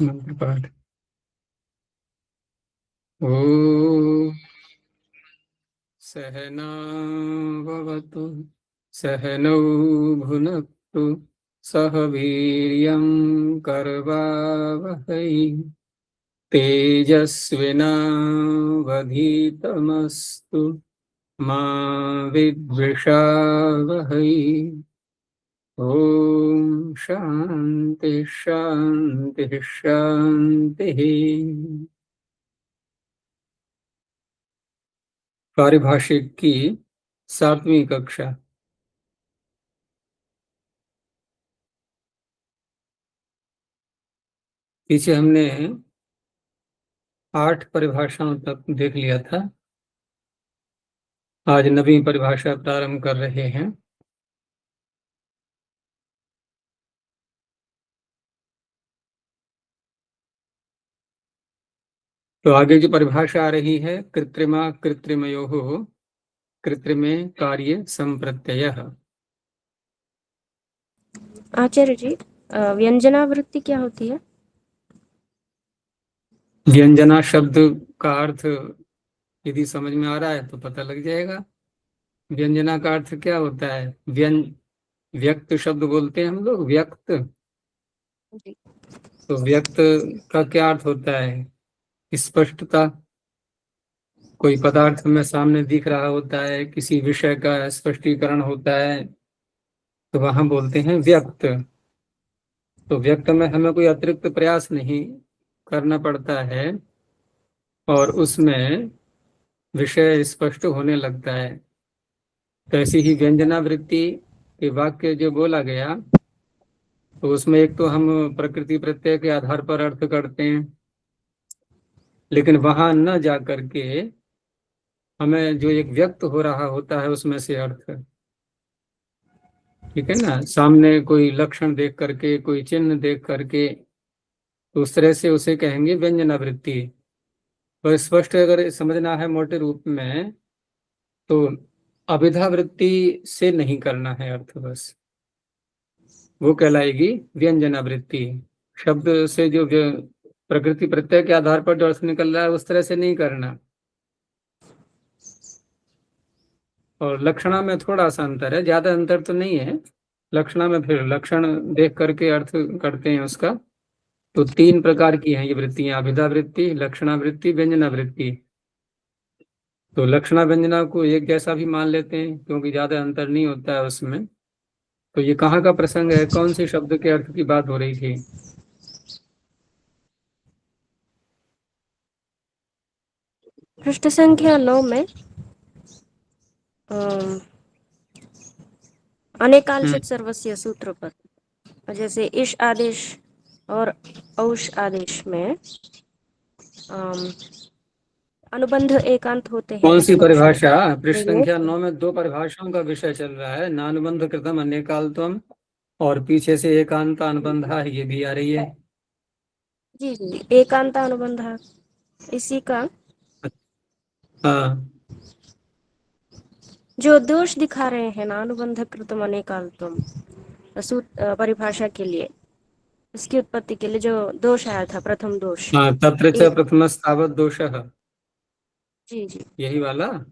मंत्र पाठ। ॐ सहनाववतु सहनौ भुनक्तु सह वीर्यं करवावहै तेजस्विनावधीतमस्तु मा विद्विषावहै। ओम शांति शांति शांति। पारिभाषिक की 7वीं कक्षा। पीछे हमने 8 परिभाषाओं तक देख लिया था। आज 9वीं परिभाषा प्रारंभ कर रहे हैं। तो आगे जो परिभाषा आ रही है, कृत्रिमा कृत्रिमयोः कृत्रिमे कार्य संप्रत्ययः। आचार्य जी, व्यंजनावृत्ति क्या होती है? व्यंजना शब्द का अर्थ यदि समझ में आ रहा है तो पता लग जाएगा। व्यंजना का अर्थ क्या होता है? व्यक्त शब्द बोलते हैं हम लोग, व्यक्त। तो व्यक्त का क्या अर्थ होता है? स्पष्टता। कोई पदार्थ हमें सामने दिख रहा होता है, किसी विषय का स्पष्टीकरण होता है, तो वहां बोलते हैं व्यक्त। तो व्यक्त में हमें कोई अतिरिक्त प्रयास नहीं करना पड़ता है और उसमें विषय स्पष्ट होने लगता है। तो ऐसी ही व्यंजनावृत्ति के वाक्य जो बोला गया, तो उसमें एक तो हम प्रकृति प्रत्यय के आधार पर अर्थ करते हैं, लेकिन वहां न जा करके हमें जो एक व्यक्त हो रहा होता है उसमें से अर्थ, ठीक है ना, सामने कोई लक्षण देख करके, कोई चिन्ह देख करके, तो उस तरह से उसे कहेंगे व्यंजनावृत्ति। तो स्पष्ट अगर समझना है मोटे रूप में, तो अभिधावृत्ति से नहीं करना है अर्थ, बस वो कहलाएगी व्यंजनावृत्ति। शब्द से जो प्रकृति प्रत्यय के आधार पर जो अर्थ निकल रहा है उस तरह से नहीं करना। और लक्षणा में थोड़ा सा अंतर है, ज्यादा अंतर तो नहीं है। लक्षणा में फिर लक्षण देख करके अर्थ करते हैं उसका। तो 3 प्रकार की हैं ये वृत्तियां, अभिधा वृत्ति, लक्षणा वृत्ति, व्यंजना वृत्ति। तो लक्षणा व्यंजना को एक जैसा भी मान लेते हैं क्योंकि ज्यादा अंतर नहीं होता है उसमें। तो ये कहाँ का प्रसंग है? कौन से शब्द के अर्थ की बात हो रही थी? पृष्ठ संख्या 9 में अनेकांशित सर्वस्य सूत्र पर, जैसे इश आदेश और औश आदेश में अनुबंध एकांत होते हैं। कौन सी ऐसे लक्षण परिभाषा? पृष्ठ संख्या 9 में 2 परिभाषाओं का विषय चल रहा है, नानुबंध कृतम अनेकालत्वम, और पीछे से एकांत अनुबंधा, ये भी आ रही है। जी जी, एकांत अनुबंध इसी का हाँ, जो दोष दिखा रहे हैं ना, अनुबंध कृतम अनेकांतम परिभाषा के लिए, इसकी उत्पत्ति के लिए जो दोष आया था, प्रथम दोष। हाँ, तत्र च प्रथमस्तावत् दोषः, जी जी, यही वाला हाँ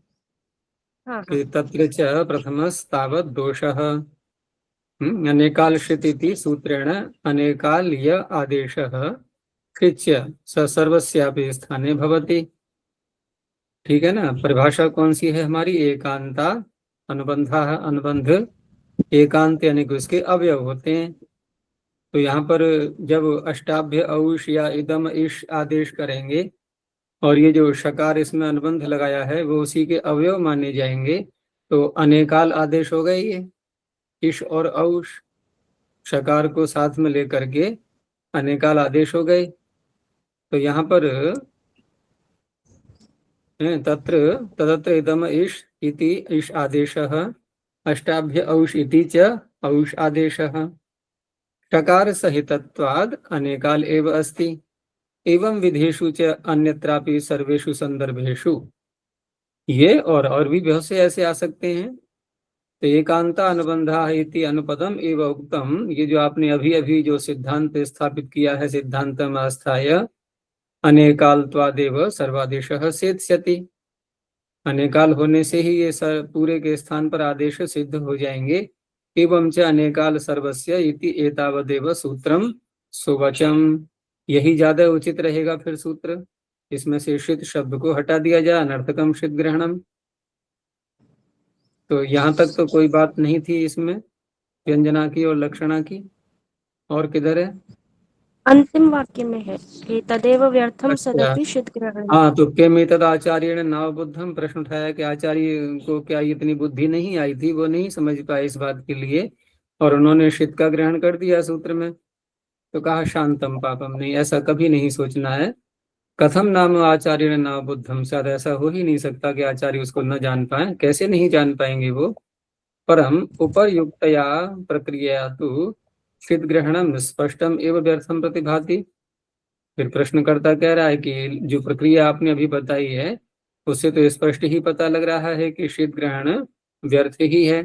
हाँ, कि तत्र च प्रथमस्तावत् दोषः अनेकालश्रित सूत्रेण अनेकाल य आदेशः कृच्य स सर्वस्यापि स्थाने भवति। ठीक है ना? परिभाषा कौन सी है हमारी? एकांता अनुबंधा। अनुबंध एकांत यानी कि उसके अवयव होते हैं। तो यहाँ पर जब अष्टाभ्य औश या इदम इश आदेश करेंगे और ये जो शकार इसमें अनुबंध लगाया है वो उसी के अवयव माने जाएंगे, तो अनेकाल आदेश हो गए ये। इश और औश शकार को साथ में लेकर के अनेकाल आदेश हो गए। तो यहाँ पर तत्र तदत्र इदम इश इति इश आदेशः, अष्टाभ्य औश इति च औश आदेशः, टकार सहितत्वाद अनेकाल एव अस्ति, एवं विधेषु च अन्यत्रापि सर्वेषु संदर्भेषु। ये और भी बहुत से ऐसे आ सकते हैं। तो एकांता अनुबंधा इति अनुपदम एव उक्तम, ये जो आपने अभी अभी जो सिद्धांत स्थापित किया है, सिद्धांतम आस्थाय अनेकालत्वादेव सर्वादेशः सेत्स्यति, अनेकाल होने से ही ये पूरे के स्थान पर आदेश सिद्ध हो जाएंगे। एवं च अनेकाल सर्वस्य इति एतावदेव सूत्रम सुवचम, यही ज्यादा उचित रहेगा फिर सूत्र। इसमें से षित शब्द को हटा दिया जाए, अनर्थकम षित ग्रहणम। तो यहाँ तक तो कोई बात नहीं थी इसमें व्यंजना की और लक्षणा की। और किधर है? अंतिम वाक्य में है कि तदेव व्यर्थम अच्छा, सदपि षित ग्रहणम। हाँ, तो किमेतद आचार्य नाव बुद्धम, प्रश्न उठाया कि आचार्य को क्या इतनी बुद्धि नहीं आई थी, वो नहीं समझ पाए इस बात के लिए, और उन्होंने षित का ग्रहण कर दिया सूत्र में। तो कहा शांतम पापम, नहीं, ऐसा कभी नहीं सोचना है। कथम नाम आचार्य नाव बुद्धम, शायद ऐसा हो ही नहीं सकता कि आचार्य उसको न जान पाए, कैसे नहीं जान पाएंगे वो। परम उपरयुक्तया प्रक्रिया तो षित ग्रहणम स्पष्टम एवं व्यर्थम प्रतिभाति। फिर प्रश्नकर्ता कह रहा है कि जो प्रक्रिया आपने अभी बताई है उससे तो स्पष्ट ही पता लग रहा है कि शीत ग्रहण व्यर्थ ही है।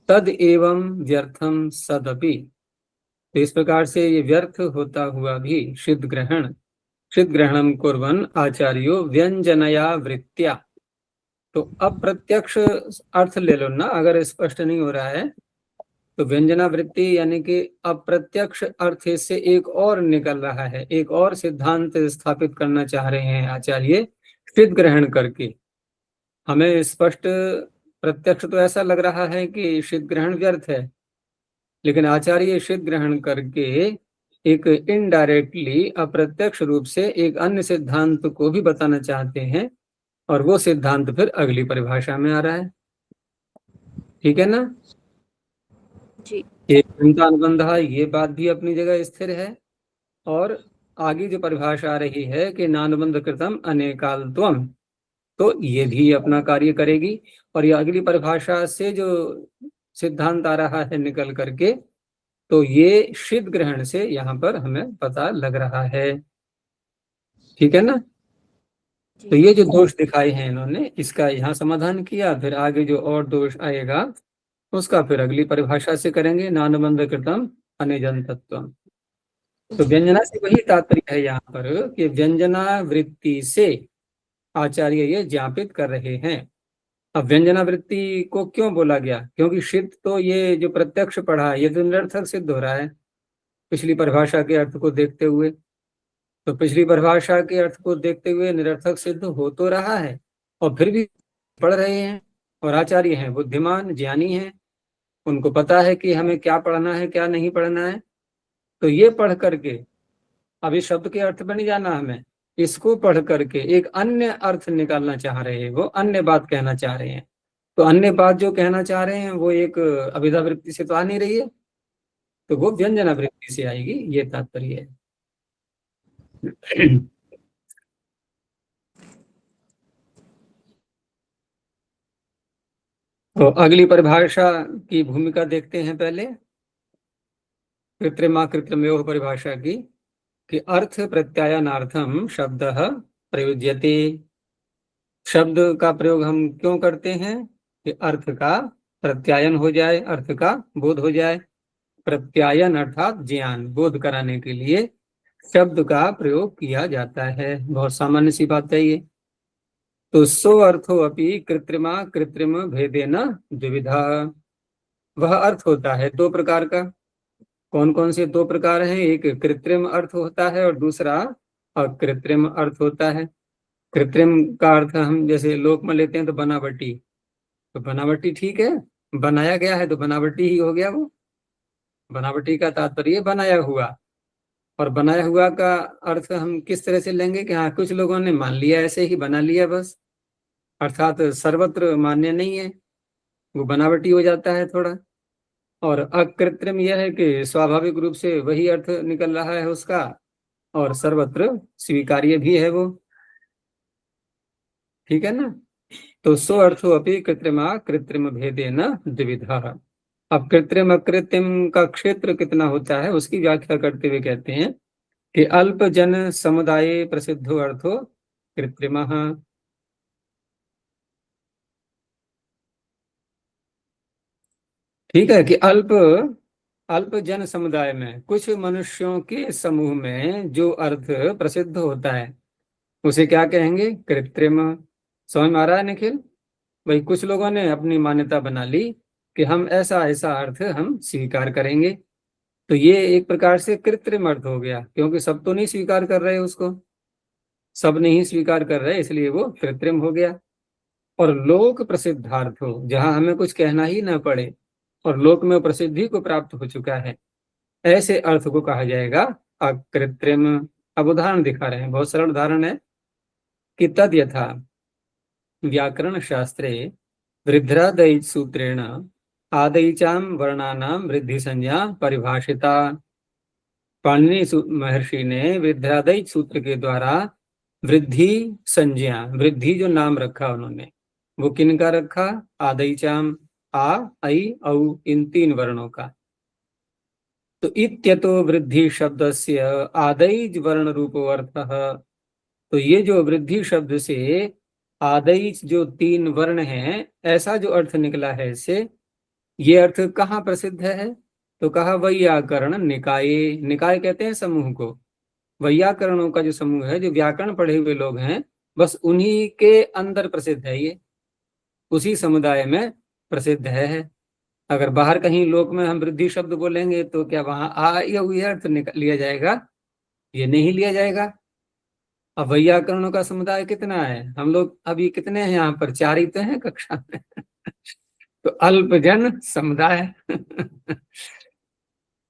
तद एवं व्यर्थम सदपि, तो इस प्रकार से ये व्यर्थ होता हुआ भी शीत ग्रहणम कुर्वन् आचार्यो व्यंजनया वृत्त्या। तो अप्रत्यक्ष अर्थ ले लो ना, अगर स्पष्ट नहीं हो रहा है तो व्यंजना वृत्ति यानी कि अप्रत्यक्ष अर्थ से एक और निकल रहा है, एक और सिद्धांत स्थापित करना चाह रहे हैं आचार्य शीत ग्रहण करके। हमें स्पष्ट प्रत्यक्ष तो ऐसा लग रहा है कि शीत ग्रहण व्यर्थ है, लेकिन आचार्य शीत ग्रहण करके एक इनडायरेक्टली अप्रत्यक्ष रूप से एक अन्य सिद्धांत को भी बताना चाहते हैं, और वो सिद्धांत फिर अगली परिभाषा में आ रहा है। ठीक है ना जी। ये अनुबंध, ये बात भी अपनी जगह स्थिर है। और आगे जो परिभाषा आ रही है कि नानुबंध कृतम अनेकालत्वम, तो ये भी अपना कार्य करेगी। और ये अगली परिभाषा से जो सिद्धांत आ रहा है निकल करके, तो ये शीत ग्रहण से यहाँ पर हमें पता लग रहा है। ठीक है ना। तो ये जो दोष दिखाए हैं इन्होंने, इसका यहाँ समाधान किया, फिर आगे जो और दोष आएगा उसका फिर अगली परिभाषा से करेंगे। नानुबंध कृतम अनिजन तत्व। तो व्यंजना से वही तात्पर्य है यहाँ पर कि व्यंजना वृत्ति से आचार्य ये ज्ञापित कर रहे हैं। अब व्यंजना वृत्ति को क्यों बोला गया? क्योंकि शीत तो ये जो प्रत्यक्ष पढ़ा है ये तो निरर्थक सिद्ध हो रहा है पिछली परिभाषा के अर्थ को देखते हुए। तो पिछली परिभाषा के अर्थ को देखते हुए निरर्थक सिद्ध हो तो रहा है, और फिर भी पढ़ रहे हैं। और आचार्य हैं बुद्धिमान ज्ञानी हैं, उनको पता है कि हमें क्या पढ़ना है क्या नहीं पढ़ना है। तो ये पढ़ करके, अब इस शब्द के अर्थ पर नहीं जाना हमें, इसको पढ़ करके एक अन्य अर्थ निकालना चाह रहे हैं, वो अन्य बात कहना चाह रहे हैं। तो अन्य बात जो कहना चाह रहे हैं वो एक अभिधा वृत्ति से तो आ नहीं रही है, तो वो व्यंजना वृत्ति से आएगी, ये तात्पर्य है। तो अगली परिभाषा की भूमिका देखते हैं पहले, कृत्रिमा कृत्रिमयोः परिभाषा की, कि अर्थ प्रत्यायनार्थम शब्द प्रयुज्यते। शब्द का प्रयोग हम क्यों करते हैं? कि अर्थ का प्रत्यायन हो जाए, अर्थ का बोध हो जाए। प्रत्यायन अर्थात ज्ञान, बोध कराने के लिए शब्द का प्रयोग किया जाता है। बहुत सामान्य सी बात है ये। तो सो अर्थो अपि कृत्रिमा कृत्रिम भेदेन द्विविधा, वह अर्थ होता है दो प्रकार का। कौन कौन से दो प्रकार हैं? एक कृत्रिम अर्थ होता है और दूसरा अकृत्रिम अर्थ होता है। कृत्रिम का अर्थ हम जैसे लोक में लेते हैं तो बनावटी, तो बनावटी ठीक है, बनाया गया है तो बनावटी ही हो गया वो। बनावटी का तात्पर्य बनाया हुआ, और बनाया हुआ का अर्थ हम किस तरह से लेंगे कि हाँ कुछ लोगों ने मान लिया, ऐसे ही बना लिया बस, अर्थात सर्वत्र मान्य नहीं है, वो बनावटी हो जाता है थोड़ा। और अकृत्रिम यह है कि स्वाभाविक रूप से वही अर्थ निकल रहा है उसका, और सर्वत्र स्वीकार्य भी है वो। ठीक है ना। तो सो अर्थो अपि कृत्रिमा कृत्रिम भेदे न द्विविधा। अब कृत्रिम अकृत्रिम का क्षेत्र कितना होता है उसकी व्याख्या करते हुए कहते हैं कि अल्प जन समुदाय प्रसिद्धो अर्थो कृत्रिमः। ठीक है, कि अल्प अल्प जन समुदाय में कुछ मनुष्यों के समूह में जो अर्थ प्रसिद्ध होता है उसे क्या कहेंगे? कृत्रिम। समझ में आ रहा है निखिल? भाई कुछ लोगों ने अपनी मान्यता बना ली कि हम ऐसा ऐसा अर्थ हम स्वीकार करेंगे, तो ये एक प्रकार से कृत्रिम अर्थ हो गया, क्योंकि सब तो नहीं स्वीकार कर रहे उसको, सब नहीं स्वीकार कर रहे, इसलिए वो कृत्रिम हो गया। और लोक प्रसिद्धार्थ हो, जहां हमें कुछ कहना ही ना पड़े और लोक में प्रसिद्धि को प्राप्त हो चुका है, ऐसे अर्थ को कहा जाएगा अकृत्रिम। अब उदाहरण दिखा रहे हैं, बहुत सरल उदाहरण है कि तद यथा व्याकरण शास्त्रे वृद्ध्रादय सूत्रेण आदयिचाम वर्णानाम वृद्धि संज्ञा परिभाषिता। पाणिनि महर्षि ने वृद्ध्रादय सूत्र के द्वारा वृद्धि संज्ञा, वृद्धि जो नाम रखा उन्होंने, वो किन का रखा? आदयिचाम, आ, ऐ, औ, इन तीन वर्णों का। तो इत्यतो वृद्धि शब्दस्य आदैज वर्ण रूपो अर्थः। तो ये जो वृद्धि शब्द से आदैज जो तीन वर्ण हैं, ऐसा जो अर्थ निकला है इससे, ये अर्थ कहाँ प्रसिद्ध है? तो कहा वैयाकरण निकाय। निकाय कहते हैं समूह को। वैयाकरणों का जो समूह है, जो व्याकरण पढ़े हुए लोग हैं, बस उन्हीं के अंदर प्रसिद्ध है ये, उसी समुदाय में प्रसिद्ध है। अगर बाहर कहीं लोक में हम वृद्धि शब्द बोलेंगे तो क्या वहां आ या हुई अर्थ लिया जाएगा? ये नहीं लिया जाएगा। अब वैयाकरणों का समुदाय कितना है? हम लोग अभी कितने हैं यहाँ पर? 4 ही तो हैं कक्षा में। तो अल्पजन समुदाय।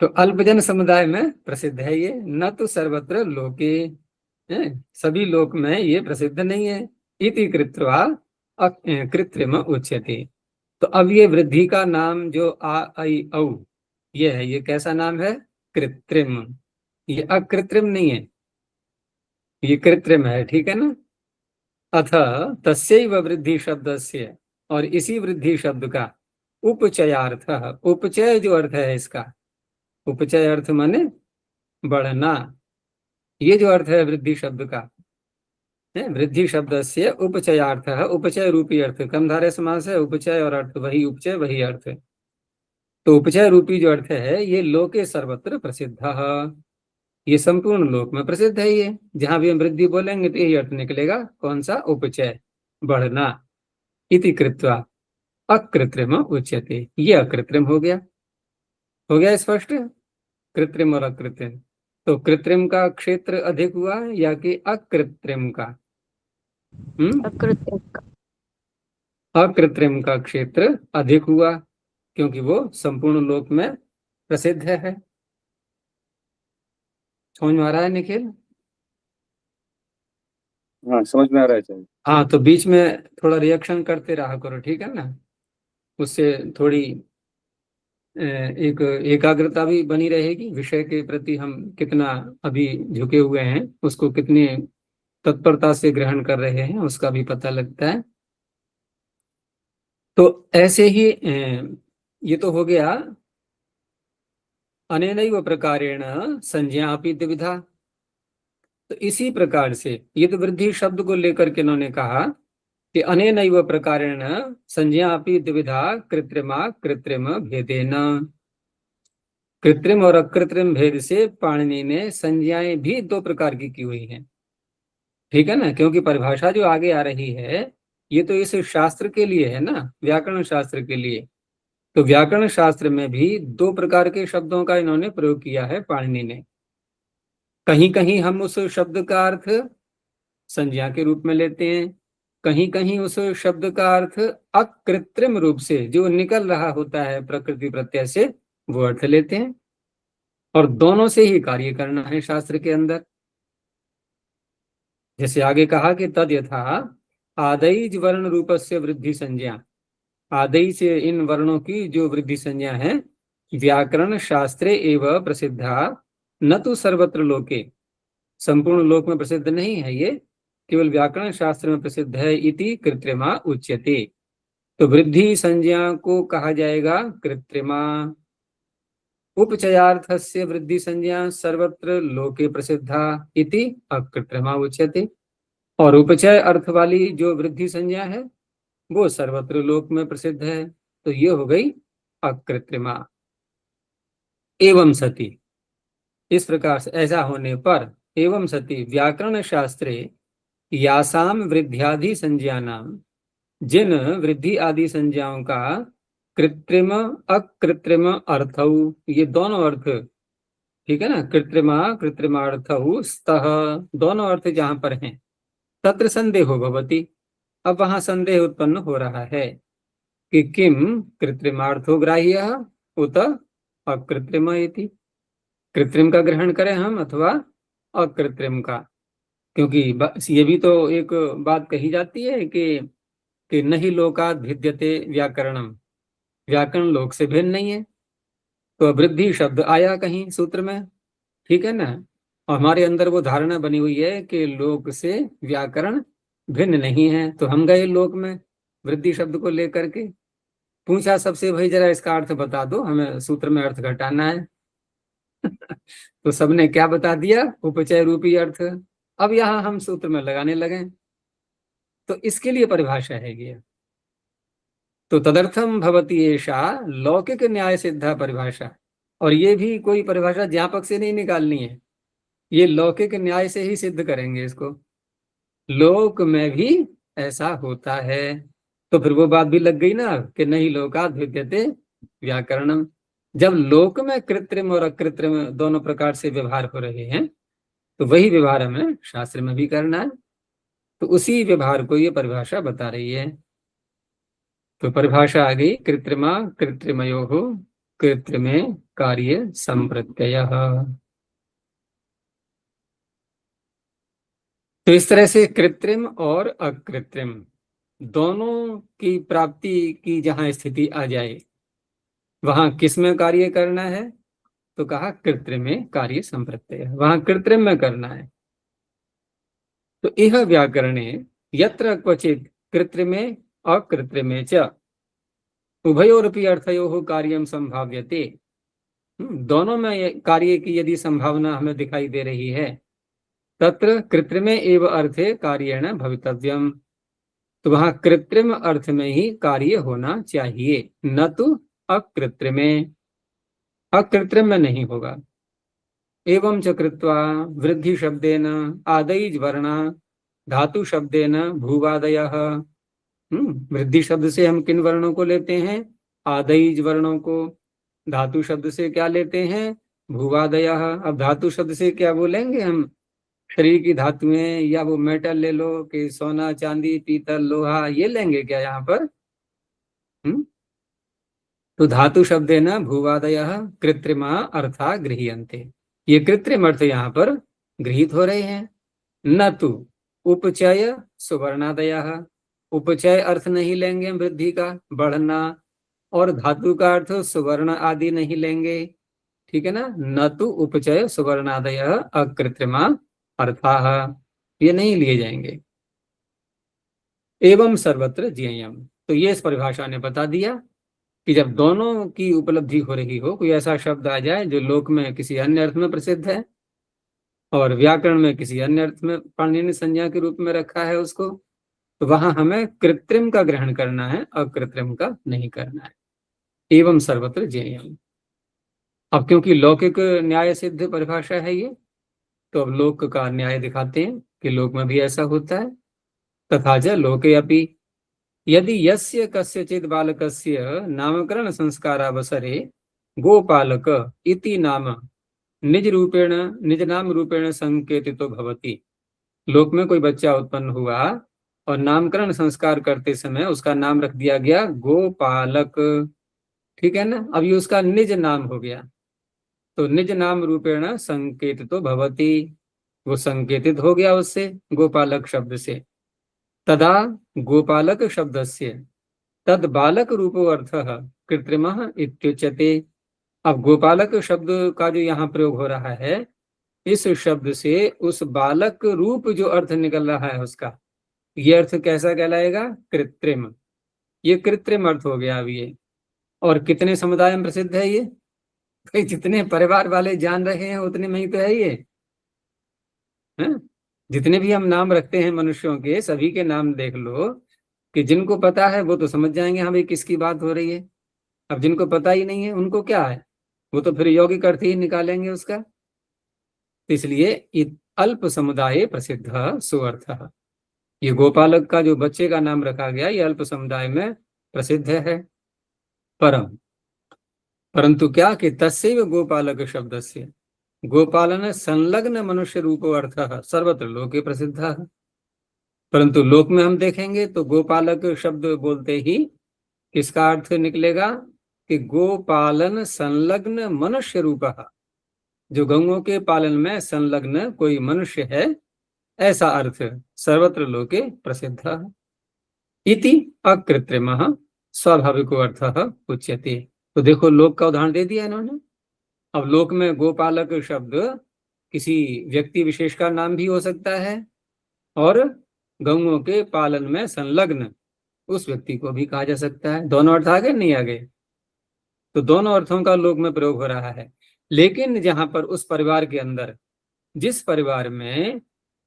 तो अल्पजन समुदाय में प्रसिद्ध है ये, न तो सर्वत्र लोके, सभी लोक में ये प्रसिद्ध नहीं है। इति कृत्वा कृत्रिम उच्यते। तो अब ये वृद्धि का नाम जो आ, ऐ, औ ये है, ये कैसा नाम है? कृत्रिम। ये अकृत्रिम नहीं है, ये कृत्रिम है, ठीक है ना? अथ तस्यैव वृद्धि शब्दस्य, और इसी वृद्धि शब्द का उपचयार्थ, उपचय जो अर्थ है इसका, उपचय अर्थ माने बढ़ना, ये जो अर्थ है वृद्धि शब्द का, वृद्धि शब्द से उपचयार्थ है, उपचय रूपी अर्थ, कर्मधारय समास है, उपचय और अर्थ वही, उपचय वही अर्थ है। तो उपचय रूपी जो अर्थ है ये लोके सर्वत्र प्रसिद्ध, ये संपूर्ण लोक में प्रसिद्ध है। ये जहां भी हम वृद्धि बोलेंगे तो यही अर्थ निकलेगा, कौन सा? उपचय, बढ़ना। इति कृत्वा अकृत्रिम उच्यते, ये अकृत्रिम हो गया स्पष्ट, कृत्रिम और अकृत्रिम। तो कृत्रिम का क्षेत्र अधिक हुआ या कि अकृत्रिम का? अकृत्रिम का। अकृत्रिम का क्षेत्र अधिक हुआ, क्योंकि वो संपूर्ण लोक में प्रसिद्ध है। समझ में आ रहा है निखिल? हाँ समझ में आ रहा है सर। हाँ, तो बीच में थोड़ा रिएक्शन करते रहा करो, ठीक है ना? उससे थोड़ी एक एकाग्रता भी बनी रहेगी, विषय के प्रति हम कितना अभी झुके हुए हैं, उसको कितनी तत्परता से ग्रहण कर रहे हैं, उसका भी पता लगता है। तो ऐसे ही ये तो हो गया अनेनैव प्रकारेण संज्ञा अपि द्विविधा। तो इसी प्रकार से ये तो वृद्धि शब्द को लेकर के इन्होंने कहा कि अनेनैव प्रकारेण संज्ञा अपि द्विविधा कृत्रिमा कृत्रिम भेदेन। कृत्रिम और अकृत्रिम भेद से पाणिनि ने संज्ञाएं भी 2 प्रकार की हुई हैं, ठीक है ना? क्योंकि परिभाषा जो आगे आ रही है ये तो इस शास्त्र के लिए है ना, व्याकरण शास्त्र के लिए। तो व्याकरण शास्त्र में भी 2 प्रकार के शब्दों का इन्होंने प्रयोग किया है पाणिनि ने। कहीं कहीं हम उस शब्द का अर्थ संज्ञा के रूप में लेते हैं, कहीं कहीं उस शब्द का अर्थ अकृत्रिम रूप से जो निकल रहा होता है प्रकृति प्रत्यय से, वो अर्थ लेते हैं। और दोनों से ही कार्य करना है शास्त्र के अंदर। जैसे आगे कहा कि तद यथा आदैज वर्ण रूपस्य वृद्धि संज्ञा, आदि से इन वर्णों की जो वृद्धि संज्ञा है व्याकरण शास्त्रे एवं प्रसिद्धा न तो सर्वत्र लोके, संपूर्ण लोक में प्रसिद्ध नहीं है ये, केवल व्याकरण शास्त्र में प्रसिद्ध है। इति कृत्रिमा उच्यते। तो वृद्धि संज्ञा को कहा जाएगा कृत्रिमा। उपचयार्थस्य वृद्धि संज्ञा सर्वत्र लोके प्रसिद्धा इति अकृत्रिमा उच्यते। और उपचय अर्थ वाली जो वृद्धि संज्ञा है वो सर्वत्र लोक में प्रसिद्ध है, तो ये हो गई अकृत्रिमा। एवं सति, इस प्रकार से ऐसा होने पर, एवं सति व्याकरण शास्त्रे यासाम वृद्ध्यादि संज्ञानाम, जिन वृद्धि आदि संज्ञाओं का कृत्रिम अकृत्रिम अर्थौ, ये दोनों अर्थ, ठीक है ना, कृत्रिमा कृत्रिमार्थौ स्तः, दोनों अर्थ जहां पर हैं, तत्र संदेहो भवति, अब वहां संदेह उत्पन्न हो रहा है कि किम कृत्रिमार्थो ग्राह्य उत अकृत्रिम इति, कृत्रिम का ग्रहण करें हम अथवा अकृत्रिम का, क्योंकि ये भी तो एक बात कही जाती है कि नहीं लोकात् भिद्यते व्याकरणम, व्याकरण लोक से भिन्न नहीं है। तो वृद्धि शब्द आया कहीं सूत्र में, ठीक है ना, और हमारे अंदर वो धारणा बनी हुई है कि लोक से व्याकरण भिन्न नहीं है, तो हम गए लोक में वृद्धि शब्द को लेकर के, पूछा सबसे, भाई जरा इसका अर्थ बता दो, हमें सूत्र में अर्थ घटाना है। तो सबने क्या बता दिया, उपचय रूपी अर्थ। अब यहां हम सूत्र में लगाने लगे, तो इसके लिए परिभाषा है ये। तो तदर्थम भवति एषा लौकिक न्याय सिद्धा परिभाषा, और ये भी कोई परिभाषा अध्यापक से नहीं निकालनी है, ये लौकिक न्याय से ही सिद्ध करेंगे इसको। लोक में भी ऐसा होता है, तो फिर वो बात भी लग गई ना कि नहीं लोकात् भिद्यते व्याकरणम। जब लोक में कृत्रिम और अकृत्रिम दोनों प्रकार से व्यवहार हो रहे हैं, तो वही व्यवहार हमें शास्त्र में भी करना है, तो उसी व्यवहार को ये परिभाषा बता रही है। तो परिभाषा आ गई, कृत्रिमा कृत्रिमयोः कृत्रिमे कार्य संप्रत्ययः। तो इस तरह से कृत्रिम और अकृत्रिम दोनों की प्राप्ति की जहां स्थिति आ जाए, वहां किस में कार्य करना है, तो कहा कृत्रिमे कार्य संप्रत्यय, वहां कृत्रिम में करना है। तो इह व्याकरणे यत्र क्वचित कृत्रिमे अकृत्रिमे च उभयोरपि अर्थयोः कार्यम संभाव्यते, दोनों में कार्य की यदि संभावना हमें दिखाई दे रही है, तत्र कृत्रिमे एव अर्थे कार्येण भवितव्यम, तो वहां कृत्रिम अर्थ में ही कार्य होना चाहिए, न तो अकृत्रिमे, अकृत्रिम में नहीं होगा। एवं च कृत्वा वृद्धि शब्देन आदैज वर्णा धातु शब्देन भूवादयः, वृद्धि शब्द से हम किन वर्णों को लेते हैं, आदैज वर्णों को, धातु शब्द से क्या लेते हैं, भूवादयः। अब धातु शब्द से क्या बोलेंगे हम, शरीर की धातुएं, या वो मेटल ले लो कि सोना चांदी पीतल लोहा, ये लेंगे क्या यहाँ पर। तो धातु शब्देन भूवादयः कृत्रिमा अर्था गृह्यन्ते, ये कृत्रिम अर्थ यहाँ पर गृहीत हो रहे हैं। न तो उपचय सुवर्णादयः, उपचय अर्थ नहीं लेंगे वृद्धि का, बढ़ना, और धातु का अर्थ सुवर्ण आदि नहीं लेंगे, ठीक है ना। न तो उपचय सुवर्णादयः अकृत्रिमा अर्थाः, ये नहीं लिए जाएंगे। एवं सर्वत्र ज्ञेयम्, तो ये इस परिभाषा ने बता दिया कि जब दोनों की उपलब्धि हो रही हो, कोई ऐसा शब्द आ जाए जो लोक में किसी अन्य अर्थ में प्रसिद्ध है और व्याकरण में किसी अन्य अर्थ में पाणिनि संज्ञा के रूप में रखा है उसको, तो वहां हमें कृत्रिम का ग्रहण करना है, अकृत्रिम का नहीं करना है। एवं सर्वत्र ज्ञेयम्, अब क्योंकि लौकिक न्याय सिद्ध परिभाषा है ये, तो अब लोक का न्याय दिखाते हैं कि लोक में भी ऐसा होता है। तथा च लोके अपि यदि यस्य कस्यचित् बालकस्य नामकरण संस्कारावसरे गोपालक इति नाम निज रूपेण निज नाम रूपेण संकेतितो भवति, लोक में कोई बच्चा उत्पन्न हुआ और नामकरण संस्कार करते समय उसका नाम रख दिया गया गोपालक, ठीक है ना। अब ये उसका निज नाम हो गया, तो निज नाम रूपेण संकेतितो भवति, वो संकेतित हो गया उससे, गोपालक शब्द से। तदा गोपालक शब्दस्य तद बालक रूपो अर्थः कृत्रिमः इत्युच्यते। अब गोपालक शब्द का जो यहाँ प्रयोग हो रहा है, इस शब्द से उस बालक रूप जो अर्थ निकल रहा है उसका, ये अर्थ कैसा कहलाएगा, कृत्रिम, ये कृत्रिम अर्थ हो गया अब ये। और कितने समुदाय में प्रसिद्ध है ये, भाई जितने परिवार वाले जान रहे हैं उतने में ही तो है ये, है? जितने भी हम नाम रखते हैं मनुष्यों के, सभी के नाम देख लो कि जिनको पता है वो तो समझ जाएंगे हाँ भाई किसकी बात हो रही है। अब जिनको पता ही नहीं है उनको क्या है, वो तो फिर यौगिक अर्थ ही निकालेंगे उसका। तो इसलिए अल्प समुदाय प्रसिद्ध सुअर्थ, ये गोपालक का जो बच्चे का नाम रखा गया ये अल्प समुदाय में प्रसिद्ध है। परंतु क्या कि तस्यैव गोपालक शब्द से गोपालन संलग्न मनुष्य रूपो अर्थ सर्वत्र लोके प्रसिद्ध है। परंतु लोक में हम देखेंगे तो गोपालक शब्द बोलते ही किसका अर्थ निकलेगा कि गोपालन संलग्न मनुष्य रूप, जो गौओं के पालन में संलग्न कोई मनुष्य है, ऐसा अर्थ सर्वत्र लोके प्रसिद्ध है। इति अकृत्रिमः स्वाभाविको अर्थः उच्यते। तो देखो लोक का उदाहरण दे दिया इन्होंने। अब लोक में गोपालक शब्द किसी व्यक्ति विशेष का नाम भी हो सकता है और गौओं के पालन में संलग्न उस व्यक्ति को भी कहा जा सकता है। दोनों अर्थ आ गए नहीं आ गए? तो दोनों अर्थों का लोक में प्रयोग हो रहा है। लेकिन जहां पर उस परिवार के अंदर, जिस परिवार में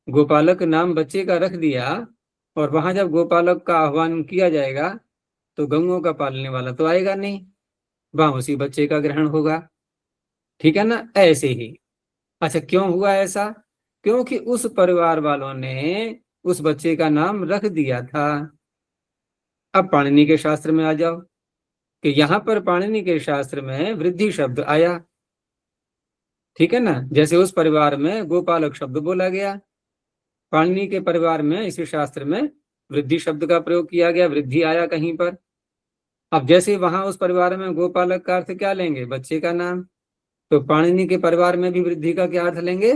गोपालक नाम बच्चे का रख दिया और वहां जब गोपालक का आह्वान किया जाएगा तो गौओं का पालने वाला तो आएगा नहीं, वहां उसी बच्चे का ग्रहण होगा। ठीक है ना? ऐसे ही। अच्छा, क्यों हुआ ऐसा? क्योंकि उस परिवार वालों ने उस बच्चे का नाम रख दिया था। अब पाणिनि के शास्त्र में आ जाओ कि यहां पर पाणिनि के शास्त्र में वृद्धि शब्द आया। ठीक है ना? जैसे उस परिवार में गोपालक शब्द बोला गया, पाणिनि के परिवार में इसी शास्त्र में वृद्धि शब्द का प्रयोग किया गया, वृद्धि आया कहीं पर। अब जैसे वहां उस परिवार में गोपालक का अर्थ क्या लेंगे? बच्चे का नाम। तो पाणिनि के परिवार में भी वृद्धि का क्या अर्थ लेंगे?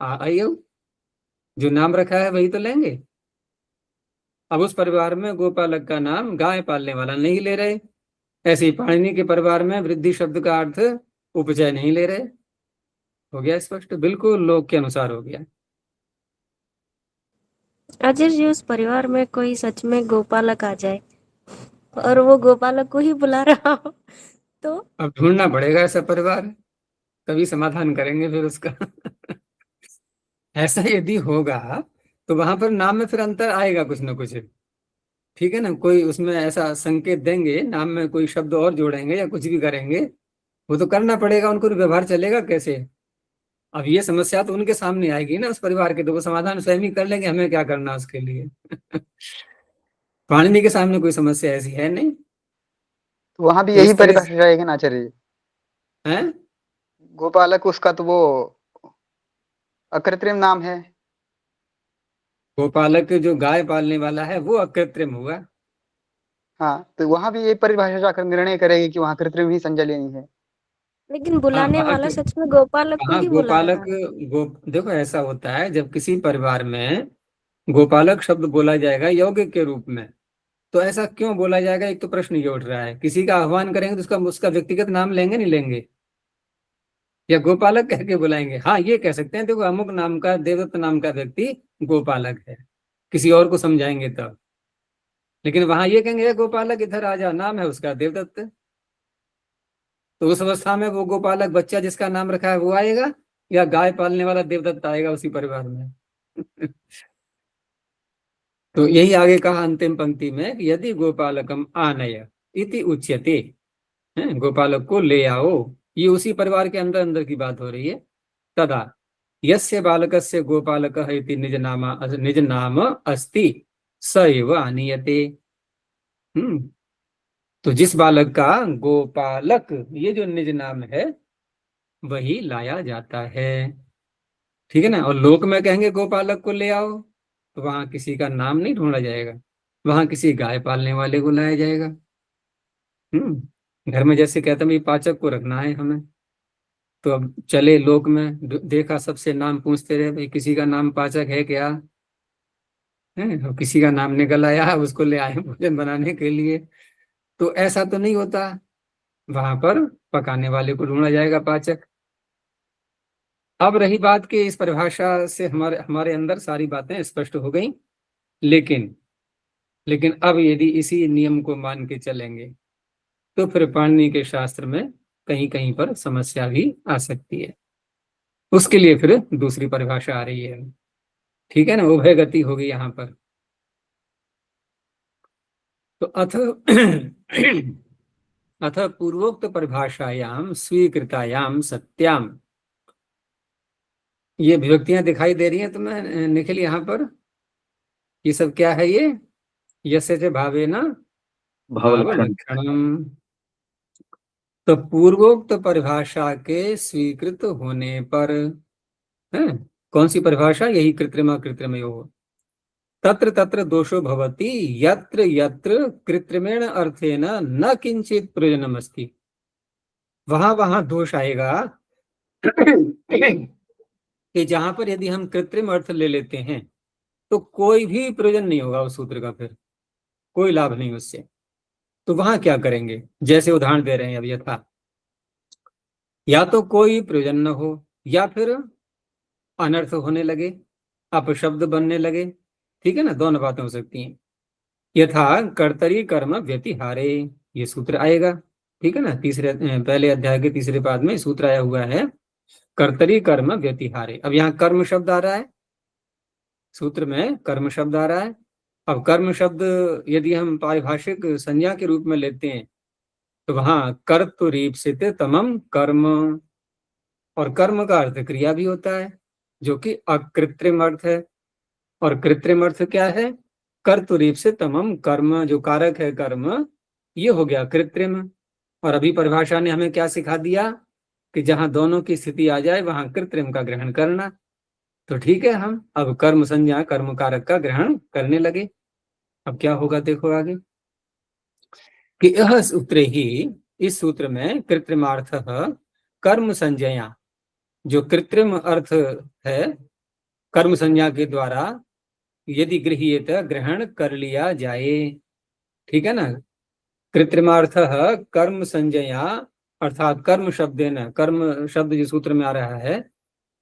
आयु, जो नाम रखा है वही तो लेंगे। अब उस परिवार में गोपालक का नाम गाय पालने वाला नहीं ले रहे, ऐसे ही पाणिनि के परिवार में वृद्धि शब्द का अर्थ उपजय नहीं ले रहे। हो गया स्पष्ट? बिल्कुल लोक के अनुसार हो गया। अजय जी, उस परिवार में कोई सच में गोपालक आ जाए और वो गोपालक को ही बुला रहा हो तो? अब ढूंढना पड़ेगा ऐसा परिवार, तभी समाधान करेंगे फिर उसका। ऐसा यदि होगा तो वहां पर नाम में फिर अंतर आएगा कुछ ना कुछ। ठीक है ना? कोई उसमें ऐसा संकेत देंगे, नाम में कोई शब्द और जोड़ेंगे या कुछ भी करेंगे, वो तो करना पड़ेगा उनको। व्यवहार चलेगा कैसे? अब ये समस्या तो उनके सामने आएगी ना उस परिवार के, तो वो समाधान स्वयं ही कर लेंगे, हमें क्या करना उसके लिए। पाणिनि के सामने कोई समस्या ऐसी है नहीं। तो वहां भी तो यही इस तरह से परिभाषा रहेगी ना आचार्य जी? है। गोपालक उसका तो वो अकृत्रिम नाम है। गोपालक जो गाय पालने वाला है वो अकृत्रिम हुआ। हाँ, तो वहां भी यही परिभाषा जाकर निर्णय करेगी कि वहां कृत्रिम ही संज्ञा लेनी है। लेकिन हाँ बुलाने वाला सच में गोपालक को हाँ ही बुला गोपालक, रहा है। देखो ऐसा होता है जब किसी परिवार में गोपालक शब्द बोला जाएगा यौगिक के रूप में, तो ऐसा क्यों बोला जाएगा? एक तो प्रश्न ये उठ रहा है, किसी का आह्वान करेंगे तो उसका उसका व्यक्तिगत नाम लेंगे नहीं लेंगे, या गोपालक कह के बुलाएंगे? हाँ ये कह सकते हैं देखो अमुक नाम का, देवदत्त नाम का व्यक्ति गोपालक है, किसी और को समझाएंगे तब। लेकिन वहां ये कहेंगे गोपालक इधर आ जा, नाम है उसका देवदत्त। तो उस अवस्था में वो गोपालक बच्चा जिसका नाम रखा है वो आएगा, या गाय पालने वाला देवदत्त आएगा उसी परिवार में? तो यही आगे कहा अंतिम पंक्ति में कि यदि गोपालकम आनय इति उच्यते, गोपालक को ले आओ, ये उसी परिवार के अंदर अंदर की बात हो रही है। तदा यस्य बालकस्य गोपालकः इति निज नाम अस्ति स एव आनीयते। तो जिस बालक का गोपालक ये जो निज नाम है वही लाया जाता है। ठीक है ना? और लोक में कहेंगे गोपालक को ले आओ तो वहां किसी का नाम नहीं ढूंढा जाएगा, वहां किसी गाय पालने वाले को लाया जाएगा। घर में जैसे कहते हैं भाई पाचक को रखना है हमें, तो अब चले लोक में, देखा सबसे नाम पूछते रहे भाई किसी का नाम पाचक है क्या है, और किसी का नाम निकल आया उसको ले आए भोजन बनाने के लिए। तो ऐसा तो नहीं होता, वहां पर पकाने वाले को ढूंढा जाएगा पाचक। अब रही बात कि इस परिभाषा से हमारे हमारे अंदर सारी बातें स्पष्ट हो गई। लेकिन लेकिन अब यदि इसी नियम को मान के चलेंगे तो फिर पाणिनि के शास्त्र में कहीं कहीं पर समस्या भी आ सकती है। उसके लिए फिर दूसरी परिभाषा आ रही है। ठीक है ना? उभय गति होगी यहाँ पर। तो अथ अथ पूर्वोक्त परिभाषायाम स्वीकृतायाम सत्याम, ये विभक्तियां दिखाई दे रही हैं तुम्हें निखिल यहाँ पर? ये सब क्या है ये? यस्य च भावेन भाव लक्षण। भावलक्षणम। तो पूर्वोक्त परिभाषा के स्वीकृत होने पर है, कौन सी परिभाषा? यही कृत्रिम कृत्रिमयोः। तत्र तत्र दोषो भवति यत्र यत्र कृत्रिमेण अर्थेन न किंचित प्रयोजनमस्ति। वहां वहां दोष आएगा कि जहां पर यदि हम कृत्रिम अर्थ ले लेते हैं तो कोई भी प्रयोजन नहीं होगा उस सूत्र का, फिर कोई लाभ नहीं उससे। तो वहां क्या करेंगे? जैसे उदाहरण दे रहे हैं अब, यथा या तो कोई प्रयोजन न हो या फिर अनर्थ होने लगे, अपशब्द बनने लगे। ठीक है ना, दोनों बातें हो सकती हैं। यथा कर्तरी कर्म व्यतिहारे, ये सूत्र आएगा। ठीक है ना, पहले अध्याय के तीसरे पाद में सूत्र आया हुआ है, कर्तरी कर्म व्यतिहारे। अब यहाँ कर्म शब्द आ रहा है, सूत्र में कर्म शब्द आ रहा है। अब कर्म शब्द यदि हम पारिभाषिक संज्ञा के रूप में लेते हैं तो वहां कर्तुरीप्सित तमम कर्म, और कर्म का अर्थ क्रिया भी होता है जो कि अकृत्रिम अर्थ है। और कृत्रिम अर्थ क्या है? कर्तुरीप्सित तमम कर्म, जो कारक है कर्म, ये हो गया कृत्रिम। और अभी परिभाषा ने हमें क्या सिखा दिया कि जहां दोनों की स्थिति आ जाए वहां कृत्रिम का ग्रहण करना। तो ठीक है, हम अब कर्म संज्ञा कर्म कारक का ग्रहण करने लगे। अब क्या होगा देखो आगे, कि यह सूत्र ही, इस सूत्र में कृत्रिमार्थ कर्म संज्ञा, जो कृत्रिम अर्थ है कर्म संज्ञा के द्वारा यदि गृह्येत ग्रहण कर लिया जाए। ठीक है ना, कृत्रिमार्थ कर्म संज्ञा, अर्थात कर्म शब्द न, कर्म शब्द जो सूत्र में आ रहा है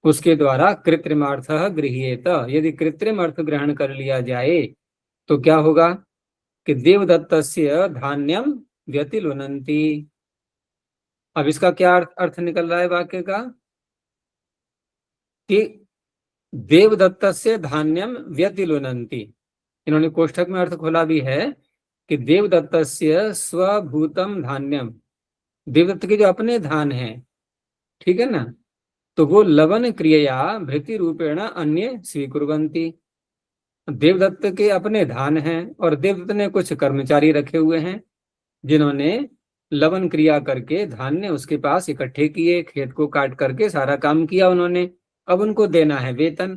उसके द्वारा कृत्रिमार्थ गृह्येत, यदि कृत्रिम अर्थ ग्रहण कर लिया जाए तो क्या होगा कि देवदत्तस्य धान्यम व्यतिलुनन्ति। अब इसका क्या अर्थ निकल रहा है वाक्य का, कि देवदत्तस्य धान्यम व्यतिलुनन्ति। इन्होंने कोष्ठक में अर्थ खोला भी है कि देवदत्तस्य स्वभूतम धान्यम, देवदत्त के जो अपने धान हैं, ठीक है ना, तो वो लवन क्रिया भृति रूपेण अन्य स्वीकुर्वन्ति। देवदत्त के अपने धान हैं और देवदत्त ने कुछ कर्मचारी रखे हुए हैं जिन्होंने लवन क्रिया करके धान्य उसके पास इकट्ठे किए, खेत को काट करके सारा काम किया उन्होंने। अब उनको देना है वेतन।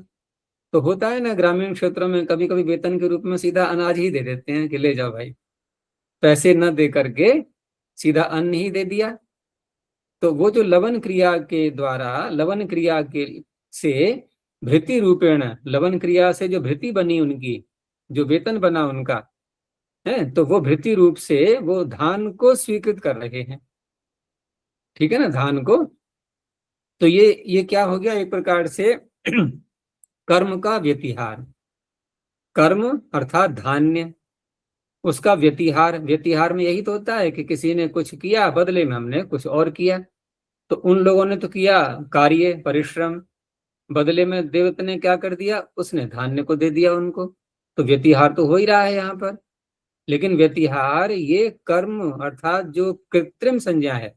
तो होता है ना ग्रामीण क्षेत्रों में, कभी कभी वेतन के रूप में सीधा अनाज ही दे देते हैं कि ले जाओ भाई, पैसे न दे करके सीधा अन्न ही दे दिया। तो वो जो लवन क्रिया के द्वारा, लवन क्रिया के से भृति रूपेण, लवन क्रिया से जो भृति बनी उनकी, जो वेतन बना उनका है, तो वो भृति रूप से वो धान को स्वीकृत कर रहे हैं। ठीक है ना, धान को। तो ये क्या हो गया, एक प्रकार से कर्म का व्यतिहार। कर्म अर्थात धान्य, उसका व्यतिहार। व्यतिहार में यही तो होता है कि किसी ने कुछ किया, बदले में हमने कुछ और किया। तो उन लोगों ने तो किया कार्य परिश्रम, बदले में देवता ने क्या कर दिया, उसने धान्य को दे दिया उनको। तो व्यतिहार तो हो ही रहा है यहाँ पर। लेकिन व्यतिहार ये कर्म अर्थात जो कृत्रिम संज्ञा है,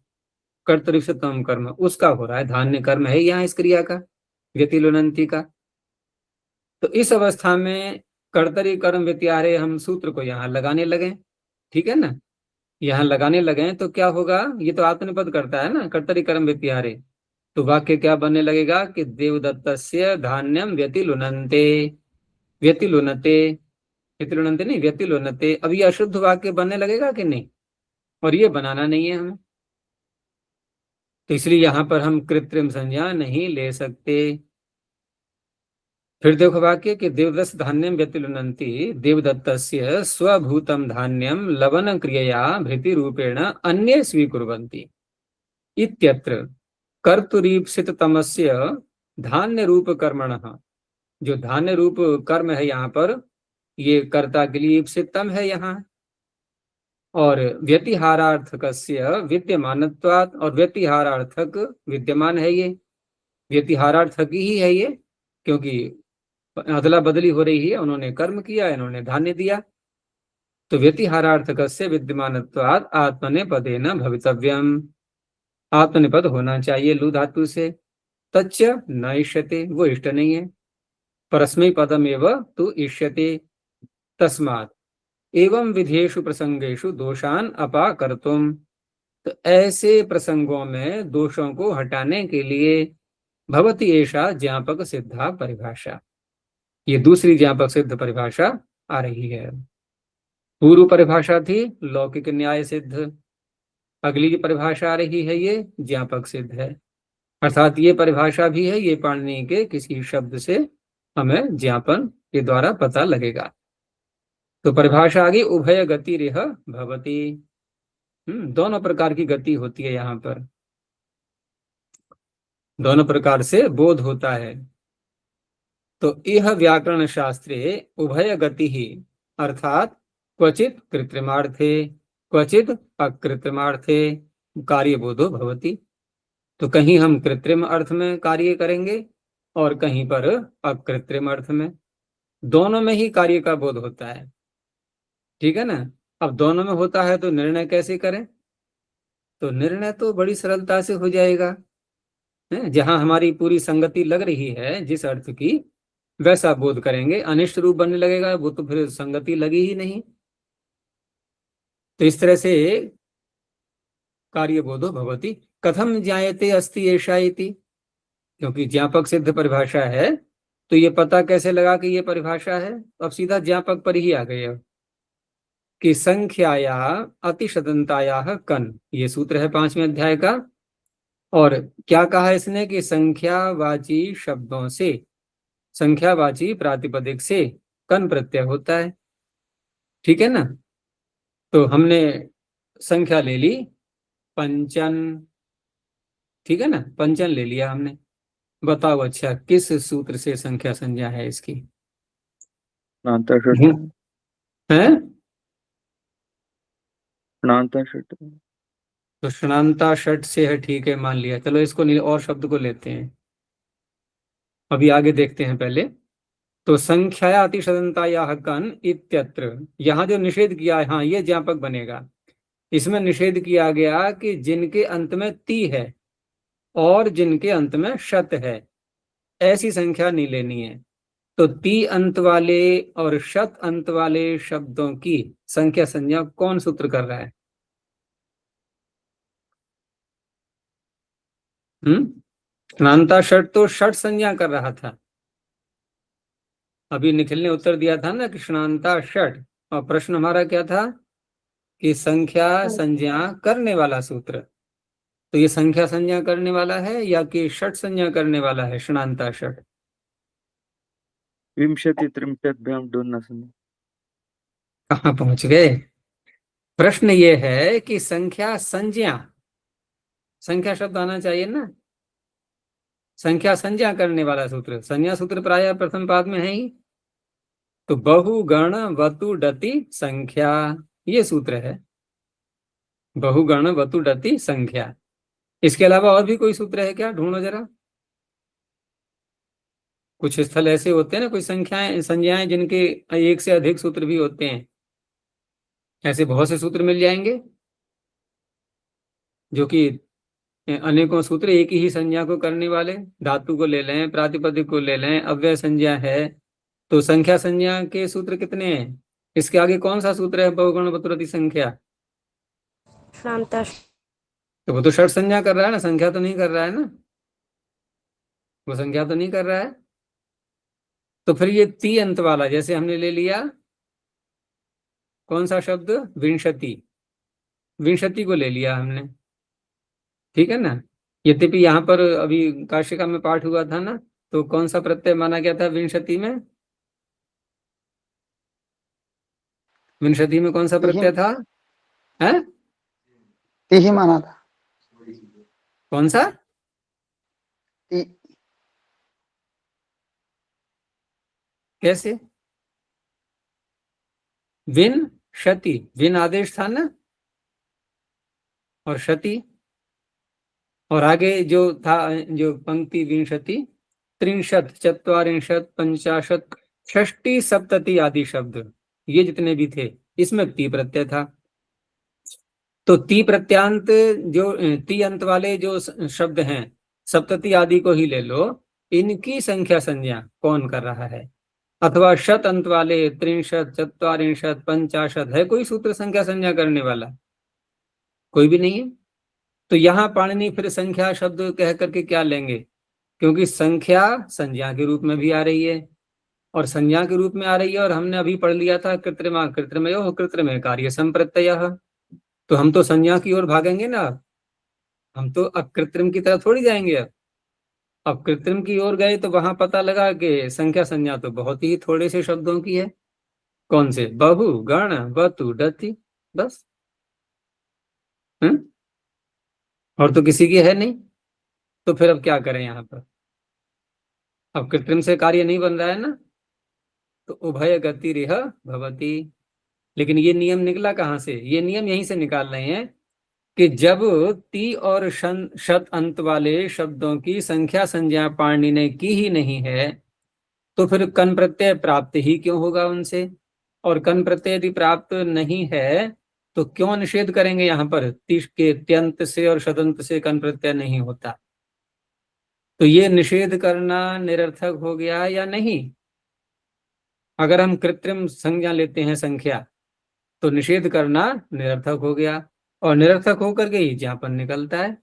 कर्तृत्वम कर्म, उसका हो रहा है। धान्य कर्म है यहाँ इस क्रिया का, व्यतिलुनंती का। तो इस अवस्था में कर्तरी कर्म व्यतिहारे हम सूत्र को यहाँ लगाने लगे। ठीक है ना, यहाँ लगाने लगे तो क्या होगा, ये तो आत्मनिपद करता है ना, कर्तरी कर्म व्यतिहारे। तो वाक्य क्या बनने लगेगा कि देवदत्तस्य धान्यम व्यतिलुनन्ते, व्यतिलुनते, व्यतिलुनन्ते नहीं व्यतिलुनते। अब ये अशुद्ध वाक्य बनने लगेगा कि नहीं, और ये बनाना नहीं है हमें। तो इसलिए यहां पर हम कृत्रिम संज्ञा नहीं ले सकते। फिर देखो वाक्य कि देवदत्त धान्यम व्यतिलुनन्ति देवदत्तस्य स्वभूतम धान्यम लवन क्रियया भृति रूपेण अन्ये स्वीकुर्वन्ति इत्यत्र कर्तुरीप्सित तमस्य धान्य रूप कर्मणः। जो धान्य रूप कर्म है यहाँ पर, ये कर्ता के लिए ईप्सितम है यहाँ। और व्यतिहारार्थकस्य विद्यमानत्वात्, और व्यतिहारार्थक विद्यमान है ये, व्यतिहारार्थक ही है ये, क्योंकि अदला बदली हो रही है। उन्होंने कर्म किया, इन्होंने धान्य दिया। तो व्यतिहारार्थकस्य विद्यमानत्वात् आत्मनेपदेन भवितव्यम, आत्मनिपद होना चाहिए लू धातु से। तच्च न इष्यते, वो इष्ट नहीं है। परस्मै पदम एव तु इष्यते, तस्मात् एवं विधेषु प्रसंगेषु दोषान अपाकर्तुम। तो ऐसे प्रसंगों में दोषों को हटाने के लिए भवति एषा ज्ञापक सिद्धा परिभाषा, ये दूसरी ज्ञापक सिद्ध परिभाषा आ रही है। पूर्व परिभाषा थी लौकिक न्याय सिद्ध, अगली परिभाषा आ रही है ये ज्ञापक सिद्ध है। अर्थात ये परिभाषा भी है, ये पाणिनि के किसी शब्द से हमें ज्ञापन के द्वारा पता लगेगा। तो परिभाषा आ गई उभय गति रेह भवति, दोनों प्रकार की गति होती है यहाँ पर, दोनों प्रकार से बोध होता है। तो यह व्याकरण शास्त्रे उभय गति ही अर्थात क्वचित कृत्रिमार्थे क्वचित अकृत्रिमार्थे कार्यबोधो भवति। तो कहीं हम कृत्रिम अर्थ में कार्य करेंगे और कहीं पर अकृत्रिम अर्थ में, दोनों में ही कार्य का बोध होता है। ठीक है ना। अब दोनों में होता है तो निर्णय कैसे करें? तो निर्णय तो बड़ी सरलता से हो जाएगा, जहां हमारी पूरी संगति लग रही है जिस अर्थ की, वैसा बोध करेंगे। अनिष्ट रूप बनने लगेगा वो तो फिर संगति लगी ही नहीं। तो इस तरह से कार्यबोधो भवति। कथम ज्ञायते अस्ति एषा इति, क्योंकि ज्ञापक सिद्ध परिभाषा है तो ये पता कैसे लगा कि ये परिभाषा है? अब सीधा ज्ञापक पर ही आ गए कि संख्याया अतिशदंताया कन, ये सूत्र है 5वें अध्याय का। और क्या कहा इसने कि संख्यावाची शब्दों से, संख्यावाची प्रातिपदिक से कन प्रत्यय होता है। ठीक है ना। तो हमने संख्या ले ली पंचन, ठीक है ना, पंचन ले लिया हमने। बताओ अच्छा किस सूत्र से संख्या संज्ञा है इसकी? है तो षणांता षट से है, ठीक है मान लिया। चलो इसको नहीं, और शब्द को लेते हैं, अभी आगे देखते हैं पहले। तो संख्या अतिशदंताया कन इत्यत्र, यहाँ जो निषेध किया है, हाँ ये ज्ञापक बनेगा। इसमें निषेध किया गया कि जिनके अंत में ती है और जिनके अंत में शत है, ऐसी संख्या नहीं लेनी है। तो ती अंत वाले और शत अंत वाले शब्दों की संख्या संज्ञा कौन सूत्र कर रहा है? षणांता षट तो षट संज्ञा कर रहा था। अभी निखिल ने उत्तर दिया था ना कि षणांता षट, और प्रश्न हमारा क्या था कि संख्या संज्ञा करने वाला सूत्र। तो ये संख्या संज्ञा करने वाला है या कि षट संज्ञा करने वाला है? षणांता षट विंशति त्रिंशत्भ्याम दोन्नसन्। कहाँ पहुंच गए? प्रश्न ये है कि संख्या संज्ञा, संख्या शब्द आना चाहिए ना, संख्या संज्ञा करने वाला सूत्र, संज्ञा सूत्र प्रायः प्रथम पाद में है ही। तो बहुगण वतु डति संख्या, ये सूत्र है, बहुगण वतु डति संख्या। इसके अलावा और भी कोई सूत्र है क्या? ढूंढो जरा। कुछ स्थल ऐसे होते हैं ना, कोई संख्याएं संज्ञाएं जिनके एक से अधिक सूत्र भी होते हैं, ऐसे बहुत से सूत्र मिल जाएंगे जो कि अनेकों सूत्र एक ही संज्ञा को करने वाले। धातु को ले लें, प्रातिपदिक को ले लें, अव्यय संज्ञा है, तो संख्या संज्ञा के सूत्र कितने हैं? इसके आगे कौन सा सूत्र है बहुगण वतुरति संख्या? तो वो तो षट संज्ञा कर रहा है ना, संख्या तो नहीं कर रहा है ना, वो संख्या तो नहीं कर रहा है। तो फिर ये ती अंत वाला जैसे हमने ले लिया, कौन सा शब्द? विंशति, विंशति को ले लिया हमने, ठीक है ना। यद्यपि यहाँ पर अभी काशिका में पाठ हुआ था ना, तो कौन सा प्रत्यय माना गया था विंशति में? विंशति में कौन सा प्रत्यय था? है ही माना था। कौन सा? ती। कैसे? विन शति, विन आदेश था ना, और शति, और आगे जो था जो पंक्ति विंशति, त्रिंशत चत्वारिंशत पंचाशत षष्टि सप्तति आदि शब्द, ये जितने भी थे इसमें ती प्रत्यय था। तो ती प्रत्यांत जो ती अंत वाले जो शब्द हैं, सप्तती आदि को ही ले लो, इनकी संख्या संज्ञा कौन कर रहा है? अथवा शत अंत वाले, त्रिंशत, चत्वारिंशत, पंचाशत, है कोई सूत्र संख्या संज्ञा करने वाला? कोई भी नहीं है। तो यहाँ पाणिनि फिर संख्या शब्द कह करके क्या लेंगे? क्योंकि संख्या संज्ञा के रूप में भी आ रही है, और संज्ञा के रूप में आ रही है, और हमने अभी पढ़ लिया था कृत्रिमा कृत्रिमयो कृत्रिमे कार्य संप्रत्ययः। तो हम तो संज्ञा की ओर भागेंगे ना, हम तो अब कृत्रिम की तरफ थोड़ी जाएंगे। अब कृत्रिम की ओर गए तो वहां पता लगा कि संख्या संज्ञा तो बहुत ही थोड़े से शब्दों की है। कौन से? बहु, गण, वतु, डति, बस। और तो किसी की है नहीं। तो फिर अब क्या करें यहाँ पर? अब कृत्रिम से कार्य नहीं बन रहा है ना, तो उभय गति रिह भवति। लेकिन ये नियम निकला कहाँ से? ये नियम यहीं से निकाल रहे हैं कि जब ती और शत अंत वाले शब्दों की संख्या संज्ञा पाणिनि ने की ही नहीं है, तो फिर कन प्रत्यय प्राप्त ही क्यों होगा उनसे? और कन प्रत्यय यदि प्राप्त नहीं है तो क्यों निषेध करेंगे? यहाँ पर तीस के त्यंत से और शतंत से कन प्रत्यय नहीं होता। तो ये निषेध करना निरर्थक हो गया या नहीं? अगर हम कृत्रिम संज्ञा लेते हैं संख्या, तो निषेध करना निरर्थक हो गया, और निरर्थक होकर के ही ज्ञापन निकलता है।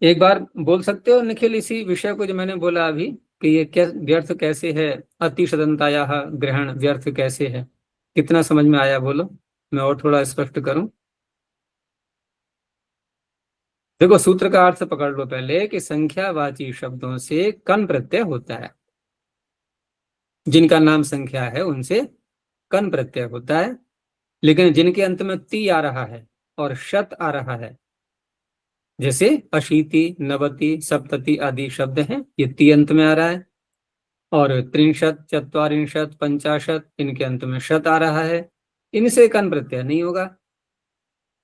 एक बार बोल सकते हो निखिल इसी विषय को जो मैंने बोला अभी, कि ये क्या व्यर्थ कैसे है, अतिशदंताया ग्रहण व्यर्थ कैसे है? कितना समझ में आया बोलो, मैं और थोड़ा स्पष्ट करूं। देखो सूत्र का अर्थ पकड़ लो पहले, कि संख्यावाची शब्दों से कन प्रत्यय होता है। जिनका नाम संख्या है उनसे कन प्रत्यय होता है, लेकिन जिनके अंत में ती आ रहा है और शत आ रहा है, जैसे अशीति, नवति, सप्तति आदि शब्द हैं, ये ती अंत में आ रहा है। और त्रिंशत, चत्वारिंशत, पंचाशत, इनके अंत में शत आ रहा है। इनसे कन प्रत्यय नहीं होगा,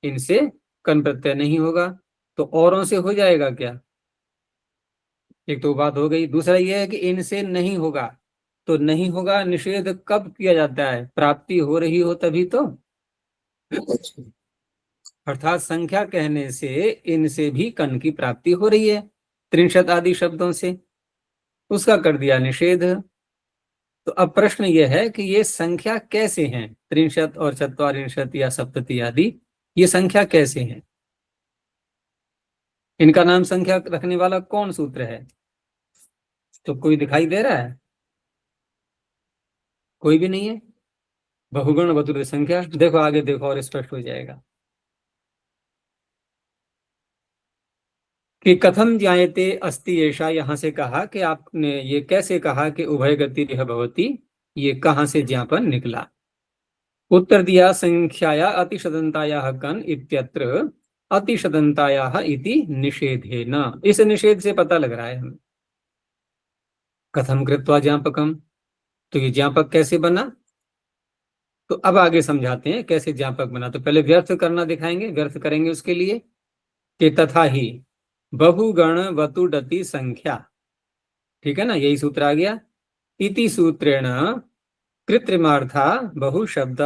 इनसे कन प्रत्यय नहीं होगा। तो औरों से हो जाएगा क्या? एक तो बात हो गई। दूसरा यह है कि इनसे नहीं होगा। तो नहीं होगा निषेध कब किया जाता है? प्राप्ति हो रही हो तभी तो। अर्थात संख्या कहने से इनसे भी कन की प्राप्ति हो रही है, त्रिंशत आदि शब्दों से, उसका कर दिया निषेध। तो अब प्रश्न यह है कि ये संख्या कैसे हैं? त्रिंशत और चत्वारिंशत या सप्तति आदि, ये संख्या कैसे हैं? इनका नाम संख्या रखने वाला कौन सूत्र है? तो कोई दिखाई दे रहा है? कोई भी नहीं है। बहुगुण वतुर संख्या। देखो आगे देखो और स्पष्ट हो जाएगा कि कथम ज्ञायते अस्ति ऐसा। यहां से कहा कि आपने ये कैसे कहा कि उभय गति भवती, ये कहां से ज्ञापन निकला? उत्तर दिया संख्याया अतिशदंताया कन इत्यत्र अतिशदंताया इति निषेधेन। इस निषेध से पता लग रहा है हमें। कथम कृत्वा ज्ञापकम, तो ये ज्ञापक कैसे बना? तो अब आगे समझाते हैं कैसे ज्ञापक बना। तो पहले व्यर्थ करना दिखाएंगे, व्यर्थ करेंगे उसके लिए कि तथा ही बहुगण वतुडति संख्या, ठीक है ना, यही सूत्र आ गया। इति सूत्रेण कृत्रिमार्था बहु शब्द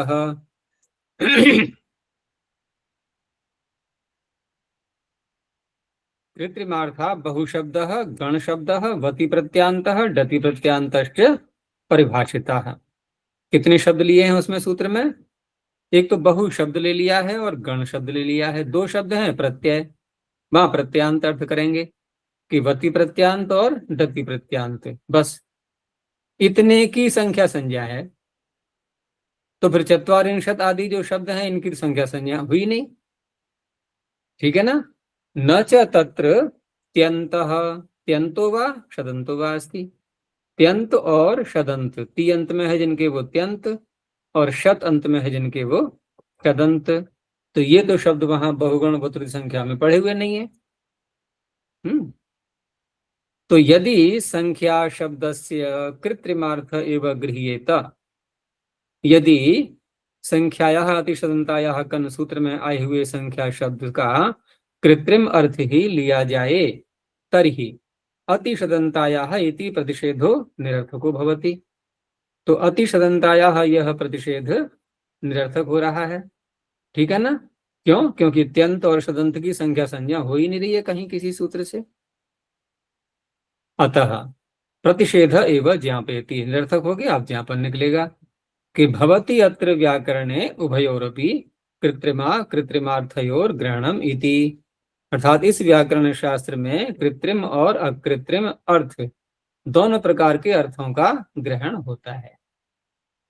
कृत्रिमार्था बहु शब्द गण शब्द वति प्रत्यांत डति प्रत्यांत परिभाषिता। कितने शब्द लिए हैं उसमें सूत्र में? एक तो बहु शब्द ले लिया है और गण शब्द ले लिया है। दो शब्द हैं प्रत्यय, वहां प्रत्यांत अर्थ करेंगे कि वति प्रत्यांत और डति प्रत्यांत, बस इतने की संख्या संज्ञा है। तो फिर चत्वारिंशत आदि जो शब्द हैं इनकी संख्या संज्ञा हुई नहीं, ठीक है ना। न च तत्र त्यंतः, त्यंतो वा शदंतो वा अस्ति। त्यंत और शदंत, ती अंत में है जिनके वो त्यंत, और शत अंत में है जिनके वो शदंत। तो ये दो शब्द वहां बहुगण वतुर संख्या में पढ़े हुए नहीं है। तो यदि संख्या शब्दस्य कृत्रिमार्थ एव गृह्येत, यदि संख्याया अतिशदंताया कन सूत्र में आए हुए संख्या शब्द का कृत्रिम अर्थ ही लिया जाए, तर्हि अतिशदंताया इति प्रतिषेधो निरर्थको भवति। तो अतिशदंताया यह प्रतिषेध निरर्थक हो रहा है, ठीक है ना। क्यों? क्योंकि त्यंत और शदंत की संख्या संज्ञा हो ही नहीं रही है कहीं किसी सूत्र से। अतः प्रतिषेध एवं ज्ञापयति, निरर्थक हो गया, अब ज्ञापन निकलेगा कि भवति अत्र व्याकरणे उभयोरपि कृत्रिमा कृत्रिमार्थयोर ग्रहणम इति, अर्थात इस व्याकरण शास्त्र में कृत्रिम और अकृत्रिम अर्थ दोनों प्रकार के अर्थों का ग्रहण होता है।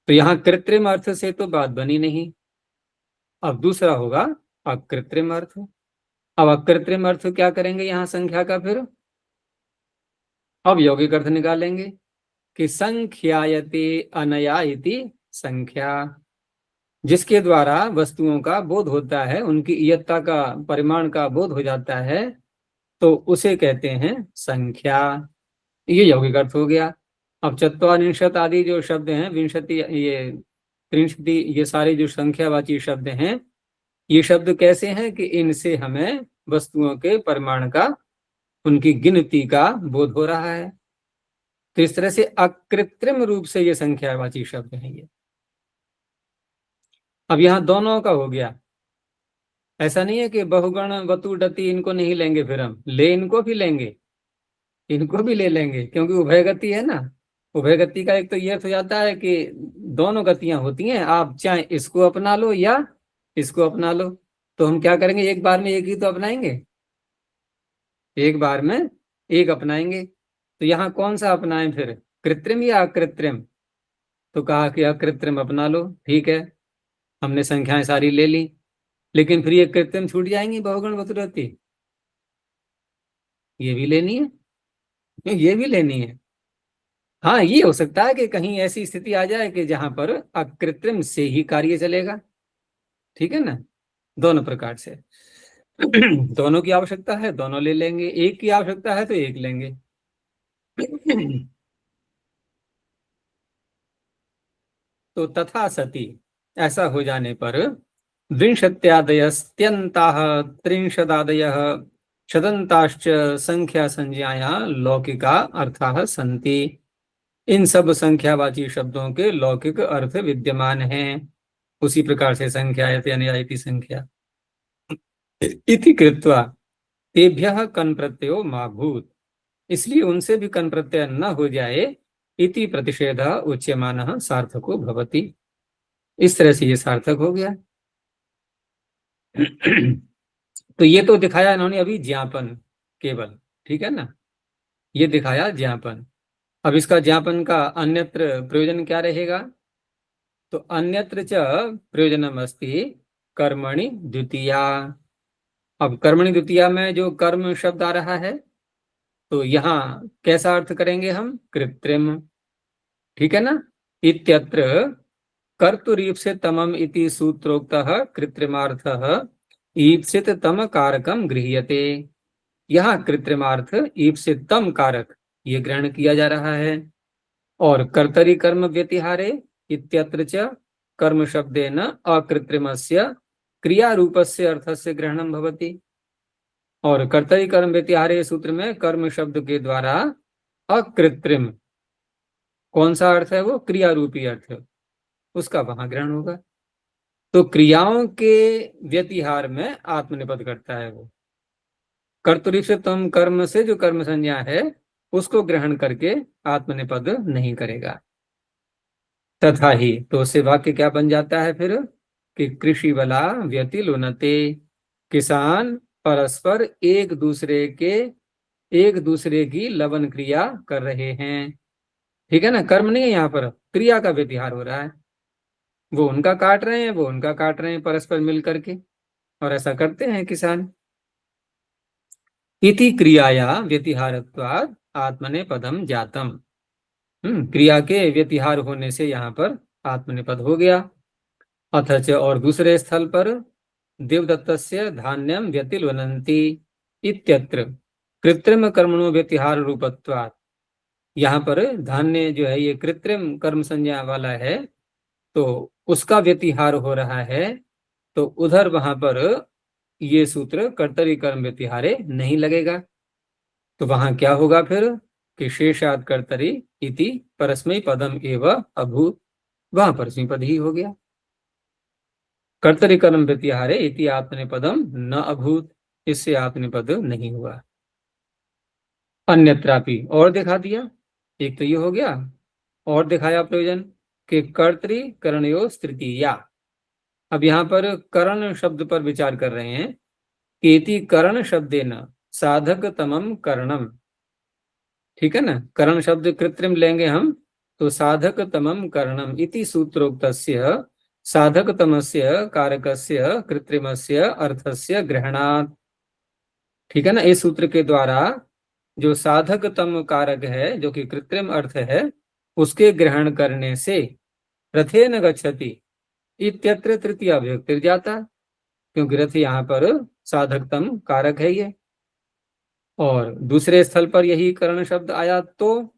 तो यहाँ कृत्रिम अर्थ से तो बात बनी नहीं, अब दूसरा होगा अकृत्रिम अर्थ। अब अकृत्रिम अर्थ क्या करेंगे यहाँ संख्या का, फिर अब यौगिक अर्थ निकालेंगे कि संख्यायते अनया इति संख्या, जिसके द्वारा वस्तुओं का बोध होता है, उनकी इयत्ता का परिमाण का बोध हो जाता है, तो उसे कहते हैं संख्या। ये यौगिक अर्थ हो गया। अब चत्वारिंशत आदि जो शब्द हैं, विंशति, ये त्रिंशति, ये सारे जो संख्यावाची शब्द हैं, ये शब्द कैसे हैं कि इनसे हमें वस्तुओं के परिमाण का, उनकी गिनती का बोध हो रहा है। तो इस तरह से अकृत्रिम रूप से ये संख्यावाची शब्द हैं ये। अब यहाँ दोनों का हो गया, ऐसा नहीं है कि बहुगण वतु डति इनको नहीं लेंगे, फिर हम इनको भी लेंगे, इनको भी ले लेंगे, क्योंकि उभय गति है ना। उभय गति का एक तो ये अर्थ हो जाता है कि दोनों गतियां होती हैं, आप चाहे इसको अपना लो या इसको अपना लो। तो हम क्या करेंगे, एक बार में एक ही तो अपनाएंगे, एक बार में एक अपनाएंगे। तो यहाँ कौन सा अपनाएं फिर, कृत्रिम या अकृत्रिम? तो कहा कि अकृत्रिम अपना लो, ठीक है, हमने संख्याएं सारी ले ली, लेकिन फिर ये कृत्रिम छूट जाएंगी, बहुगण वतुरति, ये भी लेनी है, ये भी लेनी है। हाँ, ये हो सकता है कि कहीं ऐसी स्थिति आ जाए कि जहां पर अकृत्रिम से ही कार्य चलेगा, ठीक है ना, दोनों प्रकार से। दोनों की आवश्यकता है, दोनों ले लेंगे, एक की आवश्यकता है तो एक लेंगे। तो तथा सती, ऐसा हो जाने पर विंशत्यादयस्त्यन्ताः त्रिंशदादयः शतन्ताश्च संख्या संज्ञाया लौकिका अर्थाः सन्ति, इन सब संख्यावाची शब्दों के लौकिक अर्थ विद्यमान हैं। उसी प्रकार से संख्यायते अनया इति संख्या इति कृत्वा तेभ्यः कन प्रत्ययो मा भूत्, इसलिए उनसे भी कन प्रत्यय न हो जाए, इति प्रतिषेधः उच्यमानः सार्थको भवति, इस तरह से ये सार्थक हो गया। तो ये तो दिखाया इन्होंने अभी ज्ञापन केवल, ठीक है ना, ये दिखाया ज्ञापन। अब इसका ज्ञापन का अन्यत्र प्रयोजन क्या रहेगा, तो अन्यत्र च प्रयोजनम अस्ति कर्मणि द्वितीया। अब कर्मणि द्वितीया में जो कर्म शब्द आ रहा है, तो यहाँ कैसा अर्थ करेंगे हम, कृत्रिम, ठीक है ना। इत्यत्र कर्तुरीप्सितमम् इति सूत्रोक्तः कृत्रिमार्थः ईप्सिततम कारकम गृह्यते, यहाँ कृत्रिमार्थ ईप्सिततम कारक ये ग्रहण किया जा रहा है। और कर्तरी कर्म व्यतिहारे इत्यत्र च कर्म शब्देन अकृत्रिमस्य क्रिया रूपस्य अर्थस्य ग्रहणम भवति, और कर्तरी कर्म व्यतिहारे सूत्र में कर्म शब्द के द्वारा अकृत्रिम कौन सा अर्थ है, वो क्रिया रूपी अर्थ, उसका वहां ग्रहण होगा। तो क्रियाओं के व्यतिहार में आत्मनिपद करता है वो, कर्तरी से तम कर्म से जो कर्म संज्ञा है उसको ग्रहण करके आत्मनिपद नहीं करेगा। तथा ही, तो उससे वाक्य क्या बन जाता है फिर कि कृषि बला व्यतिलुनते, किसान परस्पर एक दूसरे की लवन क्रिया कर रहे हैं, ठीक है ना। कर्म नहीं है यहाँ पर, क्रिया का व्यतिहार हो रहा है, वो उनका काट रहे हैं, वो उनका काट रहे हैं परस्पर मिल करके, और ऐसा करते हैं किसान। इति क्रियाया व्यतिहारत्वात् आत्मनेपदम जातम, क्रिया के व्यतिहार होने से यहाँ पर आत्मनेपद हो गया। अथच, और दूसरे स्थल पर देवदत्तस्य धान्यम व्यतिलुनन्ति इत्यत्र कृत्रिम कर्मणो व्यतिहार रूपत्वात्, यहाँ पर धान्य जो है ये कृत्रिम कर्म संज्ञा वाला है, तो उसका व्यतिहार हो रहा है, तो उधर वहां पर ये सूत्र कर्तरी कर्म व्यतिहारे नहीं लगेगा। तो वहां क्या होगा फिर कि शेषात् कर्तरि इति परस्मै पदम एव अभूत, वहां परस्मै पद ही हो गया। कर्तरि कर्म प्रत्याहारे इति आत्मनेपदम न अभूत, इससे आत्मनेपद नहीं हुआ। अन्यत्रापि, और दिखा दिया, एक तो ये हो गया, और दिखाया प्रयोजन कि कर्तरि करणयोः तृतीया। अब यहाँ पर करण शब्द पर विचार कर रहे हैं कि इति करण शब्देन साधक तमम करणम, ठीक है ना, करण शब्द कृत्रिम लेंगे हम तो साधक तमम करणम इति सूत्रोक्तस्य साधक तमस्य कारकस्य कृत्रिमस्य अर्थस्य ग्रहणात्, ठीक है ना। इस सूत्र के द्वारा जो साधक तम कारक है जो कि कृत्रिम अर्थ है उसके ग्रहण करने से रथेन गच्छति इत्यत्र तृतीया विभक्ति जाता, क्योंकि रथ यहाँ पर साधकतम कारक है ये, और दूसरे स्थल पर यही करण शब्द आया तो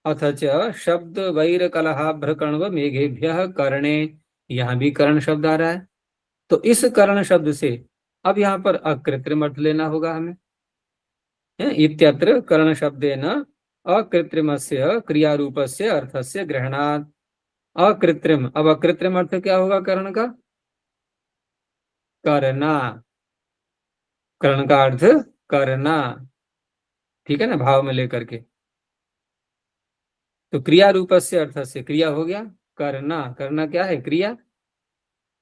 अथच शब्द वैर कलहाभ्रकण्व मेघेभ्यः कर्णे, यहाँ भी करण शब्द आ रहा है। तो इस करण शब्द से अब यहाँ पर अकृत्रिम अर्थ लेना होगा हमें। इत्यत्र करण शब्देन अकृत्रिमस्य क्रियारूपस्य अर्थस्य ग्रहणात्, अकृत्रिम, अब अकृत्रिम अर्थ क्या होगा करण का? करना, करण का अर्थ करना, ठीक है ना, भाव में लेकर के। तो क्रिया रूपस्य अर्थस्य, क्रिया हो गया करना, करना क्या है? क्रिया।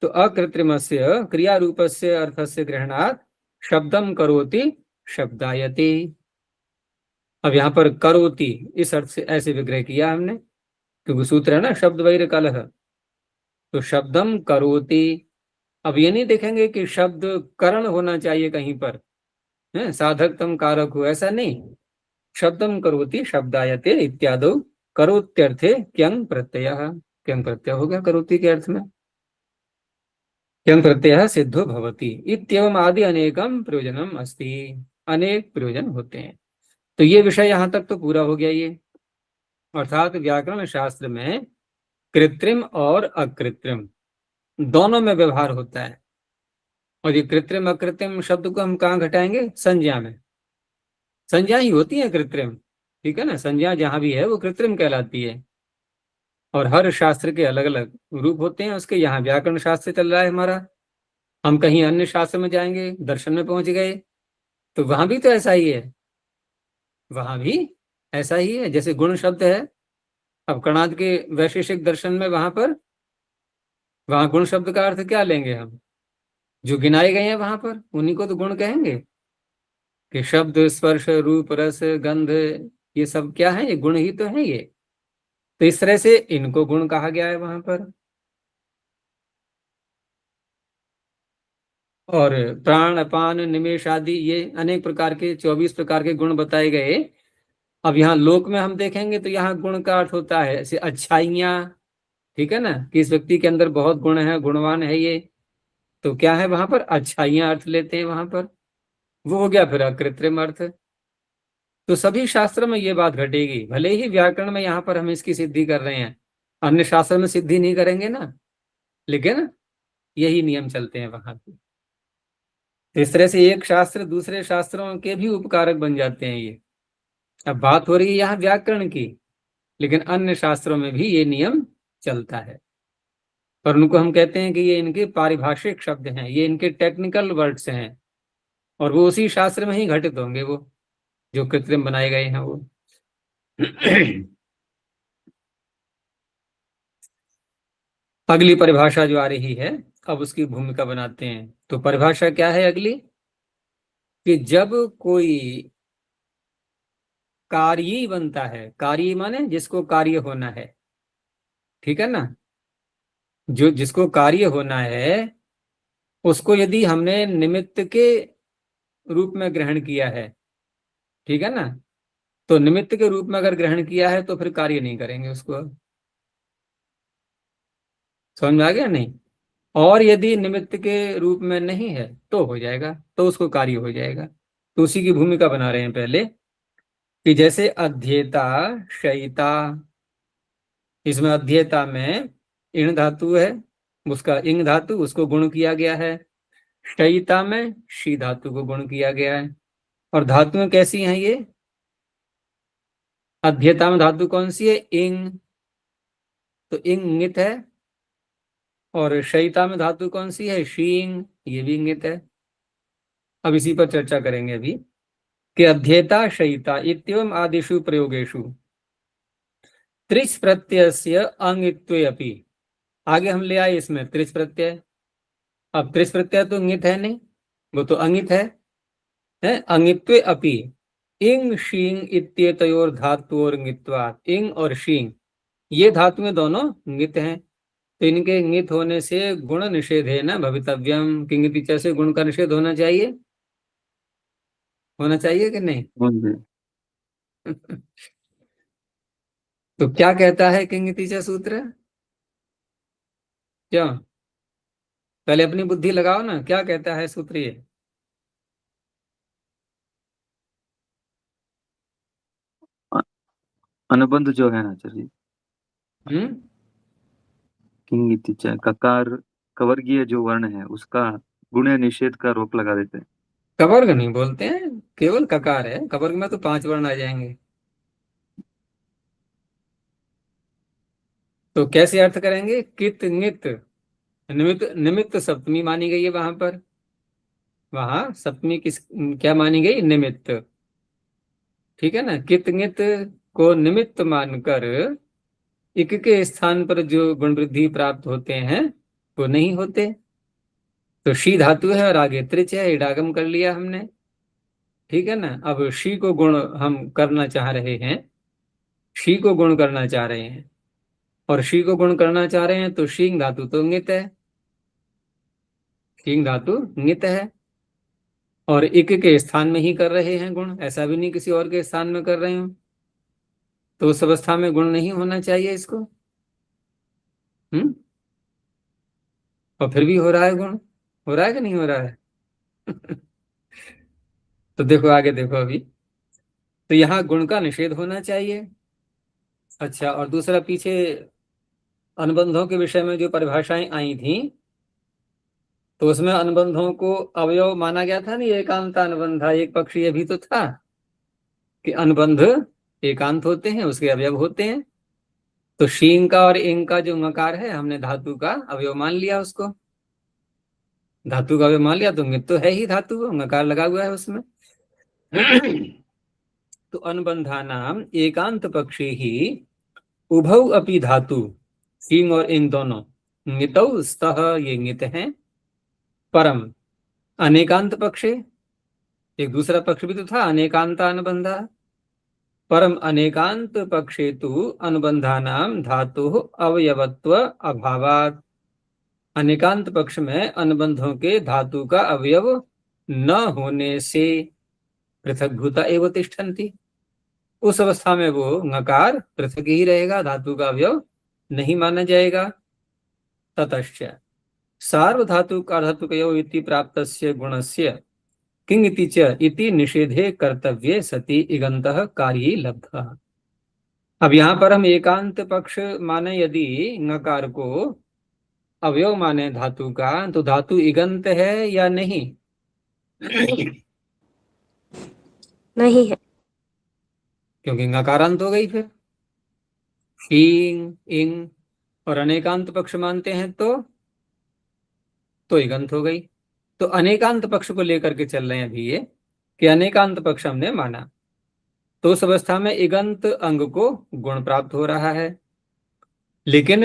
तो अकृत्रिमस्य क्रिया रूपस्य अर्थस्य ग्रहणात् शब्दम करोति शब्दायते। अब यहाँ पर करोति इस अर्थ से ऐसे विग्रह किया हमने, क्योंकि सूत्र है ना शब्द वैर कलह, तो शब्दम करोति। अब ये नहीं देखेंगे कि शब्द करण होना चाहिए कहीं पर, है साधकतम कारक हो, ऐसा नहीं। शब्दम करोति शब्दायते इत्यादो करोत्यर्थे क्यंग प्रत्ययः, क्यंग प्रत्यय हो गया करोति के अर्थ में, क्यंग प्रत्ययः सिद्धो भवति इत्येवम् आदि अनेकम प्रयोजनम अस्ति, अनेक प्रयोजन होते हैं। तो ये विषय यहाँ तक तो पूरा हो गया ये, अर्थात व्याकरण शास्त्र में कृत्रिम और अकृत्रिम दोनों में व्यवहार होता है। और ये कृत्रिम अकृत्रिम शब्द को हम कहाँ घटाएंगे? संज्ञा में। संज्ञा ही होती है कृत्रिम, ठीक है ना, संज्ञा जहां भी है वो कृत्रिम कहलाती है। और हर शास्त्र के अलग अलग रूप होते हैं उसके। यहाँ व्याकरण शास्त्र चल रहा है हमारा, हम कहीं अन्य शास्त्र में जाएंगे, दर्शन में पहुंच गए तो वहां भी तो ऐसा ही है, वहां भी ऐसा ही है। जैसे गुण शब्द है, अब कणाद के वैशेषिक दर्शन में वहां गुण शब्द का अर्थ क्या लेंगे हम? जो गिनाए गए हैं वहां पर उन्हीं को तो गुण कहेंगे, कि शब्द स्पर्श रूप रस गंध ये सब क्या है? ये गुण ही तो है ये। तो इस तरह से इनको गुण कहा गया है वहां पर। और प्राण अपान निमेश आदि ये अनेक प्रकार के 24 प्रकार के गुण बताए गए। अब यहाँ लोक में हम देखेंगे तो यहाँ गुण का अर्थ होता है ऐसे अच्छाइयाँ, ठीक है ना, कि इस व्यक्ति के अंदर बहुत गुण है, गुणवान है ये, तो क्या है वहां पर? अच्छाइयाँ अर्थ लेते हैं वहां पर, वो हो गया फिर अकृत्रिम अर्थ। तो सभी शास्त्र में ये बात घटेगी, भले ही व्याकरण में यहाँ पर हम इसकी सिद्धि कर रहे हैं, अन्य शास्त्र में सिद्धि नहीं करेंगे ना, लेकिन यही नियम चलते हैं वहां पे। तो इस तरह से एक शास्त्र दूसरे शास्त्रों के भी उपकारक बन जाते हैं ये। अब बात हो रही है यहाँ व्याकरण की, लेकिन अन्य शास्त्रों में भी ये नियम चलता है। पर उनको हम कहते हैं कि ये इनके पारिभाषिक शब्द हैं, ये इनके टेक्निकल वर्ड्स हैं, और वो उसी शास्त्र में ही घटित होंगे, वो जो कृत्रिम बनाए गए हैं वो। अगली परिभाषा जो आ रही है अब उसकी भूमिका बनाते हैं। तो परिभाषा क्या है अगली? कि जब कोई कार्य बनता है, कार्य माने जिसको कार्य होना है, ठीक है ना, जो जिसको कार्य होना है उसको यदि हमने निमित्त के रूप में ग्रहण किया है, ठीक है ना, तो निमित्त के रूप में अगर ग्रहण किया है तो फिर कार्य नहीं करेंगे उसको। समझ में आ गया नहीं? और यदि निमित्त के रूप में नहीं है तो हो जाएगा, तो उसको कार्य हो जाएगा। तो उसी की भूमिका बना रहे हैं पहले, कि जैसे अध्येता शयिता, इसमें अध्येता में इण धातु है, उसका इंग धातु, उसको गुण किया गया है। शयिता में शी धातु को गुण किया गया है। और धातुएं कैसी हैं ये? अध्येता में धातु कौन सी है? इंग, तो इंग इंगित है। और शयिता में धातु कौन सी है? शींग, ये भी इंगित है। अब इसी पर चर्चा करेंगे अभी कि अध्येता शयिता इत्येवम् आदिषु प्रयोगेषु त्रिस् प्रत्ययस्य अंगित्वे अपि। आगे हम ले आए इसमें त्रिस् प्रत्यय। अब त्रिस् प्रत्यय तो इंगित है नहीं, वो तो अंगित है। अंगित्वे अपि इंग शींग इत्येतयोर धातुओर इंगित्वात्। इंग और शींग ये धातुएं दोनों इंगित हैं, तो इनके इंगित होने से गुण निषेधे न भवितव्यम। किंगिति च से गुण का निषेध होना चाहिए, होना चाहिए कि नहीं? तो क्या कहता है किंगिति च सूत्र? क्यों, पहले अपनी बुद्धि लगाओ ना, क्या कहता है सूत्र ये? अनुबंध जो है ना आचार्य, हम्म, किंग ककार कवर्गीय जो वर्ण है उसका गुण या निषेध का रोक लगा देते हैं। कवर्ग नहीं बोलते हैं, केवल ककार है। कवर्ग में तो 5 वर्ण आ जाएंगे। तो कैसे अर्थ करेंगे? कित नित निमित्त, निमित्त सप्तमी मानी गई है वहां पर। वहां सप्तमी किस क्या मानी गई? निमित्त। ठीक है ना? कित नित को निमित्त मानकर इक के स्थान पर जो गुण वृद्धि प्राप्त होते हैं वो नहीं होते। तो शी धातु है और आगे त्रिच है, इडागम कर लिया हमने। ठीक है ना? अब शी को गुण हम करना चाह रहे हैं, शी को गुण करना चाह रहे हैं, और शी को गुण करना चाह रहे हैं, तो शींग धातु तो नित है, शींग धातु नित है। और इक के स्थान में ही कर रहे हैं गुण, ऐसा भी नहीं किसी और के स्थान में कर रहे हो। तो उस अवस्था में गुण नहीं होना चाहिए इसको। और फिर भी हो रहा है गुण, हो रहा है कि नहीं हो रहा है? तो देखो आगे देखो अभी, तो यहाँ गुण का निषेध होना चाहिए। अच्छा, और दूसरा पीछे अनुबंधों के विषय में जो परिभाषाएं आई थी, तो उसमें अनुबंधों को अवयव माना गया था नहीं, एकांत अनुबंध, एक पक्ष ये भी तो था कि अनुबंध एकांत होते हैं, उसके अवयव होते हैं। तो शींग का और इंग का जो मकार है, हमने धातु का अवयव मान लिया उसको, धातु का अवयव मान लिया, तो मित तो है ही धातु, मकार लगा हुआ है उसमें। तो अनुबंधानाम एकांत पक्षी ही उभौ अपि धातु, शींग और इंग दोनों नितौ स्तः, ये नित हैं। परम अनेकांत पक्षे, एक दूसरा पक्ष भी तो था अनेकांत अनुबंध। परम अनेकांत पक्षे तु अनुबंधानाम धातु अवयवत्व अभावात्। अनेकांत पक्ष में अनुबंधों के धातु का अवयव न होने से पृथक्भूता एव तिष्ठन्ति। उस अवस्था में वो नकार पृथक ही रहेगा, धातु का अवयव नहीं माना जाएगा। ततश्च सार्वधातुक अर्धातुकयोः इति प्राप्तस्य गुणस्य किंग इति च इति निषेधे कर्तव्ये सति इगन्तः कार्ये लब्धः। अब यहाँ पर हम एकांत पक्ष माने यदि नकार को अवयव माने धातु का, तो धातु इगंत है या नहीं? नहीं है, क्योंकि नकारांत हो गई फिर। शींग इंग और अनेकांत पक्ष मानते हैं तो इगंत हो गई। तो अनेकांत पक्ष को लेकर के चल रहे हैं अभी ये कि अनेकांत पक्ष हमने माना, तो उस अवस्था में इगंत अंग को गुण प्राप्त हो रहा है। लेकिन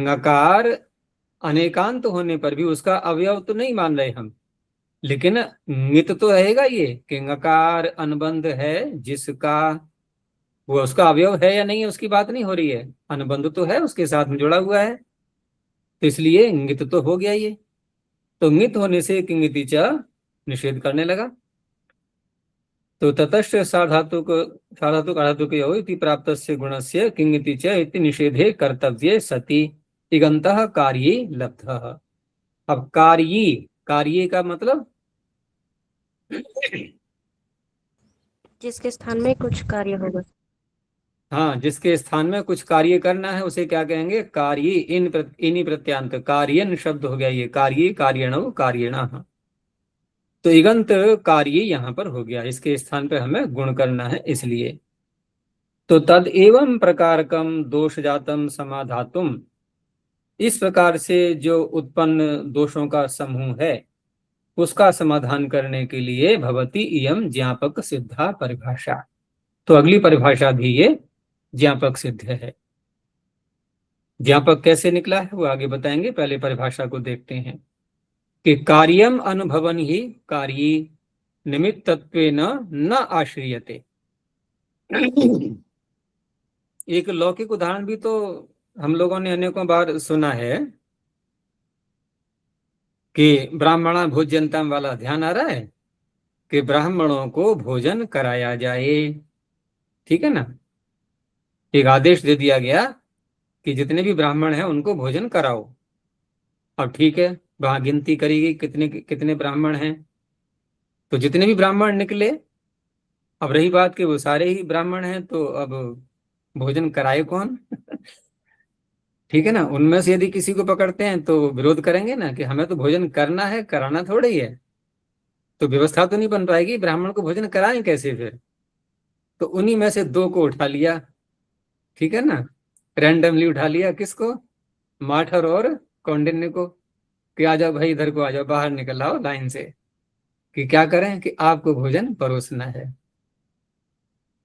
नकार अनेकांत होने पर भी उसका अवयव तो नहीं मान रहे हम, लेकिन मित तो रहेगा ये कि नकार अनुबंध है जिसका, वो उसका अवयव है या नहीं है उसकी बात नहीं हो रही है, अनुबंध तो है उसके साथ में जुड़ा हुआ है, तो इसलिए इंगित तो हो गया ये। तो इंगित होने से किंगिति च निषेध करने लगा। तो ततश्च साधातुक अर्धातुकयोः इति प्राप्तस्य गुणस्य किंगिति च इति निषेधे कर्तव्ये सति इगन्तः कार्ये लब्धः। अब कार्ये, कार्ये का मतलब जिसके स्थान में कुछ कार्य होगा। हाँ, जिसके स्थान में कुछ कार्य करना है उसे क्या कहेंगे? कार्ये। इन्हीं प्रत्यांत कार्यन शब्द हो गया ये, कार्ये कार्यणो कार्यणः। तो इगंत कार्य यहाँ पर हो गया, इसके स्थान पर हमें गुण करना है इसलिए। तो तद एवं प्रकारकम दोष जातम समाधातुम, इस प्रकार से जो उत्पन्न दोषों का समूह है उसका समाधान करने के लिए भवती इयम ज्ञापक सिद्धा परिभाषा। तो अगली परिभाषा भी ये ज्ञापक सिद्ध है। ज्ञापक कैसे निकला है वो आगे बताएंगे, पहले परिभाषा को देखते हैं कि कार्यम अनुभवन ही कार्य निमित्तत्वेन न आश्रियते। एक लौकिक उदाहरण भी तो हम लोगों ने अनेकों बार सुना है कि ब्राह्मणा भोज्यंताम वाला ध्यान आ रहा है कि ब्राह्मणों को भोजन कराया जाए, ठीक है ना। एक आदेश दे दिया गया कि जितने भी ब्राह्मण हैं उनको भोजन कराओ। अब ठीक है, वहां गिनती करी गई कितने कितने ब्राह्मण हैं, तो जितने भी ब्राह्मण निकले, अब रही बात कि वो सारे ही ब्राह्मण हैं तो अब भोजन कराए कौन? ठीक है ना। उनमें से यदि किसी को पकड़ते हैं तो विरोध करेंगे ना कि हमें तो भोजन करना है, कराना थोड़ा ही है। तो व्यवस्था तो नहीं बन पाएगी, ब्राह्मण को भोजन कराएं कैसे फिर? तो उन्हीं में से दो को उठा लिया, ठीक है ना, रैंडमली उठा लिया। किसको? माठर और कौंडिन्य को, कि आ जाओ भाई, इधर को आ जाओ, बाहर निकल आओ लाइन से, कि क्या करें कि आपको भोजन परोसना है,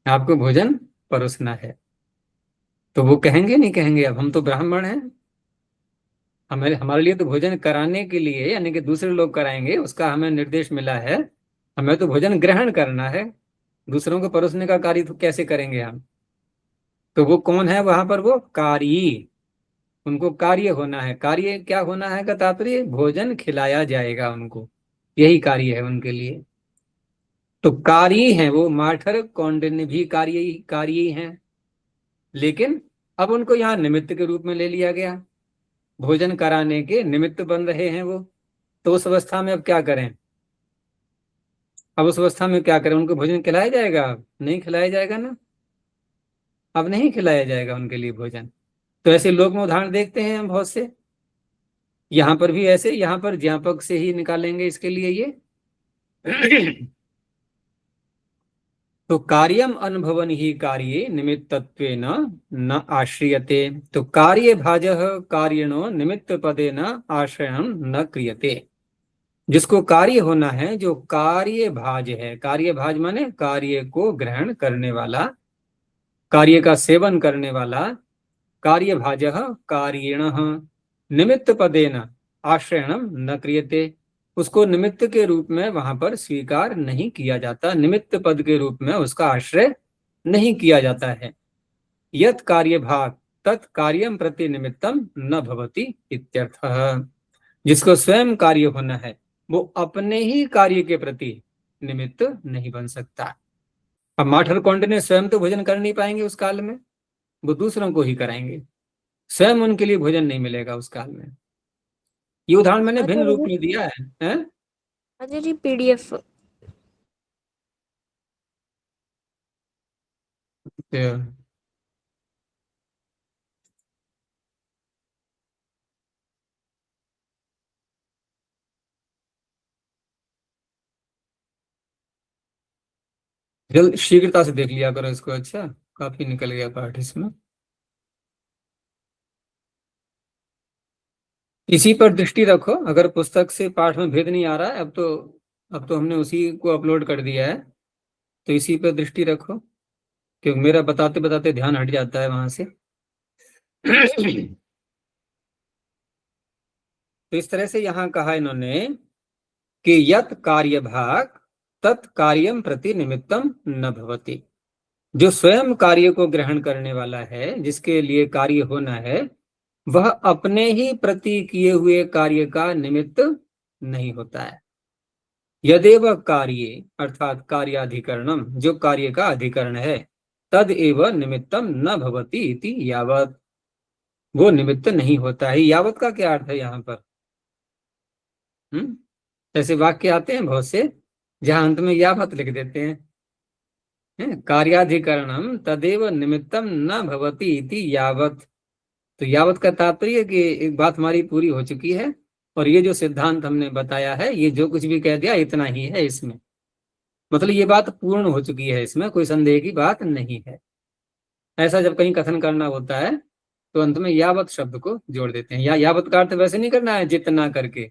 आपको भोजन परोसना है। तो वो कहेंगे नहीं कहेंगे अब हम तो ब्राह्मण हैं, हमारे लिए तो भोजन कराने के लिए, यानी कि दूसरे लोग कराएंगे उसका हमें निर्देश मिला है, हमें तो भोजन ग्रहण करना है, दूसरों को परोसने का कार्य तो कैसे करेंगे हम? तो वो कौन है वहां पर? वो कार्य, उनको कार्य होना है। कार्य क्या होना है का तात्पर्य भोजन खिलाया जाएगा उनको, यही कार्य है उनके लिए। तो कार्य है वो, माठर कौंडिन्य भी कार्य हैं, लेकिन अब उनको यहाँ निमित्त के रूप में ले लिया गया, भोजन कराने के निमित्त बन रहे हैं वो। तो उस अवस्था में अब क्या करें? अब उस अवस्था में क्या करें? उनको भोजन खिलाया जाएगा? नहीं खिलाया जाएगा ना, अब नहीं खिलाया जाएगा उनके लिए भोजन। तो ऐसे लोग में उदाहरण देखते हैं हम बहुत से, यहाँ पर भी ऐसे, यहाँ पर ज्ञापक से ही निकालेंगे इसके लिए ये। तो कार्यम अनुभवन ही कार्ये निमित्तत्वेन न आश्रियते। तो कार्य भाजः कार्यणो निमित्त पदेन आश्रयं न क्रियते। जिसको कार्य होना है, जो कार्य भाज है, कार्य भाज माने कार्य को ग्रहण करने वाला, कार्य का सेवन करने वाला, कार्य भाजः कार्यणः निमित्त पदेन आश्रयणं न क्रियते। उसको निमित्त के रूप में वहां पर स्वीकार नहीं किया जाता, निमित्त पद के रूप में उसका आश्रय नहीं किया जाता है। यत् कार्य भाग तत् कार्यम प्रति निमित्तम न भवति इत्यर्थः। जिसको स्वयं कार्य होना है वो अपने ही कार्य के प्रति निमित्त नहीं बन सकता। अब माठर कौंडिन्य स्वयं तो भोजन कर नहीं पाएंगे उस काल में, वो दूसरों को ही कराएंगे, स्वयं उनके लिए भोजन नहीं मिलेगा उस काल में। ये उदाहरण मैंने भिन्न रूप में दिया है? अजय जी पीडीएफ जल्द शीघ्रता से देख लिया करो इसको। अच्छा, काफी निकल गया पाठ इसमें। इसी पर दृष्टि रखो, अगर पुस्तक से पाठ में भेद नहीं आ रहा है, अब तो हमने उसी को अपलोड कर दिया है, तो इसी पर दृष्टि रखो, क्योंकि मेरा बताते बताते ध्यान हट जाता है वहां से। तो इस तरह से यहाँ कहा इन्होंने कि यत् कार्य भाग तत् कार्यम प्रति निमित्तम न भवति। जो स्वयं कार्य को ग्रहण करने वाला है, जिसके लिए कार्य होना है, वह अपने ही प्रति किए हुए कार्य का निमित्त नहीं होता है। यदेव कार्ये अर्थात कार्याधिकरणम, जो कार्य का अधिकरण है, तद एव निमित्तम न भवति इति यावत, वो निमित्त नहीं होता है। यावत का क्या अर्थ है यहाँ पर? ऐसे वाक्य आते हैं बहुत से जहां अंत में यावत लिख देते हैं। कार्याधिकरणम तदेव निमित्तम न भवति इति यावत। तो यावत का तात्पर्य कि एक बात हमारी पूरी हो चुकी है और ये जो सिद्धांत हमने बताया है, ये जो कुछ भी कह दिया इतना ही है इसमें, मतलब ये बात पूर्ण हो चुकी है, इसमें कोई संदेह की बात नहीं है। ऐसा जब कहीं कथन करना होता है तो अंत में यावत शब्द को जोड़ देते हैं। या यावत का अर्थ वैसे नहीं करना है जितना करके,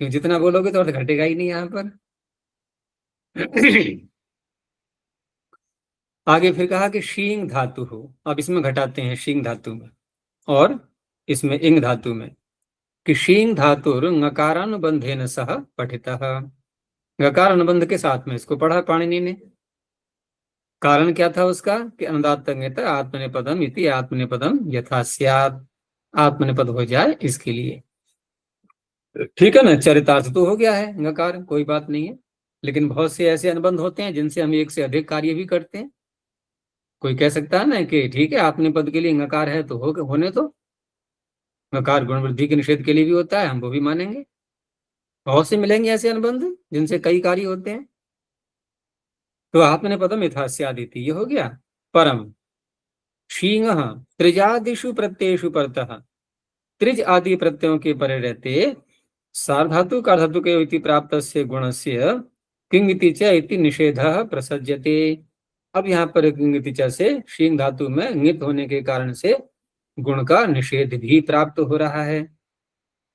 क्यों जितना बोलोगे तो अर्थ घटेगा ही नहीं यहाँ पर। आगे फिर कहा कि शींग धातु हो, अब इसमें घटाते हैं शींग धातु में और इसमें इंग धातु में कि शींग धातुर ङकारानुबंधेन सह पठितः। ङकार अनुबंध के साथ में इसको पढ़ा पाणिनि ने। कारण क्या था उसका कि अनुदात्तंगेत आत्मनेपदम इति आत्मनेपदम यथा स्यात्, आत्मनेपद हो जाए इसके लिए। ठीक है ना, चरितार्थ तो हो गया है ङकार, कोई बात नहीं है। लेकिन बहुत से ऐसे अनुबंध होते हैं जिनसे हम एक से अधिक कार्य भी करते हैं। कोई कह सकता है ना कि ठीक है आत्मनेपद के लिए ङकार है तो होने तो, ङकार गुण वृद्धि के निषेध के लिए भी होता है, हम वो भी मानेंगे। बहुत से मिलेंगे ऐसे अनुबंध जिनसे कई कार्य होते हैं। तो आत्मनेपदम यथास्यादिति ये हो गया। परम शींग त्रिजादिषु प्रत्ययेषु परतः, त्रिज आदि प्रत्ययों के परे रहते सार्वधातु कार्धातु के इति प्राप्तस्य गुणस्य किंग इति च इति निषेधः प्रसज्यते। अब यहाँ पर किंग इति च से शींग धातु में ङित होने के कारण से गुण का निषेध भी प्राप्त हो रहा है।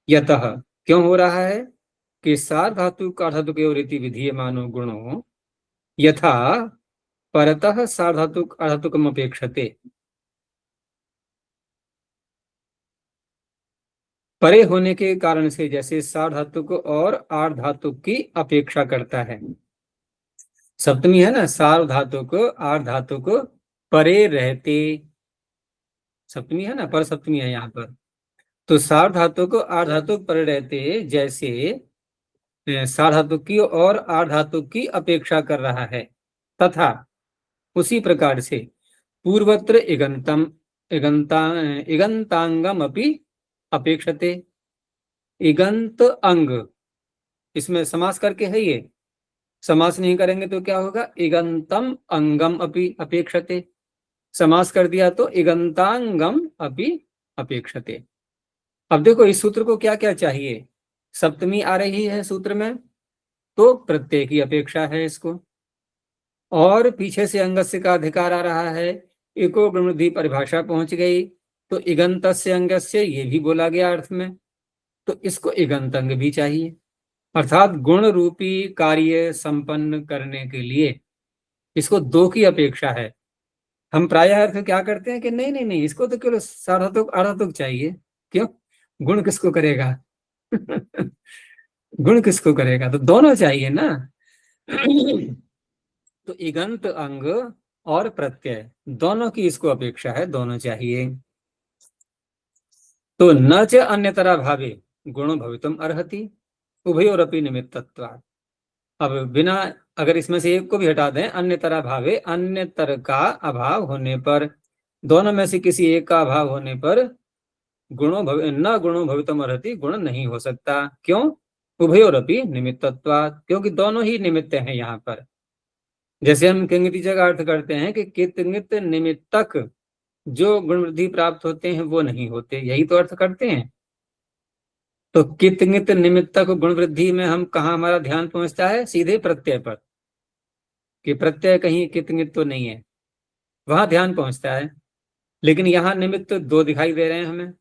यतः क्यों हो रहा है कि सार्वधातु कार्धातु के रीति विधीयमानो गुणों यथा परतः सार्वधातुक अर्धातुकम अपेक्षते, परे होने के कारण से जैसे सार्वधातुक और आर्धातुक की अपेक्षा करता है। सप्तमी है ना, सार्वधातुक आर्धातुक परे रहते, सप्तमी है ना, पर सप्तमी है यहाँ पर। तो सार्वधातुक आर्धातुक परे रहते जैसे सार्वधातुक की और आर्धातुक की अपेक्षा कर रहा है, तथा उसी प्रकार से पूर्वत्र इगंतांगम अपि अपेक्षते। इगंत अंग, इसमें समास करके है ये, समास नहीं करेंगे तो क्या होगा, इगंतम अंगम अपि अपेक्षते। समास कर दिया तो इगंतांगम अपि अपेक्षते। अब देखो इस सूत्र को क्या क्या चाहिए, सप्तमी आ रही है सूत्र में तो प्रत्यय की अपेक्षा है इसको, और पीछे से अंगस्य का अधिकार आ रहा है, एको गुणवृद्धि परिभाषा पहुंच गई तो इगंतस्य अंगस्य ये भी बोला गया अर्थ में, तो इसको इगंत अंग भी चाहिए। अर्थात गुण रूपी कार्य संपन्न करने के लिए इसको दो की अपेक्षा है। हम प्रायः अर्थ क्या करते हैं कि नहीं नहीं नहीं इसको तो केवल सार्वधातुक आर्धातुक चाहिए, क्यों, गुण किसको करेगा? गुण किसको करेगा, तो दोनों चाहिए ना। तो इगंत अंग और प्रत्यय दोनों की इसको अपेक्षा है, दोनों चाहिए। तो न च अन्यतरा भावे गुणो भवितुम अर्हति उभयोरपि निमित्तत्वात्। अब बिना, अगर इसमें से एक को भी हटा दें, अन्यतरा भावे अन्यतर का अभाव होने पर, दोनों में से किसी एक का अभाव होने पर न गुणो भवितुम अर्हति, गुण नहीं हो सकता। क्यों? उभयोरपि निमित्तत्वात्, क्योंकि दोनों ही निमित्त हैं यहाँ पर। जैसे हम किंगिति का अर्थ करते हैं कि कितंगित निमित्तक जो गुण वृद्धि प्राप्त होते हैं वो नहीं होते, यही तो अर्थ करते हैं। तो कितंगित निमित्तक गुण वृद्धि में हम कहाँ हमारा ध्यान पहुंचता है, सीधे प्रत्यय पर, कि प्रत्यय कहीं कितंगित तो नहीं है, वहां ध्यान पहुंचता है। लेकिन यहाँ निमित्त दो दिखाई दे रहे हैं हमें,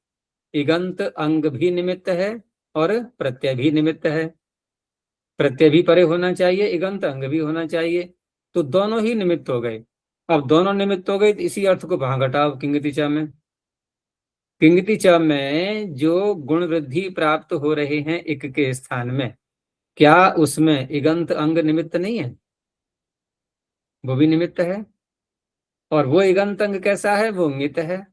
इगंत अंग भी निमित्त है और प्रत्यय भी निमित्त है। प्रत्यय भी परे होना चाहिए, इगंत अंग भी होना चाहिए, तो दोनों ही निमित्त हो गए। अब दोनों निमित्त हो गए तो इसी अर्थ को वहां घटाओ किंगति च में। किंगति च में जो गुण वृद्धि प्राप्त हो रहे हैं इक के स्थान में, क्या उसमें इगंत अंग निमित्त नहीं है? वो भी निमित्त है। और वो इगंत अंग कैसा है? वो ङित है।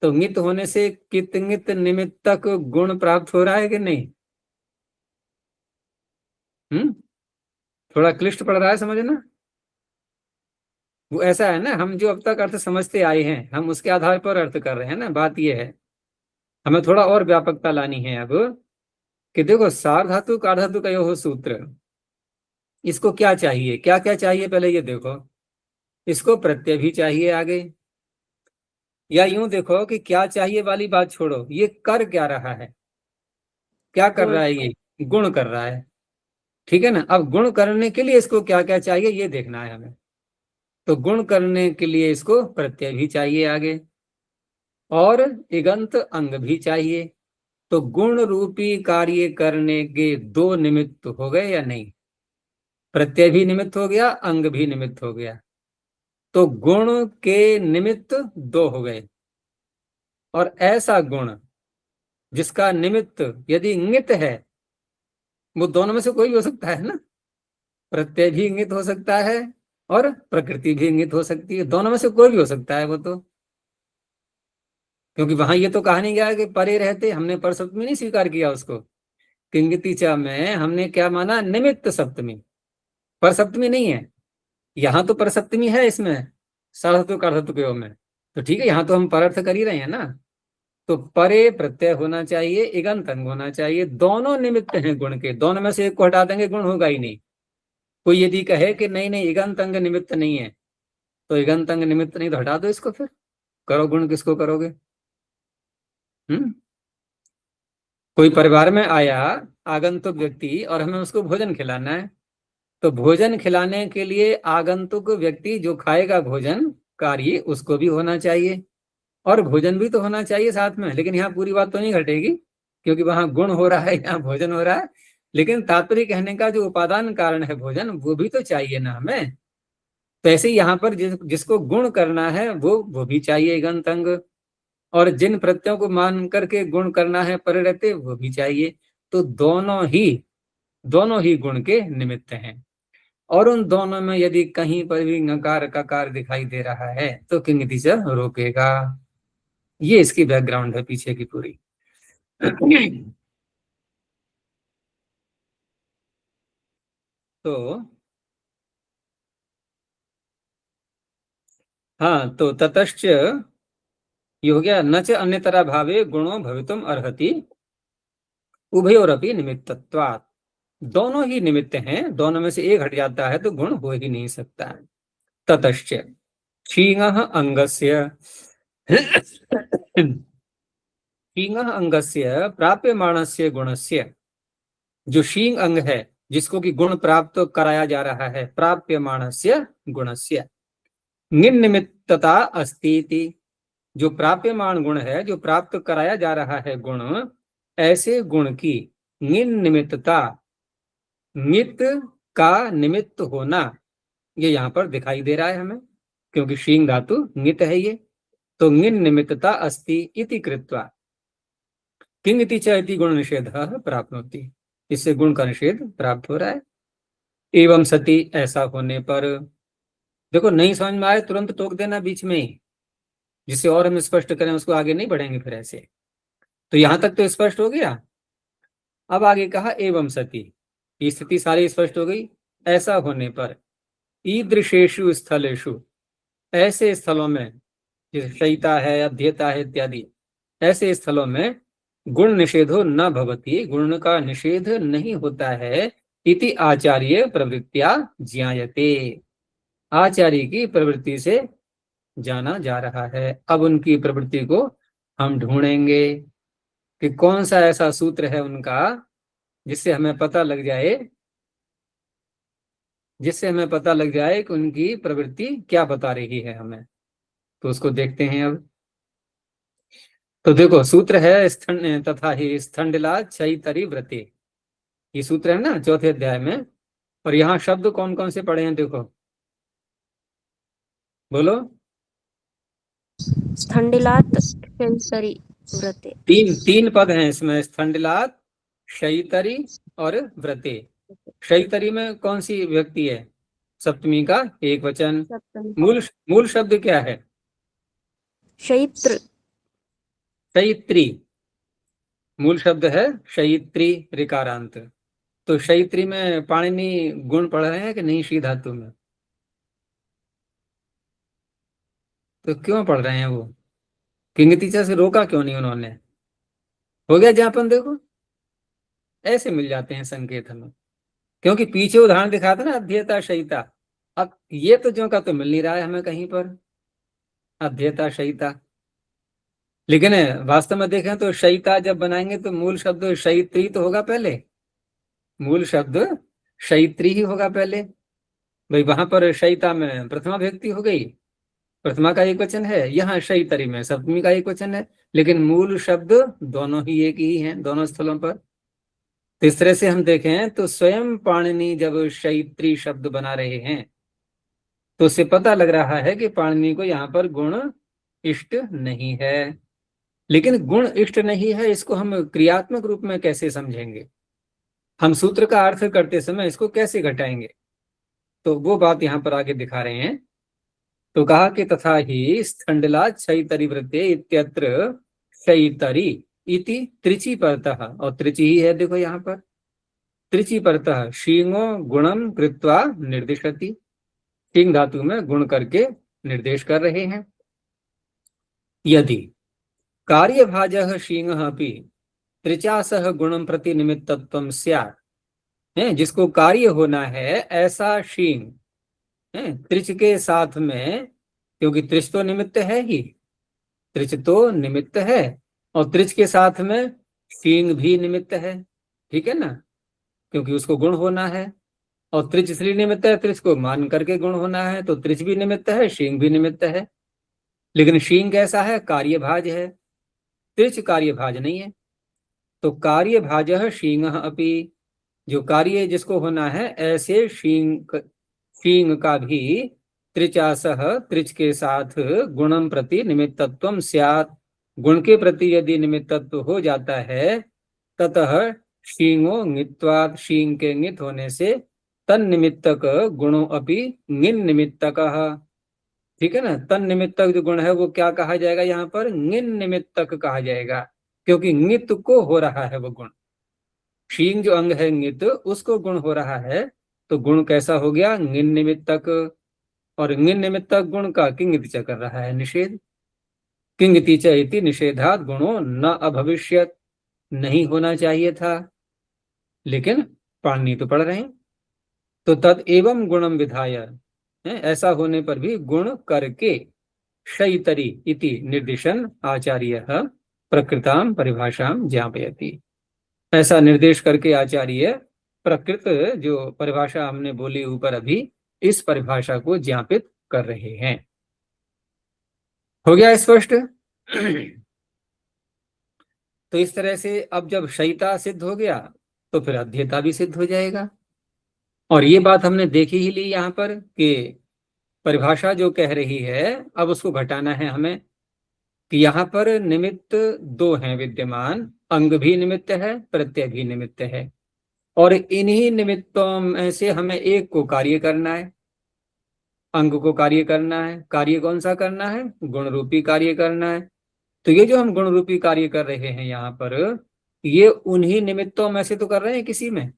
तो ङित होने से कितंगित निमित्तक गुण प्राप्त हो रहा है कि नहीं? थोड़ा क्लिष्ट पड़ रहा है समझना। वो ऐसा है ना, हम जो अब तक अर्थ समझते आए हैं हम उसके आधार पर अर्थ कर रहे हैं ना। बात ये है हमें थोड़ा और व्यापकता लानी है अब, कि देखो सार्वधातुक आर्धातुक यो सूत्र, इसको क्या चाहिए, क्या क्या चाहिए पहले ये देखो। इसको प्रत्यय भी चाहिए आगे, या यूं देखो कि क्या चाहिए वाली बात छोड़ो, ये कर क्या रहा है, क्या कर रहा है, ये गुण कर रहा है। ठीक है ना, अब गुण करने के लिए इसको क्या क्या चाहिए ये देखना है हमें। तो गुण करने के लिए इसको प्रत्यय भी चाहिए आगे, और इगंत अंग भी चाहिए। तो गुण रूपी कार्य करने के दो निमित्त हो गए या नहीं? प्रत्यय भी निमित्त हो गया, अंग भी निमित्त हो गया। तो गुण के निमित्त दो हो गए। और ऐसा गुण जिसका निमित्त यदि इंगित है, वो दोनों में से कोई भी हो सकता है ना। प्रत्यय भी इंगित हो सकता है और प्रकृति भी इंगित हो सकती है, दोनों में से कोई भी हो सकता है वो तो। क्योंकि वहां ये तो कहा नहीं गया कि परे रहते, हमने पर सप्तमी नहीं स्वीकार किया उसको। किंगतिचा में हमने क्या माना? निमित्त सप्तमी, पर सप्तमी नहीं है। यहाँ तो पर सप्तमी है इसमें, सार्वधातु कार्धत्व में। तो ठीक है, यहाँ तो हम परर्थ कर ही रहे हैं ना। तो परे प्रत्यय होना चाहिए, इगंत अंग होना चाहिए, दोनों निमित्त हैं गुण के। दोनों में से एक को हटा देंगे गुण होगा ही नहीं। कोई यदि कहे कि नहीं नहीं इगंत अंग निमित्त नहीं है, तो इगंत अंग निमित्त नहीं तो हटा दो इसको, फिर करो गुण किसको करोगे? कोई परिवार में आया आगंतुक व्यक्ति और हमें उसको भोजन खिलाना है, तो भोजन खिलाने के लिए आगंतुक व्यक्ति जो खाएगा भोजन कार्य, उसको भी होना चाहिए और भोजन भी तो होना चाहिए साथ में। लेकिन यहाँ पूरी बात तो नहीं घटेगी, क्योंकि वहां गुण हो रहा है, यहाँ भोजन हो रहा है। लेकिन तात्पर्य कहने का जो उपादान कारण है भोजन, वो भी तो चाहिए ना हमें। तो ऐसे ही यहाँ पर जिसको गुण करना है वो भी चाहिए इगंत अंग, और जिन प्रत्ययों को मान करके गुण करना है परे रहते, वो भी चाहिए। तो दोनों ही गुण के निमित्त हैं। और उन दोनों में यदि कहीं पर भी नकार ककार दिखाई दे रहा है तो किंगति से रोकेगा। ये इसकी बैकग्राउंड है पीछे की पूरी। तो हाँ, तो ततश्च ये हो गया। न च अन्यतरा भावे गुणो भवितुम अर्हति उभयोरपि निमित्तत्वात्। दोनों ही निमित्त हैं, दोनों में से एक हट जाता है तो गुण हो ही नहीं सकता है। ततश्च क्षीणः अंगस्य क्षीणः अंगस्य प्राप्यमाणस्य गुणस्य, जो शींग अंग है जिसको कि गुण प्राप्त कराया जा रहा है, प्राप्यमाणस्य गुणस्य निमित्तता अस्ति। जो प्राप्यमान गुण है, जो प्राप्त कराया जा रहा है गुण, ऐसे गुण की निमित्तता, नित का निमित्त होना, ये यहाँ पर दिखाई दे रहा है हमें, क्योंकि शींग धातु नित है ये। तो निमित्तता अस्ति इति कृत्वा किंग इति च इति गुण निषेधः प्राप्नोति। इससे गुण का निषेध प्राप्त हो रहा है। एवं सति, ऐसा होने पर, देखो नहीं समझ में आए तुरंत टोक देना बीच में ही, जिसे और हम स्पष्ट करें उसको आगे नहीं बढ़ेंगे फिर ऐसे। तो यहां तक तो स्पष्ट हो गया। अब आगे कहा एवं सति, ये स्थिति सारी स्पष्ट हो गई। ऐसा होने पर ईदृशेषु स्थलेषु, ऐसे स्थलों में, जैसे शयिता है, अध्येता है इत्यादि, ऐसे स्थलों में गुण निषेधो न भवति, गुण का निषेध नहीं होता है। इति आचार्य प्रवृत्तिया ज्ञायते, आचार्य की प्रवृत्ति से जाना जा रहा है। अब उनकी प्रवृत्ति को हम ढूंढेंगे कि कौन सा ऐसा सूत्र है उनका जिससे हमें पता लग जाए, कि उनकी प्रवृत्ति क्या बता रही है हमें। तो उसको देखते हैं अब। तो देखो सूत्र है स्थंड तथा ही स्थंडिला क्षयितरी व्रते, ये सूत्र है ना चौथे अध्याय में। और यहाँ शब्द कौन कौन से पढ़े हैं देखो, बोलो। स्थंडिलात् क्षयितरी व्रते, तीन पद हैं इसमें, स्थंडिलात, क्षयितरी और व्रते। क्षयितरी में कौन सी व्यक्ति है? सप्तमी का एक वचन। सप्तमी। मूल शब्द क्या है? क्षयित्र, क्षयित्री। मूल शब्द है क्षयित्री ऋकारांत। तो क्षयित्री में पाणिनि गुण पढ़ रहे हैं कि नहीं शी धातु में? तो क्यों पढ़ रहे हैं वो? किंगतिचा से रोका क्यों नहीं उन्होंने? हो गया ज्ञापन। देखो ऐसे मिल जाते हैं संकेत हमें, क्योंकि पीछे उदाहरण दिखा था ना अध्येता शयिता। अब ये तो ज्यों का तो मिल नहीं रहा है हमें कहीं पर अध्येता शयिता। लेकिन वास्तव में देखें तो शयिता जब बनाएंगे तो मूल शब्द शयित्री तो होगा पहले, मूल शब्द शयित्री ही होगा पहले। भाई वहां पर शयिता में प्रथमा व्यक्ति हो गई, प्रथमा का एक वचन है, यहाँ शयितरी में सप्तमी का एक वचन है, लेकिन मूल शब्द दोनों ही एक ही हैं दोनों स्थलों पर। तो इस तरह से हम देखें तो स्वयं पाणिनि जब शयित्री शब्द बना रहे हैं तो उससे पता लग रहा है कि पाणिनि को यहाँ पर गुण इष्ट नहीं है। लेकिन गुण इष्ट नहीं है, इसको हम क्रियात्मक रूप में कैसे समझेंगे, हम सूत्र का अर्थ करते समय इसको कैसे घटाएंगे, तो वो बात यहाँ पर आगे दिखा रहे हैं। तो कहा कि तथा ही स्थंडला क्षयितरी वृत्ते इत्यत्र क्षयितरी इति त्रिची परतः, और त्रिची ही है देखो यहाँ पर, त्रिची परतः शींगो गुणम कृत्वा निर्दिशति, शींग धातु में गुण करके निर्देश कर रहे हैं। यदि कार्यभाजः शींगः अपि त्रिचासः गुणम प्रति निमित्तत्वं स्यात्, जिसको कार्य होना है ऐसा शींग त्रिच के साथ में, क्योंकि त्रिच तो निमित्त है ही, त्रिच तो निमित्त है और त्रिच के साथ में शींग भी निमित्त है, ठीक है ना, क्योंकि उसको गुण होना है, और त्रिच इसलिए निमित्त है, त्रिच को मान करके गुण होना है, तो त्रिच भी निमित्त है, शींग भी निमित्त है। लेकिन शींग कैसा है, कार्यभाज है, त्रिच कार्यभाज नहीं है। तो कार्यभाजः शींगः अपि, जो कार्य जिसको होना है ऐसे शींग का भी त्रिचासह त्रिच के साथ गुणम प्रति निमित्तत्वम स्यात्, गुण के प्रति यदि निमित्तत्व हो जाता है, ततः शींगो ङित्वात्, शींग के ङित होने से तन निमित्तक गुणों अपि ङिन निमित्तकः, ठीक है ना, तन निमित्तक जो गुण है वो क्या कहा जाएगा यहाँ पर, ङिन निमित्तक कहा जाएगा, क्योंकि ङित को हो रहा है वो गुण, शींग जो अंग है ङित उसको गुण हो रहा है, तो गुण कैसा हो गया, ङिन निमित्तक, और ङिन निमित्तक गुण का किंगिति च कर रहा है निषेध, किंगिति च इति निषेधात् गुणो न अभविष्यत्, नहीं होना चाहिए था, लेकिन पाणिनि तो पढ़ रहे हैं। तो तद एवं गुणम विधाय, ऐसा होने पर भी गुण करके क्षयितरी इति निर्देशन आचार्य प्रकृताम परिभाषाम ज्ञापयति, ऐसा निर्देश करके आचार्य प्रकृत जो परिभाषा हमने बोली ऊपर अभी, इस परिभाषा को ज्ञापित कर रहे हैं। हो गया स्पष्ट? तो इस तरह से अब जब शयिता सिद्ध हो गया तो फिर अध्येता भी सिद्ध हो जाएगा। और ये बात हमने देखी ही ली यहाँ पर कि परिभाषा जो कह रही है अब उसको घटाना है हमें, कि यहाँ पर निमित्त दो हैं विद्यमान, अंग भी निमित्त है, प्रत्यय भी निमित्त है, और इन्हीं निमित्तों में से हमें एक को कार्य करना है, अंग को कार्य करना है। कार्य कौन सा करना है, गुण रूपी कार्य करना है। तो ये जो हम गुण रूपी कार्य कर रहे हैं यहाँ पर, ये उन्हीं निमित्तों में से तो कर रहे हैं किसी में।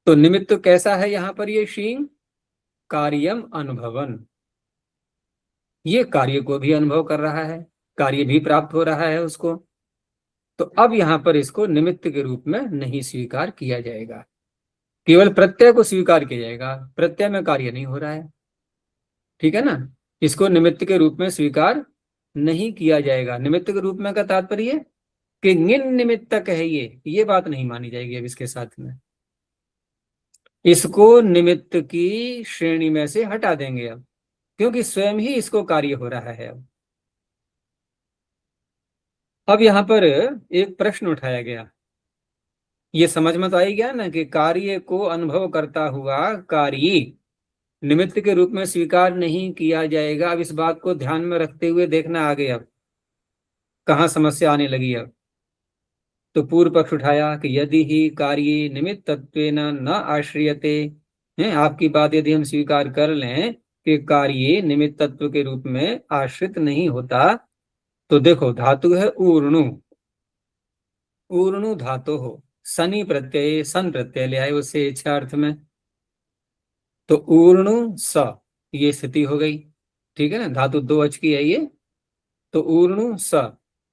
तो निमित्त कैसा है यहाँ पर, ये शींग कार्यम अनुभवन, ये कार्य को भी अनुभव कर रहा है, कार्य भी प्राप्त हो रहा है उसको। तो अब यहाँ पर इसको निमित्त के रूप में नहीं स्वीकार किया जाएगा, केवल प्रत्यय को स्वीकार किया जाएगा, प्रत्यय में कार्य नहीं हो रहा है, ठीक है ना, इसको निमित्त के रूप में स्वीकार नहीं किया जाएगा। निमित्त के रूप में का तात्पर्य कि ङिन निमित्तक है, ये बात नहीं मानी जाएगी अब इसके साथ में, इसको निमित्त की श्रेणी में से हटा देंगे अब, क्योंकि स्वयं ही इसको कार्य हो रहा है। अब यहाँ पर एक प्रश्न उठाया गया, ये समझ में तो आई गया ना कि कार्य को अनुभव करता हुआ कार्य निमित्त के रूप में स्वीकार नहीं किया जाएगा। अब इस बात को ध्यान में रखते हुए देखना आगे अब कहाँ समस्या आने लगी। अब तो पूर्व पक्ष उठाया कि यदि ही कार्य निमित्तत्वेन न आश्रियते, आपकी बात यदि हम स्वीकार कर लें कि कार्य निमित्तत्व के रूप में आश्रित नहीं होता, तो देखो धातु है ऊर्णु, ऊर्णु धातु हो, सनी प्रत्यय सन प्रत्यय ले आए उससे इच्छा अर्थ में, तो ऊर्णु स ये स्थिति हो गई, ठीक है ना, धातु दो अच की है ये, तो ऊर्णु स,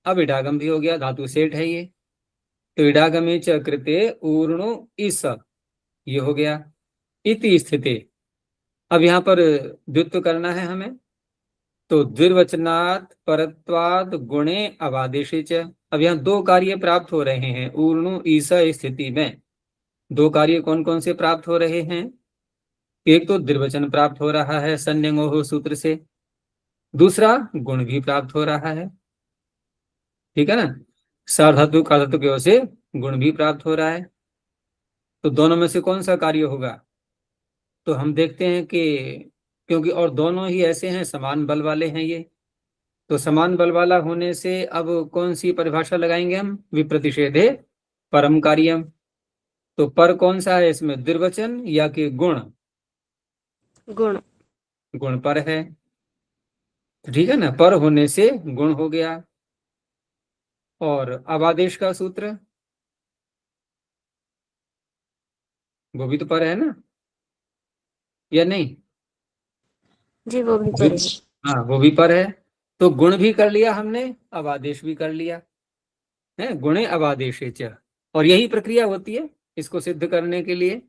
अब इडागम भी हो गया, धातु सेठ है ये, तो इडागमे च कृते ऊर्णु इस, ये हो गया इति स्थिति। अब यहाँ पर द्वित्व करना है हमें, तो द्विर्वचनात् परत्वाद गुणे अवादेशे च। अब यहाँ दो कार्य प्राप्त हो रहे हैं ऊर्णु ईसा स्थिति में। दो कार्य कौन कौन से प्राप्त हो रहे हैं, एक तो द्विवचन प्राप्त हो रहा है संन्यंगोः सूत्र से, दूसरा गुण भी प्राप्त हो रहा है, ठीक है ना। सार्वधातु का धातु की ओर से गुण भी प्राप्त हो रहा है, तो दोनों में से कौन सा कार्य होगा? तो हम देखते हैं कि क्योंकि और दोनों ही ऐसे हैं, समान बल वाले हैं ये, तो समान बल वाला होने से अब कौन सी परिभाषा लगाएंगे हम? विप्रतिषेधे परम कार्यम। तो पर कौन सा है इसमें, द्विवचन या कि गुण? गुण। गुण पर है, तो ठीक है ना, पर होने से गुण हो गया। और अब आदेश का सूत्र वो भी तो पर है ना, या नहीं? जी वो भी पर है। हाँ वो भी पर है, तो गुण भी कर लिया हमने, अब आदेश भी कर लिया है, गुणे अब आदेशे च। और यही प्रक्रिया होती है इसको सिद्ध करने के लिए।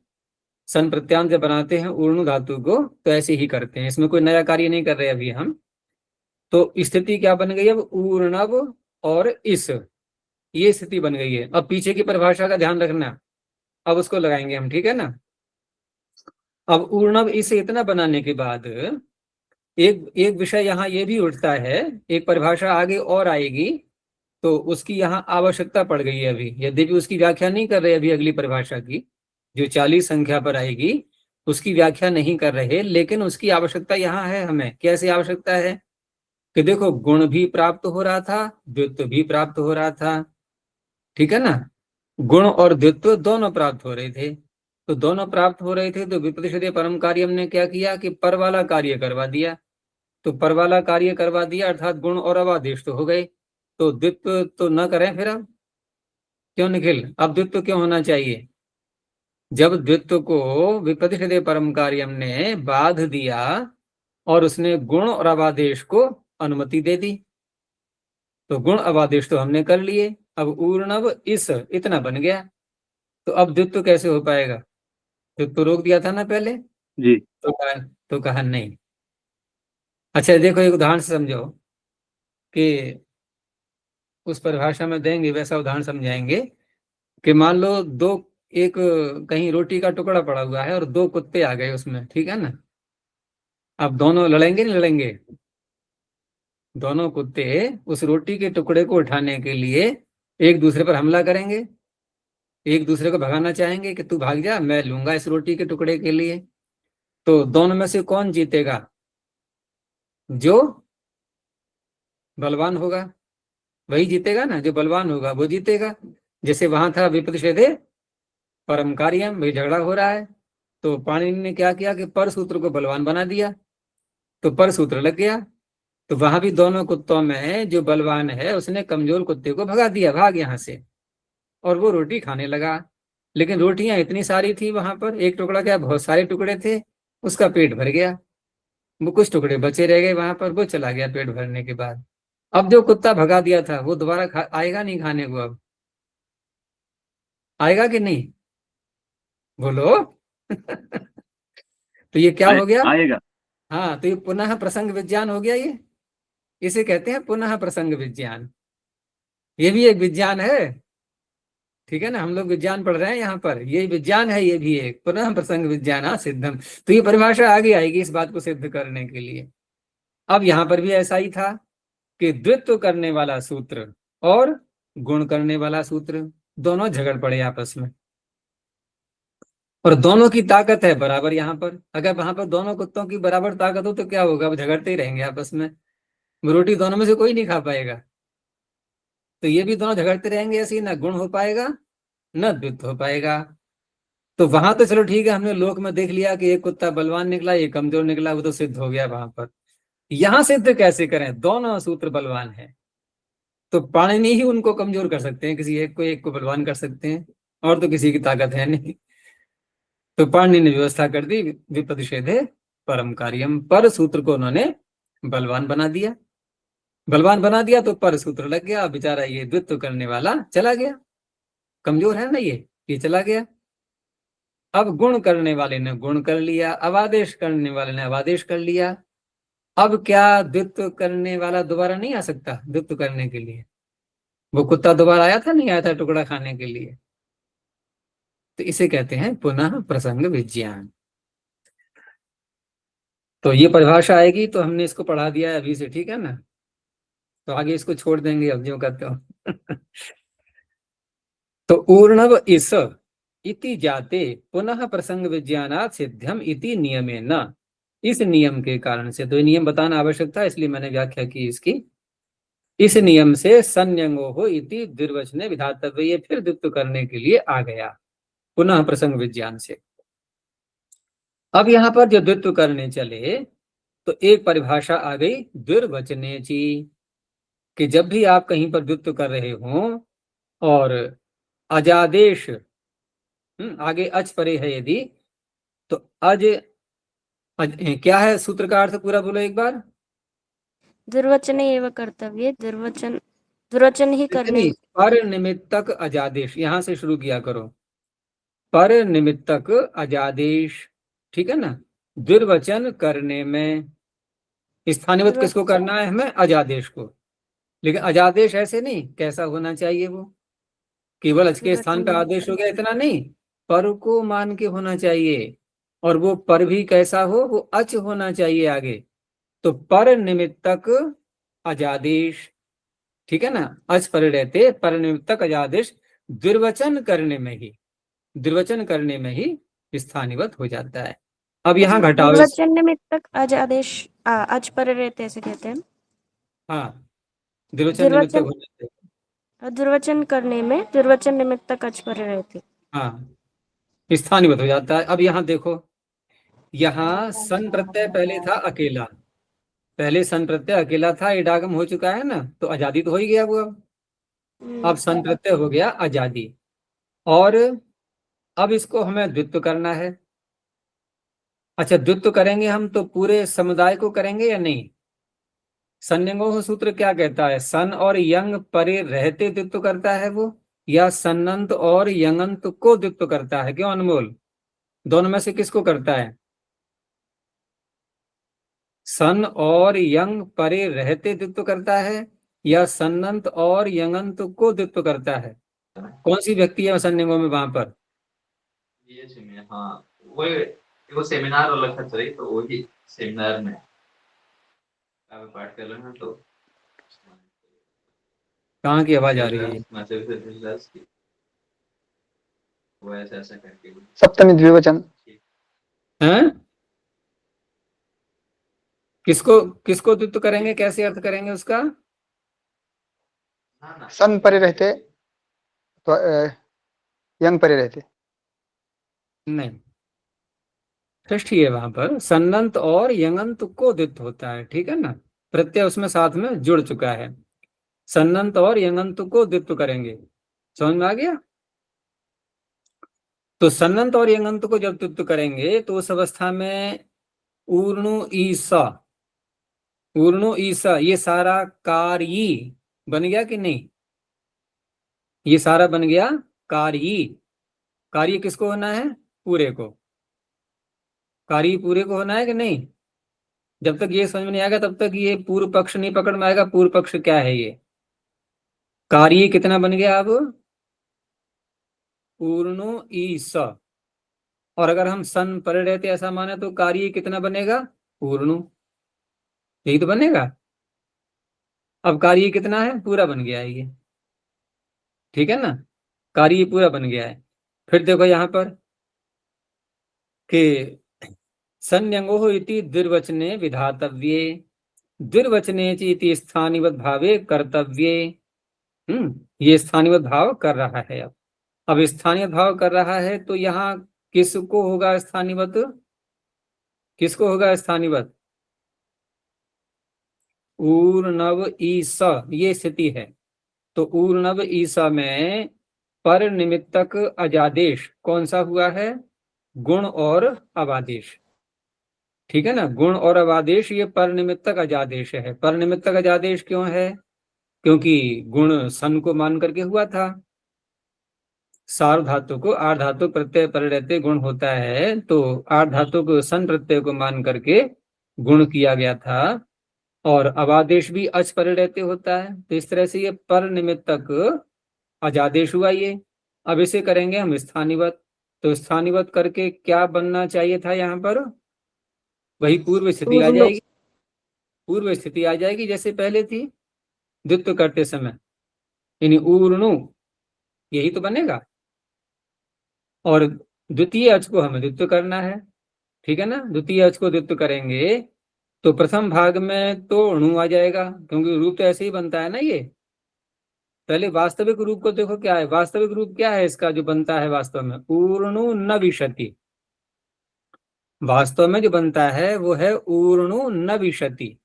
सन प्रत्यांत जब बनाते हैं ऊर्णु धातु को तो ऐसे ही करते हैं, इसमें कोई नया कार्य नहीं कर रहे अभी हम। तो स्थिति क्या बन गई अब? ऊर्णव और इस, ये स्थिति बन गई है। अब पीछे की परिभाषा का ध्यान रखना, अब उसको लगाएंगे हम, ठीक है ना। अब ऊर्णव इसे इतना बनाने के बाद एक एक विषय यहाँ ये भी उठता है, एक परिभाषा आगे और आएगी, तो उसकी यहाँ आवश्यकता पड़ गई है अभी, यद्यपि उसकी व्याख्या नहीं कर रहे अभी, अगली परिभाषा की जो 40 संख्या पर आएगी उसकी व्याख्या नहीं कर रहे, लेकिन उसकी आवश्यकता यहाँ है हमें। कैसे आवश्यकता है कि देखो, गुण भी प्राप्त हो रहा था, द्वित्व भी प्राप्त हो रहा था, ठीक है ना। गुण और द्वित्व दोनों प्राप्त हो रहे थे, तो दोनों प्राप्त हो रहे थे, तो विप्रतिषेधे परम कार्य हमने क्या किया कि पर वाला कार्य करवा दिया। तो पर वाला कार्य करवा दिया अर्थात गुण और अब आदेश तो हो गए, तो द्वित्व तो न करें फिर। अब क्यों निखिल, अब द्वित्व क्यों होना चाहिए? जब द्वित्व को विप्रतिषेधे परम कार्यम ने बाध दिया और उसने गुण और अवादेश को अनुमति दे दी, तो गुण अवादेश तो हमने कर लिए, अब ऊर्णव इस इतना बन गया, तो अब द्वित्व कैसे हो पाएगा? द्वित्व रोक दिया था ना पहले, जी। तो कहा नहीं। अच्छा देखो, एक उदाहरण से समझो कि उस परिभाषा में देंगे वैसा उदाहरण समझाएंगे कि मान लो दो, एक कहीं रोटी का टुकड़ा पड़ा हुआ है और दो कुत्ते आ गए उसमें, ठीक है ना। अब दोनों लड़ेंगे नहीं लड़ेंगे? दोनों कुत्ते उस रोटी के टुकड़े को उठाने के लिए एक दूसरे पर हमला करेंगे, एक दूसरे को भगाना चाहेंगे कि तू भाग जा, मैं लूंगा इस रोटी के टुकड़े के लिए। तो दोनों में से कौन जीतेगा? जो बलवान होगा वही जीतेगा ना, जो बलवान होगा वो जीतेगा। जैसे वहां था विप्रतिषेधे परम कार्यम, भाई झगड़ा हो रहा है, तो पाणिनि ने क्या किया कि पर सूत्र को बलवान बना दिया, तो पर सूत्र लग गया। तो वहां भी दोनों कुत्तों में जो बलवान है उसने कमजोर कुत्ते को भगा दिया, भाग यहाँ से, और वो रोटी खाने लगा। लेकिन रोटियां इतनी सारी थी वहां पर, एक टुकड़ा क्या बहुत सारे टुकड़े थे, उसका पेट भर गया। वो कुछ टुकड़े बचे रह गए वहां पर, वो चला गया पेट भरने के बाद। अब जो कुत्ता भगा दिया था वो दोबारा आएगा नहीं खाने को? अब आएगा कि नहीं, बोलो? तो ये क्या हो गया? आएगा। हाँ, तो ये पुनः प्रसंग विज्ञान हो गया ये, इसे कहते हैं पुनः प्रसंग विज्ञान। ये भी एक विज्ञान है, ठीक है ना, हम लोग विज्ञान पढ़ रहे हैं यहाँ पर, ये विज्ञान है, ये भी एक पुनः प्रसंग विज्ञान। हाँ सिद्धम, तो ये परिभाषा आगे आएगी इस बात को सिद्ध करने के लिए। अब यहाँ पर भी ऐसा ही था कि द्वित्व करने वाला सूत्र और गुण करने वाला सूत्र दोनों झगड़ पड़े आपस में, और दोनों की ताकत है बराबर। यहाँ पर अगर वहां पर दोनों कुत्तों की बराबर ताकत हो तो क्या होगा? अब झगड़ते ही रहेंगे आपस में, रोटी दोनों में से कोई नहीं खा पाएगा। तो ये भी दोनों झगड़ते रहेंगे, ऐसे ही ना गुण हो पाएगा न द्वित्व हो पाएगा। तो वहां तो चलो ठीक है, हमने लोक में देख लिया कि एक कुत्ता बलवान निकला, एक कमजोर निकला, वो तो सिद्ध हो गया वहां पर। यहां सिद्ध कैसे करें? दोनों सूत्र बलवान है, तो पाणिनि ही उनको कमजोर कर सकते हैं, किसी एक को बलवान कर सकते हैं, और तो किसी की ताकत है नहीं। तो पाणिनि ने व्यवस्था कर दी, विप्रतिषेधे परम कार्यम, पर सूत्र को उन्होंने बलवान बना दिया। बलवान बना दिया तो पर सूत्र लग गया, बेचारा ये द्वित्व करने वाला चला गया, कमजोर है ना ये चला गया। अब गुण करने वाले ने गुण कर लिया, अवादेश करने वाले ने अवादेश कर लिया। अब क्या द्वित्व करने वाला दोबारा नहीं आ सकता द्वित्व करने के लिए? वो कुत्ता दोबारा आया था नहीं आया था टुकड़ा खाने के लिए? तो इसे कहते हैं पुनः प्रसंग विज्ञान। तो ये परिभाषा आएगी तो हमने इसको पढ़ा दिया है अभी से, ठीक है ना। तो आगे इसको छोड़ देंगे अब जो करते हो। तो ऊर्णव इस इति जाते पुनः प्रसंग विज्ञानात् सिद्ध्यम इति नियमे न, इस नियम के कारण से, तो ये नियम बताना आवश्यक था इसलिए मैंने व्याख्या की इसकी। इस नियम से संयंगो हो इति द्विर्वचने विधातव्य, ये फिर द्वित्व करने के लिए आ गया पुनः प्रसंग विज्ञान से। अब यहाँ पर जो द्वित्व करने चले तो एक परिभाषा आ गई द्विर्वचने ची, कि जब भी आप कहीं पर द्वित्व कर रहे हो और अजादेश आगे अच परे है यदि, तो अज क्या है सूत्र का अर्थ पूरा बोलो एक बार। दुर्वचन एवं कर्तव्य, दुर्वचन ही करने। पर निमित्तक अजादेश, यहां से शुरू किया करो। पर निमित्तक अजादेश, ठीक है ना। दुर्वचन करने में स्थानीयवत किसको करना है हमें? अजादेश को। लेकिन अजादेश ऐसे नहीं, कैसा होना चाहिए वो? केवल अच के स्थान पे आदेश हो गया इतना नहीं, पर को मान के होना चाहिए। और वो पर भी कैसा हो? वो अच होना चाहिए आगे। तो पर निमित्तक अजादेश, ठीक है ना। अच पर रहते पर निमित्तक अजादेश द्विर्वचन करने में ही, द्विर्वचन करने में ही स्थानीयवत हो जाता है। अब यहाँ घटाओ। द्विर्वचन निमित्तक अज आदेश अच पर रहते ऐसे कहते हैं। हाँ, द्विर्वचन निमित्तक हो जाते हैं। दुर्वचन करने में दुर्वचन निमित्तक अच पर रहते, हाँ, स्थानीयवत हो जाता है। अब यहाँ देखो, यहाँ सन प्रत्यय पहले था अकेला, पहले सन प्रत्यय अकेला था, इडागम हो चुका है ना, तो आजादी तो हो ही गया वो। अब सन प्रत्यय हो गया आजादी, और अब इसको हमें द्वित्व करना है। अच्छा, द्वित्व करेंगे हम तो पूरे समुदाय को करेंगे या नहीं? संयंगो सूत्र क्या कहता है? सन और यंग परे रहते द्वित्व करता है वो, या सन्नंत और यंगंत को द्वित्व करता है? क्यों अनमोल, दोनों में से किसको करता है? सन और यंग परे रहते द्वित्व करता है, या सन्नंत और यंगंत को द्वित्व करता है? कौन सी व्यक्ति है संयंगों में वहां पर? हाँ, वो सेमिनार वाला था सही, तो वही सेमिनार में आप पाठ कर लेना। तो कहाँ की आवाज आ रही है? वो ऐसा करके सप्तमी द्विवचन। हैं? किसको किसको द्वित्व करेंगे, कैसे अर्थ करेंगे उसका? सन परे रहते तो यंग परे रहते नहीं, षष्ठी है वहां पर, सन्नंत और यंगंत को द्वित्व होता है, ठीक है ना। प्रत्यय उसमें साथ में जुड़ चुका है, सन्नंत और यंगंत को द्वित्व करेंगे। समझ में आ गया? तो सन्नंत और यंगंत को जब द्वित्व करेंगे तो उस अवस्था में ऊर्णु ईसा, ऊर्णु ईसा ये सारा कार्य बन गया कि नहीं? ये सारा बन गया कार्य। कार्य किसको होना है? पूरे को। कार्य पूरे को होना है कि नहीं? जब तक ये समझ में नहीं आएगा तब तक ये पूर्व पक्ष नहीं पकड़ में आएगा। पूर्व पक्ष क्या है? ये कार्य कितना बन गया अब? ऊर्णु ईस। और अगर हम सन पर रहते ऐसा माने तो कार्य कितना बनेगा? ऊर्णु, यही तो बनेगा। अब कार्य कितना है? पूरा बन गया है ये, ठीक है ना। कार्य पूरा बन गया है। फिर देखो यहाँ पर कि संयंगो इति द्विर्वचने विधातव्ये, द्विर्वचने इति स्थानीवत भावे कर्तव्ये। ये स्थानीय भाव कर रहा है। अब स्थानीय भाव कर रहा है तो यहाँ किसको होगा स्थानीवत? किसको होगा स्थानीवत? ऊर्णव ईस, ये स्थिति है। तो ऊर्णव ईसा में पर निमित्तक अजादेश कौन सा हुआ है? गुण और अवादेश, ठीक है ना। गुण और अवादेश ये पर निमित्तक अजादेश है। पर निमित्तक अजादेश क्यों है? क्योंकि गुण सन को मान करके हुआ था। सार धातु को आर धातु प्रत्यय पर रहते गुण होता है, तो आर धातु को सन प्रत्यय को मान करके गुण किया गया था। और अवादेश भी अच पर रहते होता है, तो इस तरह से ये पर निमित्तक अजादेश हुआ ये। अब इसे करेंगे हम स्थानीवत। तो स्थानीवत करके क्या बनना चाहिए था यहाँ पर? वही पूर्व स्थिति आ पूर्ण जाएगी, पूर्व स्थिति आ जाएगी जैसे पहले थी द्वित्व करते समय, यानी ऊर्णु यही तो बनेगा। और द्वितीय अच को हमें द्वित्व करना है, ठीक है ना। द्वितीय अच को द्वित्व करेंगे तो प्रथम भाग में तो अणु आ जाएगा, क्योंकि रूप तो ऐसे ही बनता है ना। ये पहले वास्तविक रूप को देखो क्या है, वास्तविक रूप क्या है इसका जो बनता है वास्तव में, ऊर्णु न विशति। वास्तव में जो बनता है वो है ऊर्णु न विशति,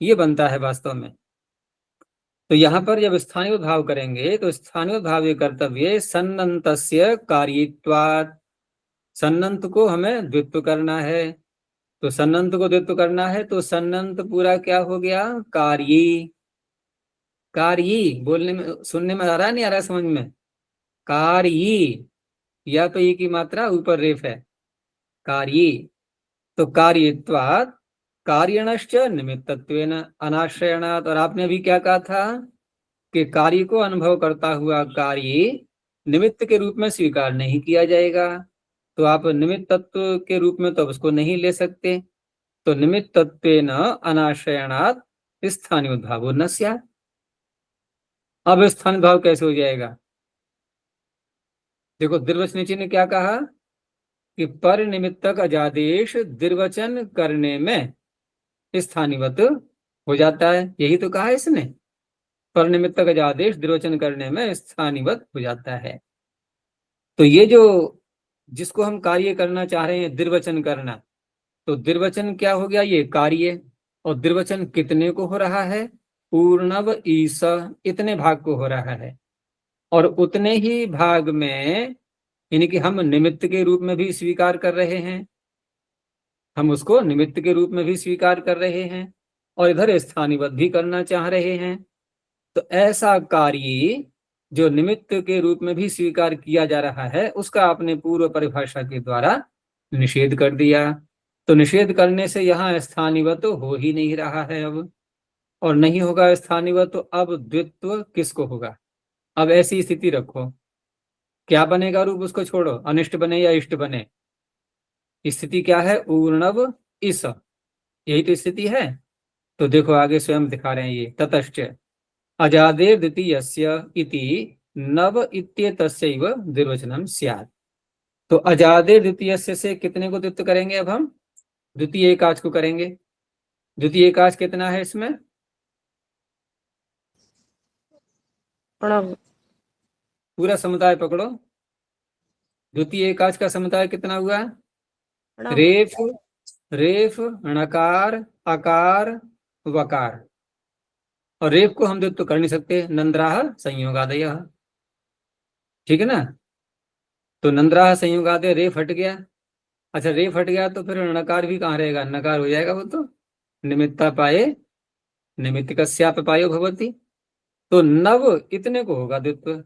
ये बनता है वास्तव में। तो यहाँ पर जब स्थानीय भाव करेंगे तो स्थानीय भाव ये कर्तव्य सन्नन्तस्य कार्यत्वात्, सन्नंत को हमें द्वित्व करना है। तो सन्नंत को द्वित्व करना है तो सन्नंत पूरा क्या हो गया, कार्ये। कार्ये बोलने में सुनने में आ रहा है, नहीं आ रहा समझ में, कार्ये, या तो ये की मात्रा ऊपर रेफ है, कार्ये। तो कार्यत्वात् कार्यणश्च निमित्तत्वेन अनाश्रयणात्। और आपने अभी क्या कहा था कि कार्य को अनुभव करता हुआ कार्य निमित्त के रूप में स्वीकार नहीं किया जाएगा। तो आप निमित्त तत्व के रूप में तो उसको नहीं ले सकते। तो निमित्तत्वेन अनाश्रयणात् स्थानीय उद्भावो न स्यात्। अब स्थानीय भाव कैसे हो जाएगा, देखो द्विर्वचनीची ने क्या कहा कि पर निमित्तक अजादेश द्विर्वचन करने में स्थानीवत हो जाता है, यही तो कहा है इसने, पर निमित्तक अजादेश द्विर्वचन करने में स्थानीवत हो जाता है। तो ये जो जिसको हम कार्य करना चाह रहे हैं द्विर्वचन करना, तो द्विर्वचन क्या हो गया, ये कार्य। और द्विर्वचन कितने को हो रहा है, पूर्णव ईस, इतने भाग को हो रहा है। और उतने ही भाग में यानी कि हम निमित्त के रूप में भी स्वीकार कर रहे हैं, हम उसको निमित्त के रूप में भी स्वीकार कर रहे हैं और इधर स्थानीवत भी करना चाह रहे हैं। तो ऐसा कार्य जो निमित्त के रूप में भी स्वीकार किया जा रहा है उसका आपने पूर्व परिभाषा के द्वारा निषेध कर दिया। तो निषेध करने से यहाँ स्थानीवत तो हो ही नहीं रहा है अब, और नहीं होगा स्थानीवत तो अब द्वित्व किसको होगा। अब ऐसी स्थिति रखो, क्या बनेगा रूप, उसको छोड़ो, अनिष्ट बने या इष्ट बने, स्थिति क्या है, ऊर्णव इस, यही तो स्थिति है। तो देखो आगे स्वयं दिखा रहे हैं ये, ततश्च अजादेर द्वितीयस्य इति नव इत्येतस्यैव द्विर्वचनम स्यात्। तो अजादेर द्वितीयस्य से कितने को द्वित्व करेंगे, अब हम द्वितीय एकाच को करेंगे। द्वितीय एकाच कितना है इसमें, प्रणव पूरा समुदाय पकड़ो। द्वितीय एकाच का समुदाय कितना हुआ, प्रणव रेफ, रेफ, णकार, अकार, वकार। और रेफ को हम द्वित्व कर नहीं सकते, नंद्राह संयोगादय, ठीक है ना। तो नंद्राह संयोगादय रेफ हट गया। अच्छा रेफ हट गया तो फिर णकार भी कहाँ रहेगा, नकार हो जाएगा वो तो, निमित्ता पाए निमित्तिकस्यापि पायो भवति। तो नव इतने को होगा द्वित्व।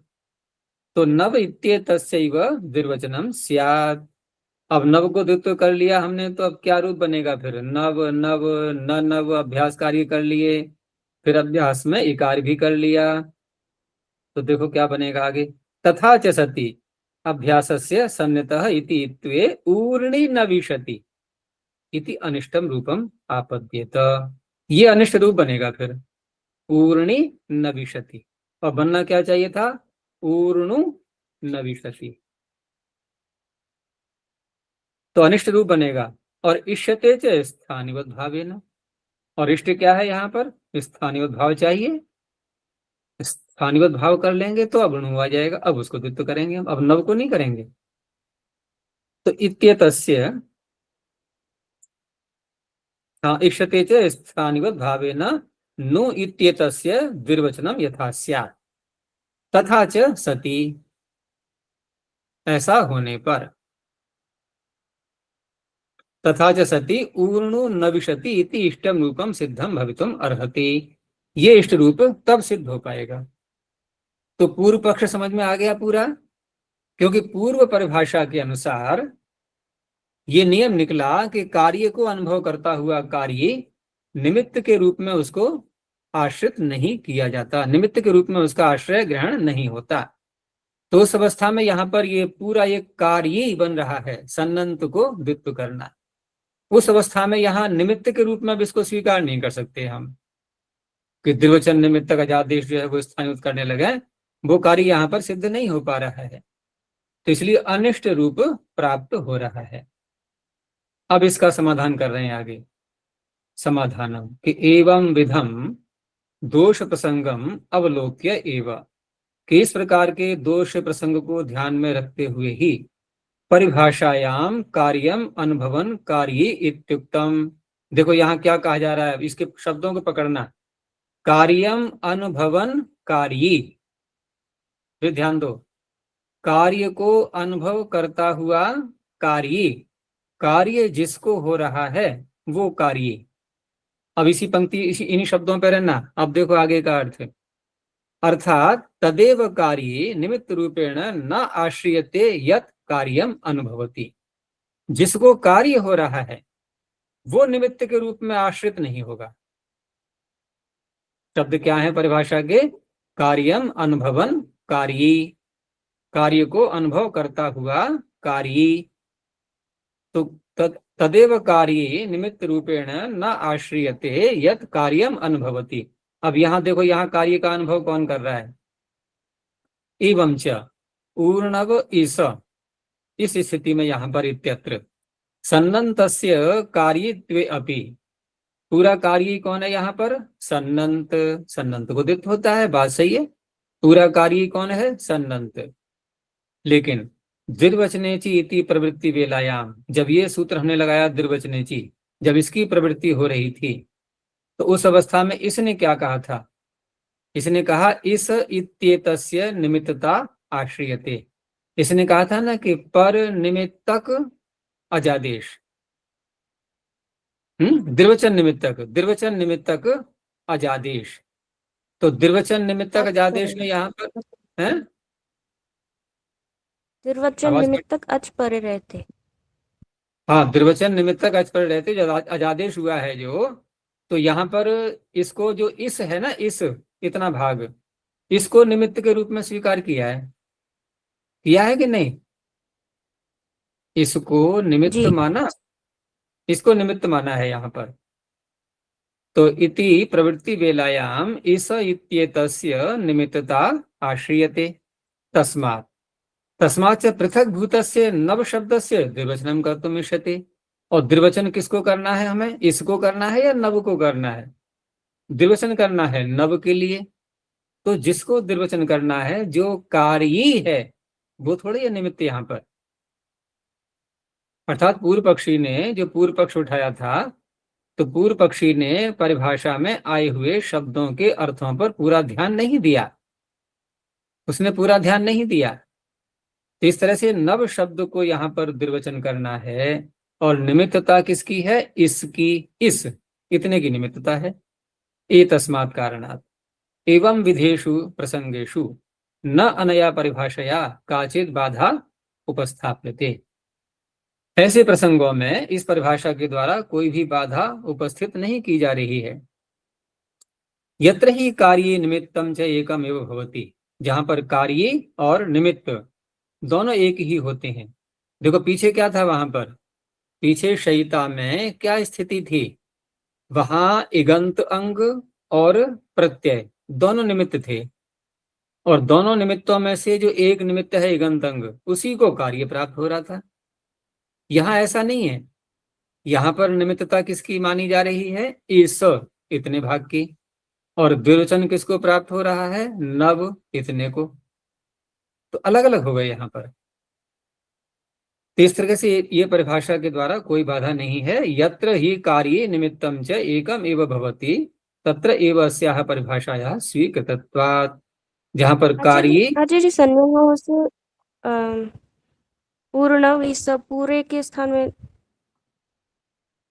तो नव इत्येतस्यैव द्विर्वचनम स्यात्। अब नव को द्वित्व कर लिया हमने तो अब क्या रूप बनेगा फिर, नव नव न नव, अभ्यास कार्य कर लिए, फिर अभ्यास में इकार भी कर लिया। तो देखो क्या बनेगा आगे, तथा च सति अभ्यासस्य सन्नितः इति इत्वे ऊर्णि न विशति इति अनिष्टम रूपम आपद्येत। ये अनिष्ट रूप बनेगा फिर, ऊर्णि न विशति, और बनना क्या चाहिए था, ऊर्णु न विशति। तो अनिष्ट रूप बनेगा। और इष्यते च स्थानीवत भावेन, और इष्ट क्या है यहाँ पर, स्थानीवत भाव चाहिए। स्थानीवत भाव कर लेंगे तो अब अणु आ जाएगा, अब उसको द्वित्व करेंगे हम, अब नव को नहीं करेंगे। तो इत्येतस्य इष्यते च स्थानीवत भावेन नु इत्येतस्य द्विर्वचनम यथा स्यात्। तथा च सति, ऐसा होने पर, तथा च सति ऊर्णु न विशति इति इष्टम रूपम सिद्धम भवितुम अर्हति। ये इष्ट रूप तब सिद्ध हो पाएगा। तो पूर्व पक्ष समझ में आ गया पूरा, क्योंकि पूर्व परिभाषा के अनुसार ये नियम निकला कि कार्य को अनुभव करता हुआ कार्य निमित्त के रूप में उसको आश्रित नहीं किया जाता, निमित्त के रूप में उसका आश्रय ग्रहण नहीं होता। तो उस अवस्था में यहाँ पर ये पूरा ये कार्य ही बन रहा है, सन्नंत को द्वित्व करना। उस अवस्था में यहाँ निमित्त के रूप में अब इसको स्वीकार नहीं कर सकते हम कि द्विवचन निमित्तक अजादेश जो है वो स्थानित करने लगे, वो कार्य यहाँ पर सिद्ध नहीं हो पा रहा है, तो इसलिए अनिष्ट रूप प्राप्त हो रहा है। अब इसका समाधान कर रहे हैं आगे। समाधानम कि एवं विधम दोष प्रसंगम अवलोक्य एव, कि इस प्रकार के दोष प्रसंग को ध्यान में रखते हुए ही परिभाषायाम कार्यम अनुभवन कार्ये इत्युक्तम। देखो यहाँ क्या कहा जा रहा है, इसके शब्दों को पकड़ना। कार्यम अनुभवन कार्ये, फिर ध्यान दो, कार्य को अनुभव करता हुआ कार्य, कार्य जिसको हो रहा है वो कार्य। अब इसी पंक्ति इन्हीं शब्दों पर रहना। अब देखो आगे का अर्थ, अर्थात तदेव कार्ये निमित्त रूपेण न आश्रियते यत् कार्यम अनुभवति, जिसको कार्य हो रहा है वो निमित्त के रूप में आश्रित नहीं होगा। शब्द क्या है परिभाषा के? कार्यम अनुभवन कार्ये, कार्य को अनुभव करता हुआ कार्य। तो तदेव कार्ये निमित्त रूपेण न आश्रियते यत् कार्यम अनुभवति। अब यहां देखो, यहाँ कार्य का अनुभव कौन कर रहा है? एवं च ऊर्णव इस स्थिति में यहाँ पर इत्यत्र सन्नन्तस्य कार्यत्वे अपि, पूरा कार्य कौन है यहाँ पर? सन्नंत। सन्नंत को दित होता है, बात सही है। पूरा कार्य कौन है? सन्नंत। लेकिन द्विर्वचनेचि इति प्रवृत्ति वेलायाम, जब ये सूत्र हमने लगाया द्विर्वचनेचि, जब इसकी प्रवृत्ति हो रही थी, तो उस अवस्था में इसने क्या कहा था? इसने कहा इस इत्येतस्य निमित्तता आश्रियते। इसने कहा था ना कि पर निमित्तक अजादेश, द्विवचन निमित्तक अजादेश। तो द्विवचन निमित्तक अजादेश में यहाँ पर है द्विवचन निमित्तक अच परे रहते। हाँ, द्विवचन निमित्तक अच परे रहते जो अजादेश हुआ है जो, तो यहाँ पर इसको जो इस है ना, इस इतना भाग, इसको निमित्त के रूप में स्वीकार किया है कि नहीं? इसको निमित्त माना, इसको निमित्त माना है यहाँ पर। तो इति प्रवृत्ति वेलायाम इस इत्येतस्य निमित्तता आश्रियते तस्मात् तस्मात् पृथक भूतस्य नव शब्दस्य द्विवचनम कर्तुम् इष्यते। और द्विवचन किसको करना है? हमें इसको करना है या नव को करना है? द्विवचन करना है नव के लिए। तो जिसको द्विवचन करना है, जो कार्य है, वो थोड़े ये निमित्त यहाँ पर। अर्थात पूर्व पक्षी ने जो पूर्व पक्ष उठाया था, तो पूर्व पक्षी ने परिभाषा में आए हुए शब्दों के अर्थों पर पूरा ध्यान नहीं दिया, उसने पूरा ध्यान नहीं दिया। तो इस तरह से नव शब्द को यहाँ पर द्विवचन करना है, और निमित्तता किसकी है? इसकी, इस इतने की निमित्तता है। एतस्मात् कारणात् एवं विधेषु प्रसंगेषु न अनया परिभाषया काचित् बाधा उपस्थाप्यते। ऐसे प्रसंगों में इस परिभाषा के द्वारा कोई भी बाधा उपस्थित नहीं की जा रही है। यत्र ही कार्ये निमित्तम च एकम एव भवति, जहां पर कार्य और निमित्त दोनों एक ही होते हैं। देखो पीछे क्या था, वहां पर पीछे शयिता में क्या स्थिति थी? वहां इगंत अंग और प्रत्यय दोनों निमित्त थे, और दोनों निमित्तों में से जो एक निमित्त है इगंत अंग, उसी को कार्य प्राप्त हो रहा था। यहाँ ऐसा नहीं है। यहाँ पर निमित्तता किसकी मानी जा रही है? इस इतने भाग की। और द्विवचन किसको प्राप्त हो रहा है? नव इतने को। तो अलग अलग हो गए यहाँ पर। तो इस तरह से ये परिभाषा के द्वारा कोई बाधा नहीं है। यत्र ही कार्ये निमित्तम च एकम एव भवति तत्र एव अस्याः परिभाषायाः स्वीकृतत्वात्। जहाँ पर कार्य अजय जी संयोग से पूर्ण इस पूरे के स्थान में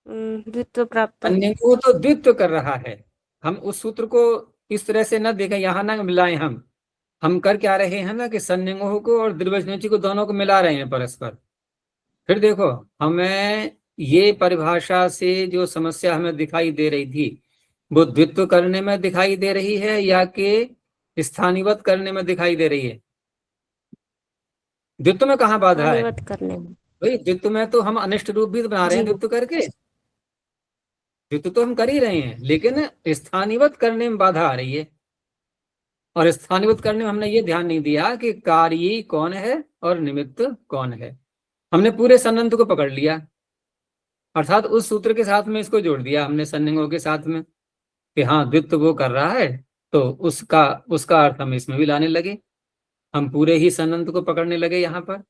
द्वित्व प्राप्त, वो तो द्वित्व कर रहा है। हम उस सूत्र को इस तरह से न देखें, यहाँ ना मिलाएं। हम कर क्या रहे हैं ना कि संयोगों को और द्विवचनों को दोनों को मिला रहे हैं परस्पर। फिर देखो, हमें ये परिभाषा से जो समस्या हमें दिखाई दे रही थी, वो द्वित्व करने में दिखाई दे रही है या कि स्थानीवत करने में दिखाई दे रही है? द्वित्व में कहाँ बाधा है? करने में। भाई द्वित्व में तो हम अनिष्ट रूप भी बना रहे हैं द्वित्व करके, द्वित्व तो हम कर ही रहे हैं, लेकिन स्थानीवत करने में बाधा आ रही है। और स्थानीवत करने में हमने ये ध्यान नहीं दिया कि कार्य कौन है और निमित्त कौन है। हमने पूरे संबंध को पकड़ लिया, अर्थात उस सूत्र के साथ में इसको जोड़ दिया हमने संनिंगों के साथ में कि हाँ द्वित्व वो कर रहा है, तो उसका उसका अर्थ हम इसमें भी लाने लगे। हम पूरे ही संबंध को पकड़ने लगे यहाँ पर।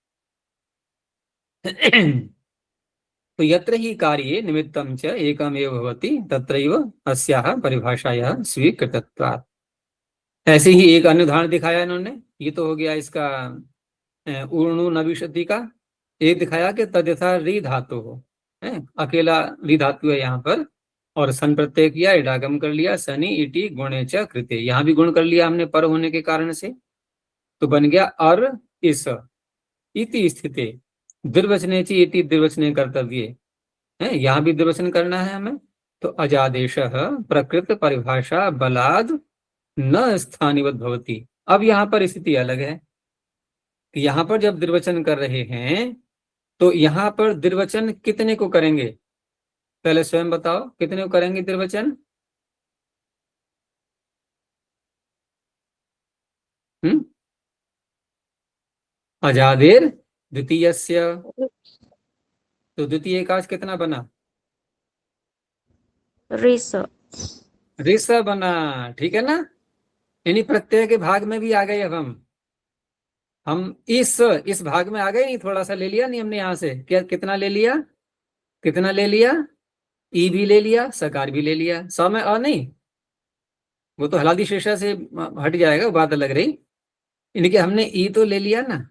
तो यत्र ही कार्ये निमित्तं च एकमेव भवति तत्रैव अस्याः परिभाषायाः स्वीकृतत्वात्। ऐसे ही एक अन्य उदाहरण दिखाया इन्होंने। ये तो हो गया इसका ऊर्णु नविशति का। एक दिखाया कि तद्यथा री धातु हो, अकेला री धातु है यहाँ पर, और सन प्रत्यय किया, इडागम कर लिया, सनी इटी गुणे च कृते, यहाँ भी गुण कर लिया हमने पर होने के कारण से, तो बन गया अर इस इति स्थिते द्विर्वचने ची इति द्विर्वचने कर्तव्ये है, यहाँ भी द्विवचन करना है हमें। तो अजादेश प्रकृत परिभाषा बलाद न स्थानिवत भवति। अब यहाँ पर स्थिति अलग है कि यहाँ पर जब द्विवचन कर रहे हैं तो यहाँ पर द्विवचन कितने को करेंगे, पहले स्वयं बताओ कितने को करेंगे द्विवचन? अजादेर द्वितीयस्य, तो द्वितीय एकाच कितना बना? रिस ऋष बना, ठीक है ना। यानी प्रत्यय के भाग में भी आ गए। अब हम इस भाग में आ गए, नहीं थोड़ा सा ले लिया नहीं हमने यहाँ से, क्या कितना ले लिया, कितना ले लिया? ई भी ले लिया, सकार भी ले लिया, सौ में अ नहीं, वो तो हलादी शेषा से हट जाएगा, वो बात अलग रही। इनके हमने ई तो ले लिया ना,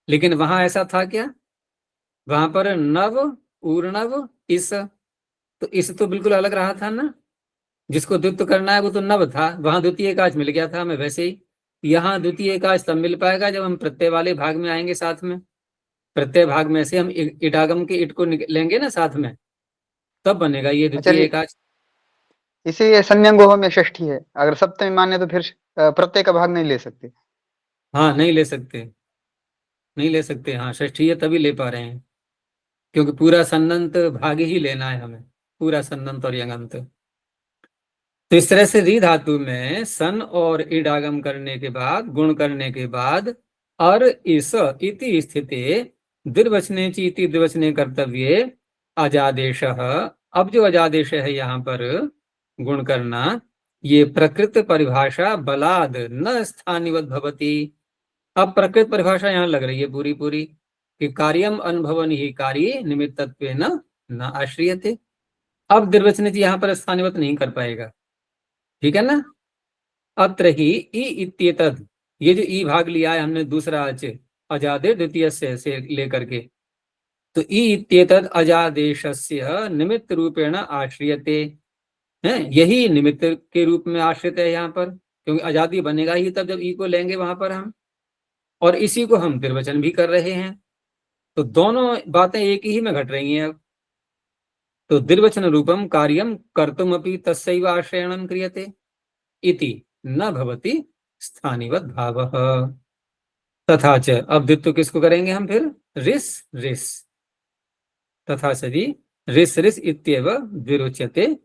लेकिन वहां ऐसा था क्या, वहां पर नव ऊर्णव इस, तो इस तो बिल्कुल अलग रहा था ना। जिसको द्वित्व करना है वो तो नव था, वहां द्वितीय एकाच मिल गया था हमें। वैसे ही यहाँ द्वितीय एकाच तब मिल पाएगा जब हम प्रत्यय वाले भाग में आएंगे साथ में। प्रत्यय भाग में से हम इटागम के इट को लेंगे ना साथ में, तब बनेगा ये अच्छा, द्वितीय एकाच। इसीलिए संज्ञांगोह में षष्ठी है। अगर सप्तमी माने तो फिर प्रत्यय का भाग नहीं ले सकते। हाँ नहीं ले सकते, नहीं ले सकते, हाँ षष्ठीय तभी ले पा रहे हैं क्योंकि पूरा सन्नंत भाग ही लेना है हमें, पूरा सन्नंत और यंगंत। तो इस तरह से री धातु में सन और इडागम करने के बाद, गुण करने के बाद, और इस इति स्थिति द्विर्वचने चीति द्विवचने कर्तव्ये अजादेश। अब जो अजादेश है यहाँ पर गुण करना, ये प्रकृत परिभाषा बलाद न स्थानिवत भवति। अब प्रकृत परिभाषा यहाँ लग रही है पूरी पूरी कि कार्यम अनुभवन ही कार्य निमित्तत्वेन न आश्रियते। अब द्विवचने यहाँ पर स्थानिवत नहीं कर पाएगा, ठीक है ना। अत्र ही ई इत्येतद्, ये जो ई भाग लिया है हमने दूसरा अच अजादे द्वितीय से लेकर के, तो ई इत्येतद् अजादेशस्य निमित्त रूपेण आश्रियते है, यही निमित्त के रूप में आश्रित है यहाँ पर, क्योंकि आजादी बनेगा ही तब जब ई को लेंगे वहां पर हम, और इसी को हम द्विवचन भी कर रहे हैं। तो दोनों बातें एक ही में घट रही हैं अब। तो द्विवचन रूपम कार्यम कर्तुमपि तस्यैव आश्रयणं क्रियते इति न भवति स्थानिवत भावः। तथा च, अब द्वित्व किसको करेंगे हम फिर? रिस रिस, तथा सदी रिस रिस इत्येव विरुच्यते,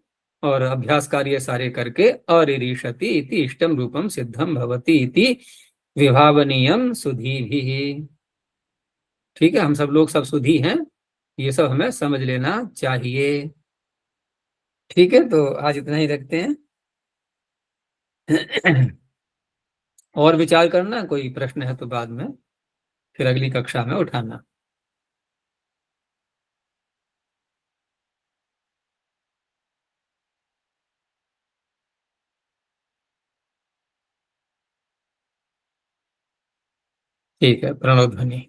और अभ्यास कार्य सारे करके अरिरीषति इति इष्टम रूपम सिद्धम भवति इति विभावनीयम सुधी भी। ठीक है, हम सब लोग सब सुधी हैं, ये सब हमें समझ लेना चाहिए। ठीक है, तो आज इतना ही रखते हैं। और विचार करना, कोई प्रश्न है तो बाद में फिर अगली कक्षा में उठाना। ठीक है, प्रणव ध्वनि।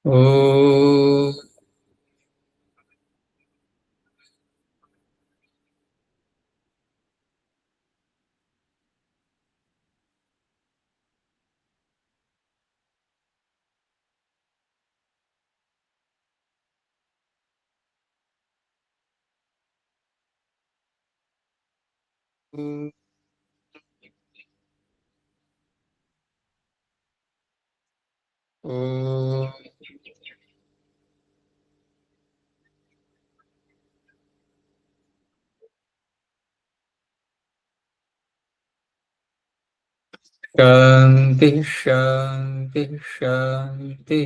ओ ओ शांति शांति शांति।